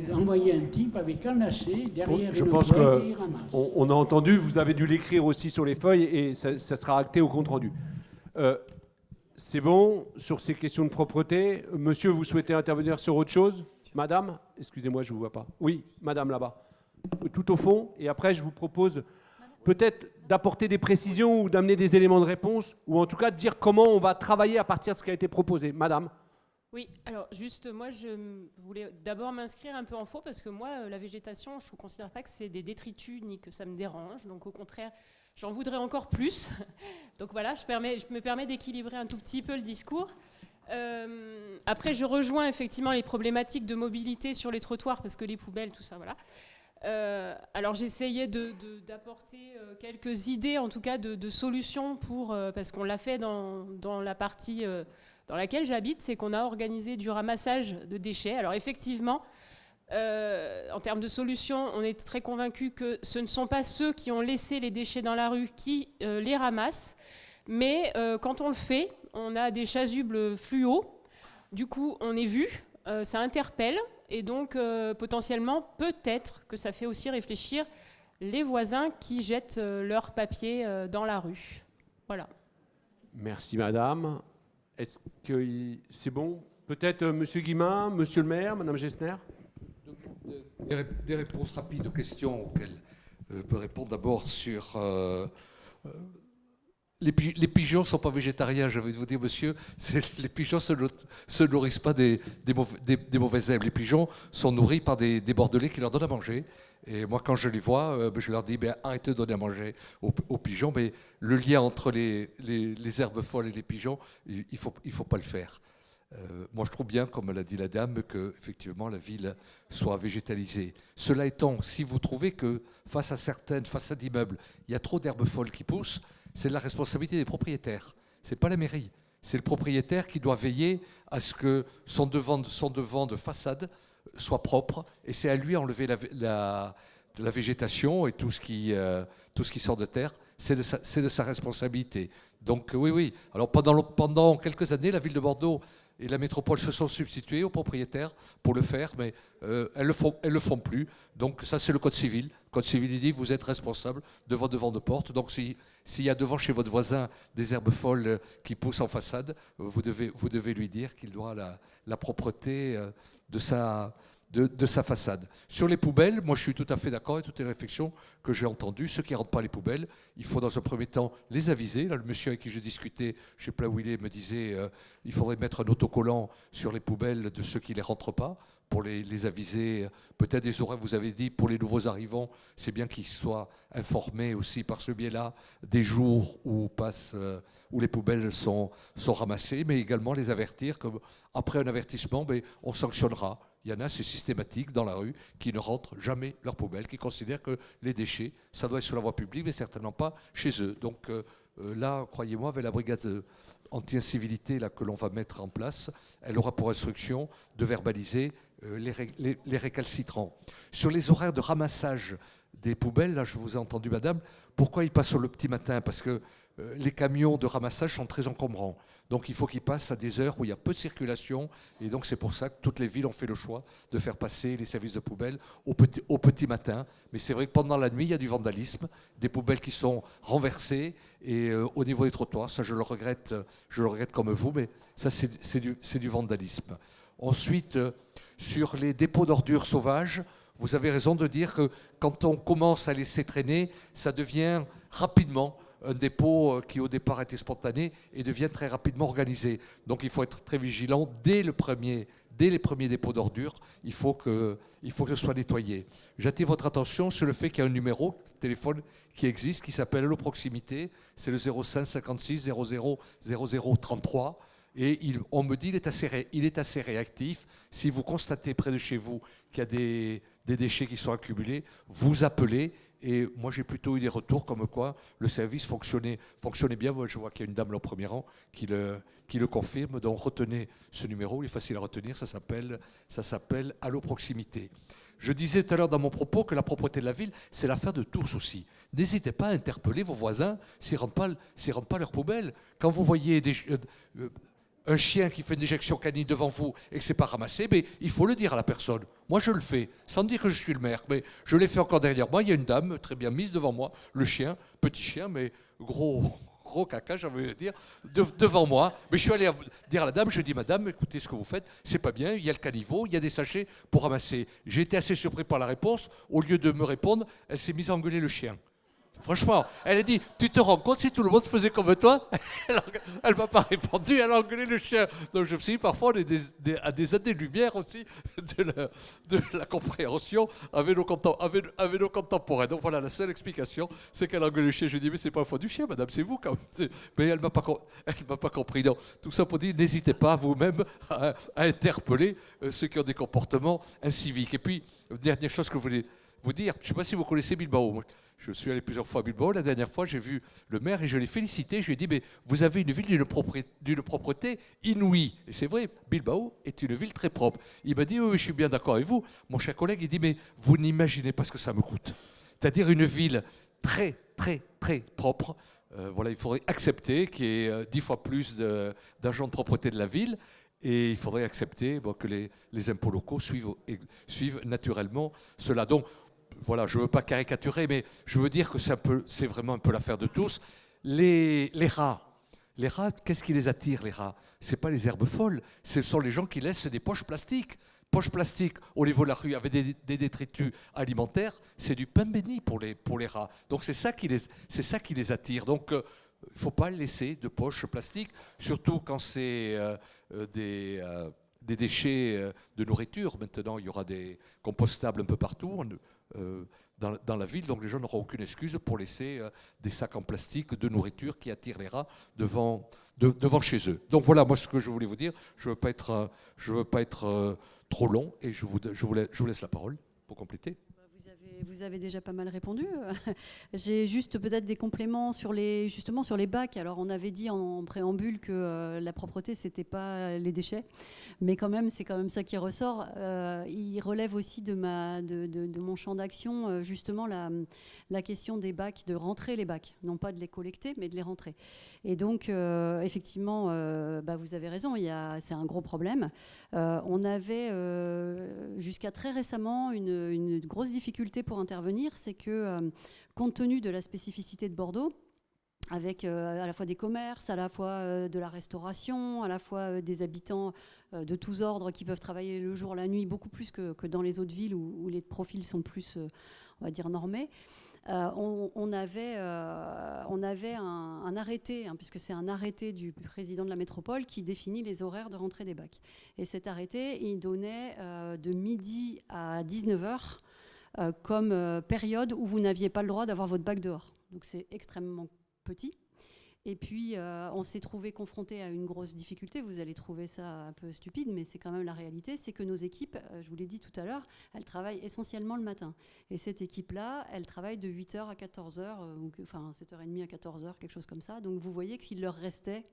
d'envoyer un type avec un lacet derrière
je
une
pense
boîte et il ramasse.
on a entendu, vous avez dû l'écrire aussi sur les feuilles et ça sera acté au compte-rendu. C'est bon sur ces questions de propreté. Monsieur, vous souhaitez intervenir sur autre chose? Madame, excusez-moi, je ne vous vois pas. Oui, madame là-bas. Tout au fond. Et après, je vous propose peut-être d'apporter des précisions ou d'amener des éléments de réponse, ou en tout cas de dire comment on va travailler à partir de ce qui a été proposé. Madame.
Oui, alors juste, moi, je voulais d'abord m'inscrire un peu en faux, parce que moi, la végétation, je ne considère pas que c'est des détritus, ni que ça me dérange. Donc au contraire, j'en voudrais encore plus. Donc voilà, je me permets d'équilibrer un tout petit peu le discours. Après, je rejoins effectivement les problématiques de mobilité sur les trottoirs, parce que les poubelles, tout ça, voilà. Alors j'essayais d'apporter quelques idées, en tout cas de solutions, parce qu'on l'a fait dans la partie dans laquelle j'habite, c'est qu'on a organisé du ramassage de déchets. Alors effectivement, en termes de solutions, on est très convaincus que ce ne sont pas ceux qui ont laissé les déchets dans la rue qui les ramassent, mais quand on le fait, on a des chasubles fluo, du coup on est vu, ça interpelle, et donc potentiellement peut-être que ça fait aussi réfléchir les voisins qui jettent leurs papiers dans la rue. Voilà.
Merci madame. Est-ce que c'est bon? Peut-être monsieur Guillemin, monsieur le maire, madame Gessner?
Des réponses rapides aux questions auxquelles je peux répondre. D'abord sur... les pigeons ne sont pas végétariens, je vais vous dire, monsieur. Les pigeons ne se nourrissent pas des mauvaises herbes. Les pigeons sont nourris par des Bordelais qui leur donnent à manger. Et moi, quand je les vois, je leur dis, arrêtez de donner à manger aux pigeons. Mais le lien entre les herbes folles et les pigeons, il faut pas le faire. Moi, je trouve bien, comme l'a dit la dame, que effectivement la ville soit végétalisée. Cela étant, si vous trouvez que face à certaines façades d'immeubles, il y a trop d'herbes folles qui poussent, c'est de la responsabilité des propriétaires. C'est pas la mairie. C'est le propriétaire qui doit veiller à ce que son devant de façade soit propre, et c'est à lui d'enlever la végétation et tout ce qui sort de terre. C'est de sa responsabilité. Donc oui. Alors pendant quelques années, la ville de Bordeaux et la métropole se sont substituées aux propriétaires pour le faire, mais elles le font plus. Donc ça, c'est le code civil. Le code civil, il dit vous êtes responsable de votre devant de porte. Donc s'il y a devant chez votre voisin des herbes folles qui poussent en façade, vous devez lui dire qu'il doit la propreté de sa façade. Sur les poubelles, moi je suis tout à fait d'accord avec toutes les réflexions que j'ai entendues. Ceux qui ne rentrent pas les poubelles, il faut dans un premier temps les aviser. Là, le monsieur avec qui je discutais, je ne sais pas où il est, me disait il faudrait mettre un autocollant sur les poubelles de ceux qui ne les rentrent pas pour les aviser. Peut-être des horaires, vous avez dit, pour les nouveaux arrivants, c'est bien qu'ils soient informés aussi par ce biais-là des jours où les poubelles sont ramassées, mais également les avertir comme après un avertissement, on sanctionnera. Il y en a, c'est systématique dans la rue, qui ne rentrent jamais leurs poubelles, qui considèrent que les déchets, ça doit être sur la voie publique, mais certainement pas chez eux. Donc là, croyez-moi, avec la brigade anti-incivilité que l'on va mettre en place, elle aura pour instruction de verbaliser les récalcitrants. Sur les horaires de ramassage des poubelles, là, je vous ai entendu, madame, pourquoi ils passent le petit matin? Parce que les camions de ramassage sont très encombrants. Donc il faut qu'ils passent à des heures où il y a peu de circulation. Et donc c'est pour ça que toutes les villes ont fait le choix de faire passer les services de poubelles au petit matin. Mais c'est vrai que pendant la nuit, il y a du vandalisme, des poubelles qui sont renversées. Et au niveau des trottoirs, ça je le regrette comme vous, mais ça c'est du vandalisme. Ensuite, sur les dépôts d'ordures sauvages, vous avez raison de dire que quand on commence à laisser traîner, ça devient rapidement un dépôt qui au départ était spontané et devient très rapidement organisé. Donc il faut être très vigilant dès les premiers dépôts d'ordures. Il faut que ce soit nettoyé. J'attire votre attention sur le fait qu'il y a un numéro de téléphone qui existe, qui s'appelle Allo Proximité. C'est le 05 56 00 00 33. Et on me dit qu'il est assez réactif. Si vous constatez près de chez vous qu'il y a des déchets qui sont accumulés, vous appelez. Et moi, j'ai plutôt eu des retours comme quoi le service fonctionnait bien. Moi, je vois qu'il y a une dame là au premier rang qui le confirme. Donc, retenez ce numéro. Il est facile à retenir. Ça s'appelle Allo Proximité. Je disais tout à l'heure dans mon propos que la propreté de la ville, c'est l'affaire de tous aussi. N'hésitez pas à interpeller vos voisins s'ils ne rentrent pas leurs poubelles. Quand vous voyez un chien qui fait une déjection canine devant vous et que ce n'est pas ramassé, mais il faut le dire à la personne. Moi, je le fais, sans dire que je suis le maire, mais je l'ai fait encore derrière moi. Il y a une dame très bien mise devant moi, le chien, petit chien, mais gros caca, j'ai envie de dire, devant moi. Mais je suis allé dire à la dame, je dis, madame, écoutez ce que vous faites, c'est pas bien, il y a le caniveau, il y a des sachets pour ramasser. J'ai été assez surpris par la réponse. Au lieu de me répondre, elle s'est mise à engueuler le chien. Franchement, elle a dit, tu te rends compte si tout le monde faisait comme toi? Elle ne m'a pas répondu, elle a engueulé le chien. Donc je me suis dit, parfois on est à des années-lumière aussi de la compréhension avec nos contemporains. Donc voilà, la seule explication, c'est qu'elle a engueulé le chien. Je lui ai dit, mais c'est pas la faute du chien, madame, c'est vous quand même. Mais elle ne m'a pas compris. Donc, tout ça pour dire, n'hésitez pas vous-même à interpeller ceux qui ont des comportements inciviques. Et puis, dernière chose que je voulais vous dire, je ne sais pas si vous connaissez Bilbao. Moi, je suis allé plusieurs fois à Bilbao. La dernière fois, j'ai vu le maire et je l'ai félicité. Je lui ai dit, mais vous avez une ville d'une propreté inouïe. Et c'est vrai, Bilbao est une ville très propre. Il m'a dit, oui, je suis bien d'accord avec vous. Mon cher collègue, il dit, mais vous n'imaginez pas ce que ça me coûte. C'est-à-dire une ville très, très, très propre. Voilà, il faudrait accepter qu'il y ait 10 fois plus d'agents de propreté de la ville. Et il faudrait accepter que les impôts locaux suivent naturellement cela. Donc, voilà, je ne veux pas caricaturer, mais je veux dire que c'est vraiment un peu l'affaire de tous. Les rats, qu'est-ce qui les attire, les rats? Ce n'est pas les herbes folles, ce sont les gens qui laissent des poches plastiques. Poches plastiques au niveau de la rue avec des détritus alimentaires, c'est du pain béni pour les rats. Donc c'est ça qui les attire. Donc il ne faut pas laisser de poches plastiques, surtout quand c'est des déchets de nourriture. Maintenant, il y aura des compostables un peu partout. dans la ville, donc les gens n'auront aucune excuse pour laisser des sacs en plastique de nourriture qui attirent les rats devant chez eux. Donc voilà, moi ce que je voulais vous dire, je veux pas être trop long et je vous laisse la parole pour compléter.
Vous avez déjà pas mal répondu. J'ai juste peut-être des compléments justement sur les bacs. Alors on avait dit en préambule que la propreté c'était pas les déchets, mais quand même c'est quand même ça qui ressort. Il relève aussi de mon champ d'action justement la question des bacs, de rentrer les bacs, non pas de les collecter mais de les rentrer. Et donc effectivement, vous avez raison, c'est un gros problème. On avait jusqu'à très récemment une grosse difficulté pour intervenir, c'est que compte tenu de la spécificité de Bordeaux, avec à la fois des commerces, à la fois de la restauration, à la fois des habitants de tous ordres qui peuvent travailler le jour, la nuit, beaucoup plus que dans les autres villes où les profils sont plus, on va dire, normés. On avait un arrêté, puisque c'est un arrêté du président de la métropole qui définit les horaires de rentrée des bacs. Et cet arrêté, il donnait de midi à 19h comme période où vous n'aviez pas le droit d'avoir votre bac dehors. Donc c'est extrêmement petit. Et puis, on s'est trouvé confronté à une grosse difficulté. Vous allez trouver ça un peu stupide, mais c'est quand même la réalité. C'est que nos équipes, je vous l'ai dit tout à l'heure, elles travaillent essentiellement le matin. Et cette équipe-là, elle travaille de 8h à 14h, enfin 7h30 à 14h, quelque chose comme ça. Donc, vous voyez qu'il leur restait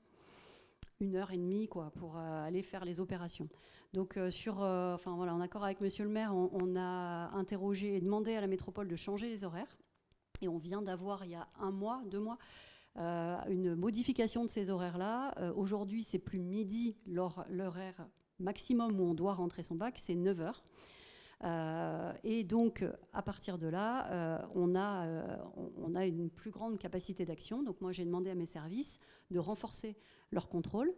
1h30 pour aller faire les opérations. Donc, en accord avec Monsieur le maire, on a interrogé et demandé à la métropole de changer les horaires. Et on vient d'avoir, il y a 1 mois, 2 mois, une modification de ces horaires-là. Aujourd'hui, c'est plus midi, l'horaire maximum où on doit rentrer son bac, c'est 9h. Et donc, à partir de là, on a une plus grande capacité d'action. Donc moi, j'ai demandé à mes services de renforcer leur contrôle.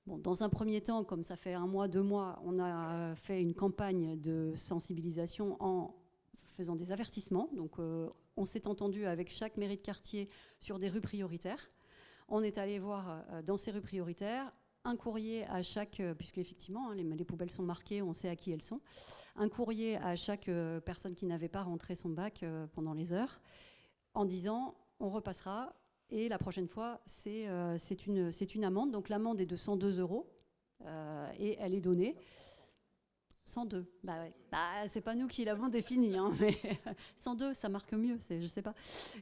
Bon, dans un premier temps, comme ça fait 1 mois, 2 mois, on a fait une campagne de sensibilisation en faisant des avertissements. Donc, on s'est entendu avec chaque mairie de quartier sur des rues prioritaires. On est allé voir dans ces rues prioritaires un courrier à chaque, puisque effectivement les poubelles sont marquées, on sait à qui elles sont, un courrier à chaque personne qui n'avait pas rentré son bac pendant les heures, en disant on repassera et la prochaine fois c'est une amende. Donc l'amende est de 102 € et elle est donnée. 102, c'est pas nous qui l'avons défini, mais 102, ça marque mieux, je sais pas.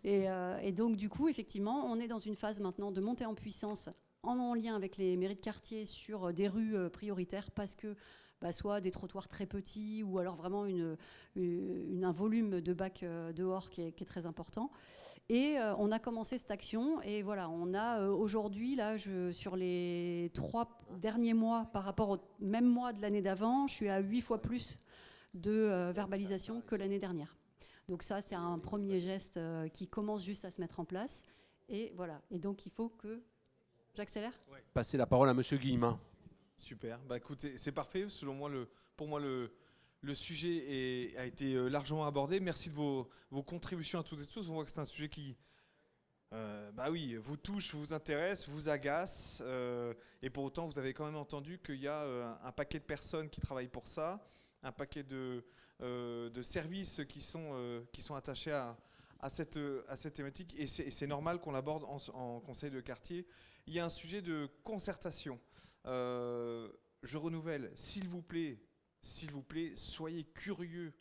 Et donc du coup, effectivement, on est dans une phase maintenant de montée en puissance en lien avec les mairies de quartier sur des rues prioritaires parce que soit des trottoirs très petits ou alors vraiment un volume de bacs dehors qui est très important. Et on a commencé cette action et voilà, on a aujourd'hui, là, sur les 3 derniers mois par rapport au même mois de l'année d'avant, je suis à 8 fois plus de verbalisation que l'année dernière. Donc ça, c'est un premier geste qui commence juste à se mettre en place. Et voilà, et donc il faut que... J'accélère ?
Passer la parole à Monsieur Guillemin.
Super, écoutez, c'est parfait. Selon moi, pour moi, le sujet a été largement abordé. Merci de vos contributions à toutes et tous. On voit que c'est un sujet qui, vous touche, vous intéresse, vous agace. Et pour autant, vous avez quand même entendu qu'il y a un paquet de personnes qui travaillent pour ça, un paquet de services qui sont attachés à cette thématique. Et c'est normal qu'on l'aborde en conseil de quartier. Il y a un sujet de concertation. Je renouvelle, s'il vous plaît, soyez curieux,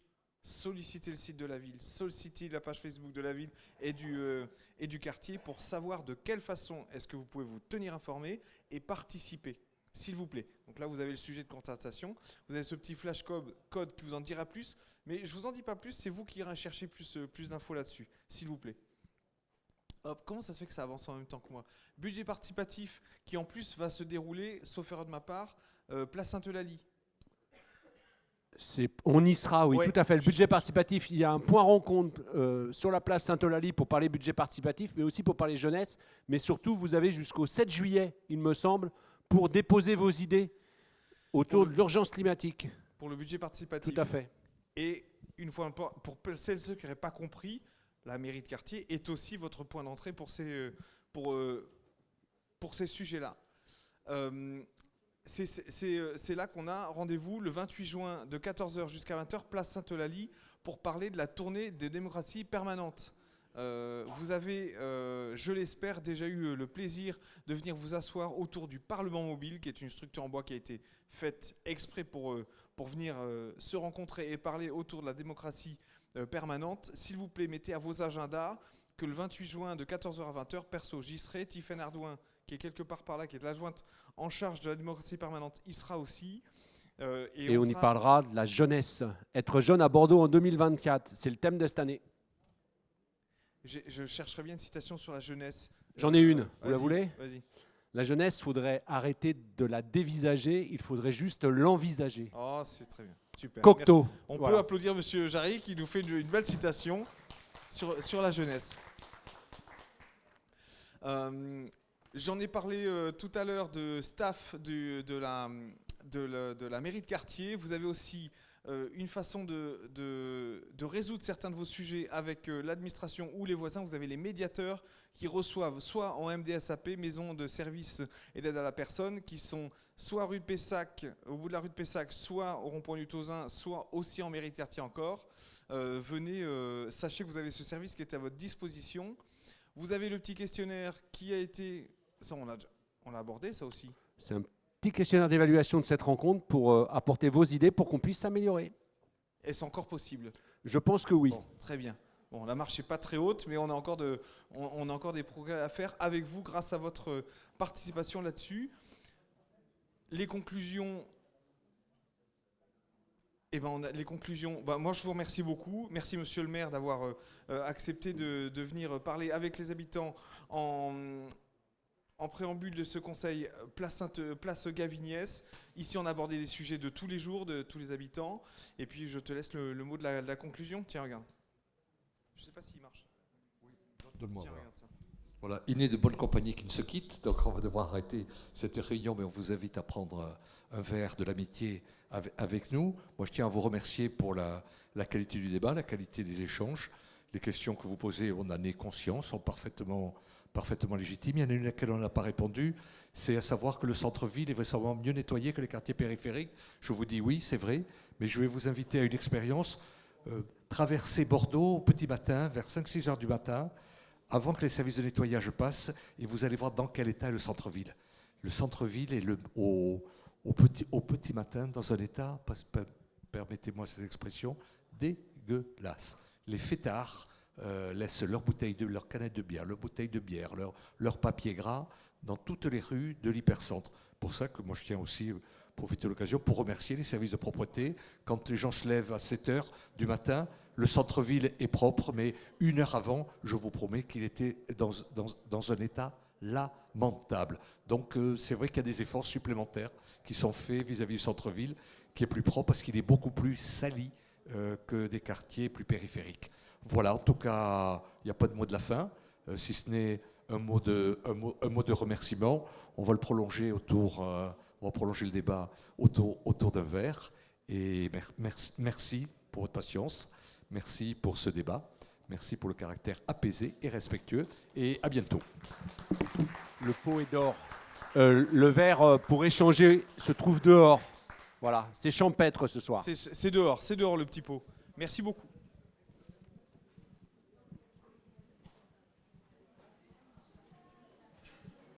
sollicitez le site de la ville, sollicitez la page Facebook de la ville et du quartier pour savoir de quelle façon est-ce que vous pouvez vous tenir informé et participer, s'il vous plaît. Donc là, vous avez le sujet de concertation, vous avez ce petit flash code qui vous en dira plus, mais je ne vous en dis pas plus, c'est vous qui irez chercher plus d'infos là-dessus, s'il vous plaît. Hop, comment ça se fait que ça avance en même temps que moi ? Budget participatif qui en plus va se dérouler, sauf erreur de ma part, place Sainte-Eulalie.
On y sera, oui,
Ouais.
tout à fait. Le budget participatif, il y a un point rencontre sur la place Sainte-Eulalie pour parler budget participatif, mais aussi pour parler jeunesse. Mais surtout, vous avez jusqu'au 7 juillet, il me semble, pour déposer vos idées autour de l'urgence climatique.
Pour le budget participatif.
Tout à fait.
Et une fois encore, pour celles et ceux qui n'auraient pas compris, la mairie de quartier est aussi votre point d'entrée pour ces sujets-là. C'est là qu'on a rendez-vous le 28 juin de 14h jusqu'à 20h, place Sainte-Eulalie, pour parler de la tournée des démocraties permanentes. Vous avez, je l'espère, déjà eu le plaisir de venir vous asseoir autour du Parlement mobile, qui est une structure en bois qui a été faite exprès pour venir se rencontrer et parler autour de la démocratie permanente. S'il vous plaît, mettez à vos agendas que le 28 juin de 14h à 20h, perso, j'y serai. Tiffaine Ardouin, qui est quelque part par là, qui est l'adjointe en charge de la démocratie permanente, y sera aussi.
Et on y parlera de la jeunesse. Être jeune à Bordeaux en 2024, c'est le thème de cette année.
Je chercherai bien une citation sur la jeunesse.
J'en ai une, vous la
Vas-y,
voulez?
Vas-y.
La jeunesse, il faudrait arrêter de la dévisager, il faudrait juste l'envisager.
Oh, c'est très bien. Super.
Cocteau.
Merci. On
Voilà.
peut applaudir Monsieur Jarry qui nous fait une belle citation sur la jeunesse. J'en ai parlé tout à l'heure de staff de la mairie de quartier. Vous avez aussi une façon de résoudre certains de vos sujets avec l'administration ou les voisins. Vous avez les médiateurs qui reçoivent soit en MDSAP, maison de services et d'aide à la personne, qui sont soit rue de Pessac, au bout de la rue de Pessac, soit au rond-point du Tausin, soit aussi en mairie de quartier encore. Venez, sachez que vous avez ce service qui est à votre disposition. Vous avez le petit questionnaire qui a été... Ça, on l'a abordé, ça aussi.
C'est un petit questionnaire d'évaluation de cette rencontre pour apporter vos idées pour qu'on puisse s'améliorer.
Est-ce encore possible?
Je pense que oui.
Bon, très bien. Bon, la marche n'est pas très haute, mais on a encore des progrès à faire avec vous grâce à votre participation là-dessus. Les conclusions... les conclusions, moi je vous remercie beaucoup. Merci Monsieur le maire d'avoir accepté de venir parler avec les habitants en préambule de ce conseil place Gavignès. Ici on a abordé des sujets de tous les jours, de tous les habitants. Et puis je te laisse le mot de la conclusion. Tiens, regarde. Je ne sais pas s'il marche.
Donne-moi.
Tiens, regarde ça.
Voilà, il n'est de bonne compagnie qui ne se quitte, donc on va devoir arrêter cette réunion, mais on vous invite à prendre un verre de l'amitié avec nous. Moi, je tiens à vous remercier pour la qualité du débat, la qualité des échanges. Les questions que vous posez, on en est conscient, sont parfaitement légitimes. Il y en a une à laquelle on n'a pas répondu, c'est à savoir que le centre-ville est vraisemblablement mieux nettoyé que les quartiers périphériques. Je vous dis oui, c'est vrai, mais je vais vous inviter à une expérience. Traverser Bordeaux au petit matin, vers 5-6 heures du matin, avant que les services de nettoyage passent, et vous allez voir dans quel état est le centre-ville. Le centre-ville est au petit matin dans un état, permettez-moi cette expression, dégueulasse. Les fêtards laissent leurs canettes de bière, leurs bouteilles de bière, leur papier gras dans toutes les rues de l'hypercentre. Pour ça que moi je tiens aussi, profiter de l'occasion pour remercier les services de propreté. Quand les gens se lèvent à 7 heures du matin, le centre-ville est propre, mais une heure avant, je vous promets qu'il était dans un état lamentable. Donc c'est vrai qu'il y a des efforts supplémentaires qui sont faits vis-à-vis du centre-ville, qui est plus propre parce qu'il est beaucoup plus sali que des quartiers plus périphériques. Voilà, en tout cas, il n'y a pas de mot de la fin, si ce n'est un mot de remerciement. On va le prolonger on va prolonger le débat autour d'un verre. Et merci pour votre patience, merci pour ce débat, merci pour le caractère apaisé et respectueux, et à bientôt.
Le pot est d'or. Le verre pour échanger se trouve dehors. Voilà, c'est champêtre ce soir.
C'est dehors le petit pot. Merci beaucoup.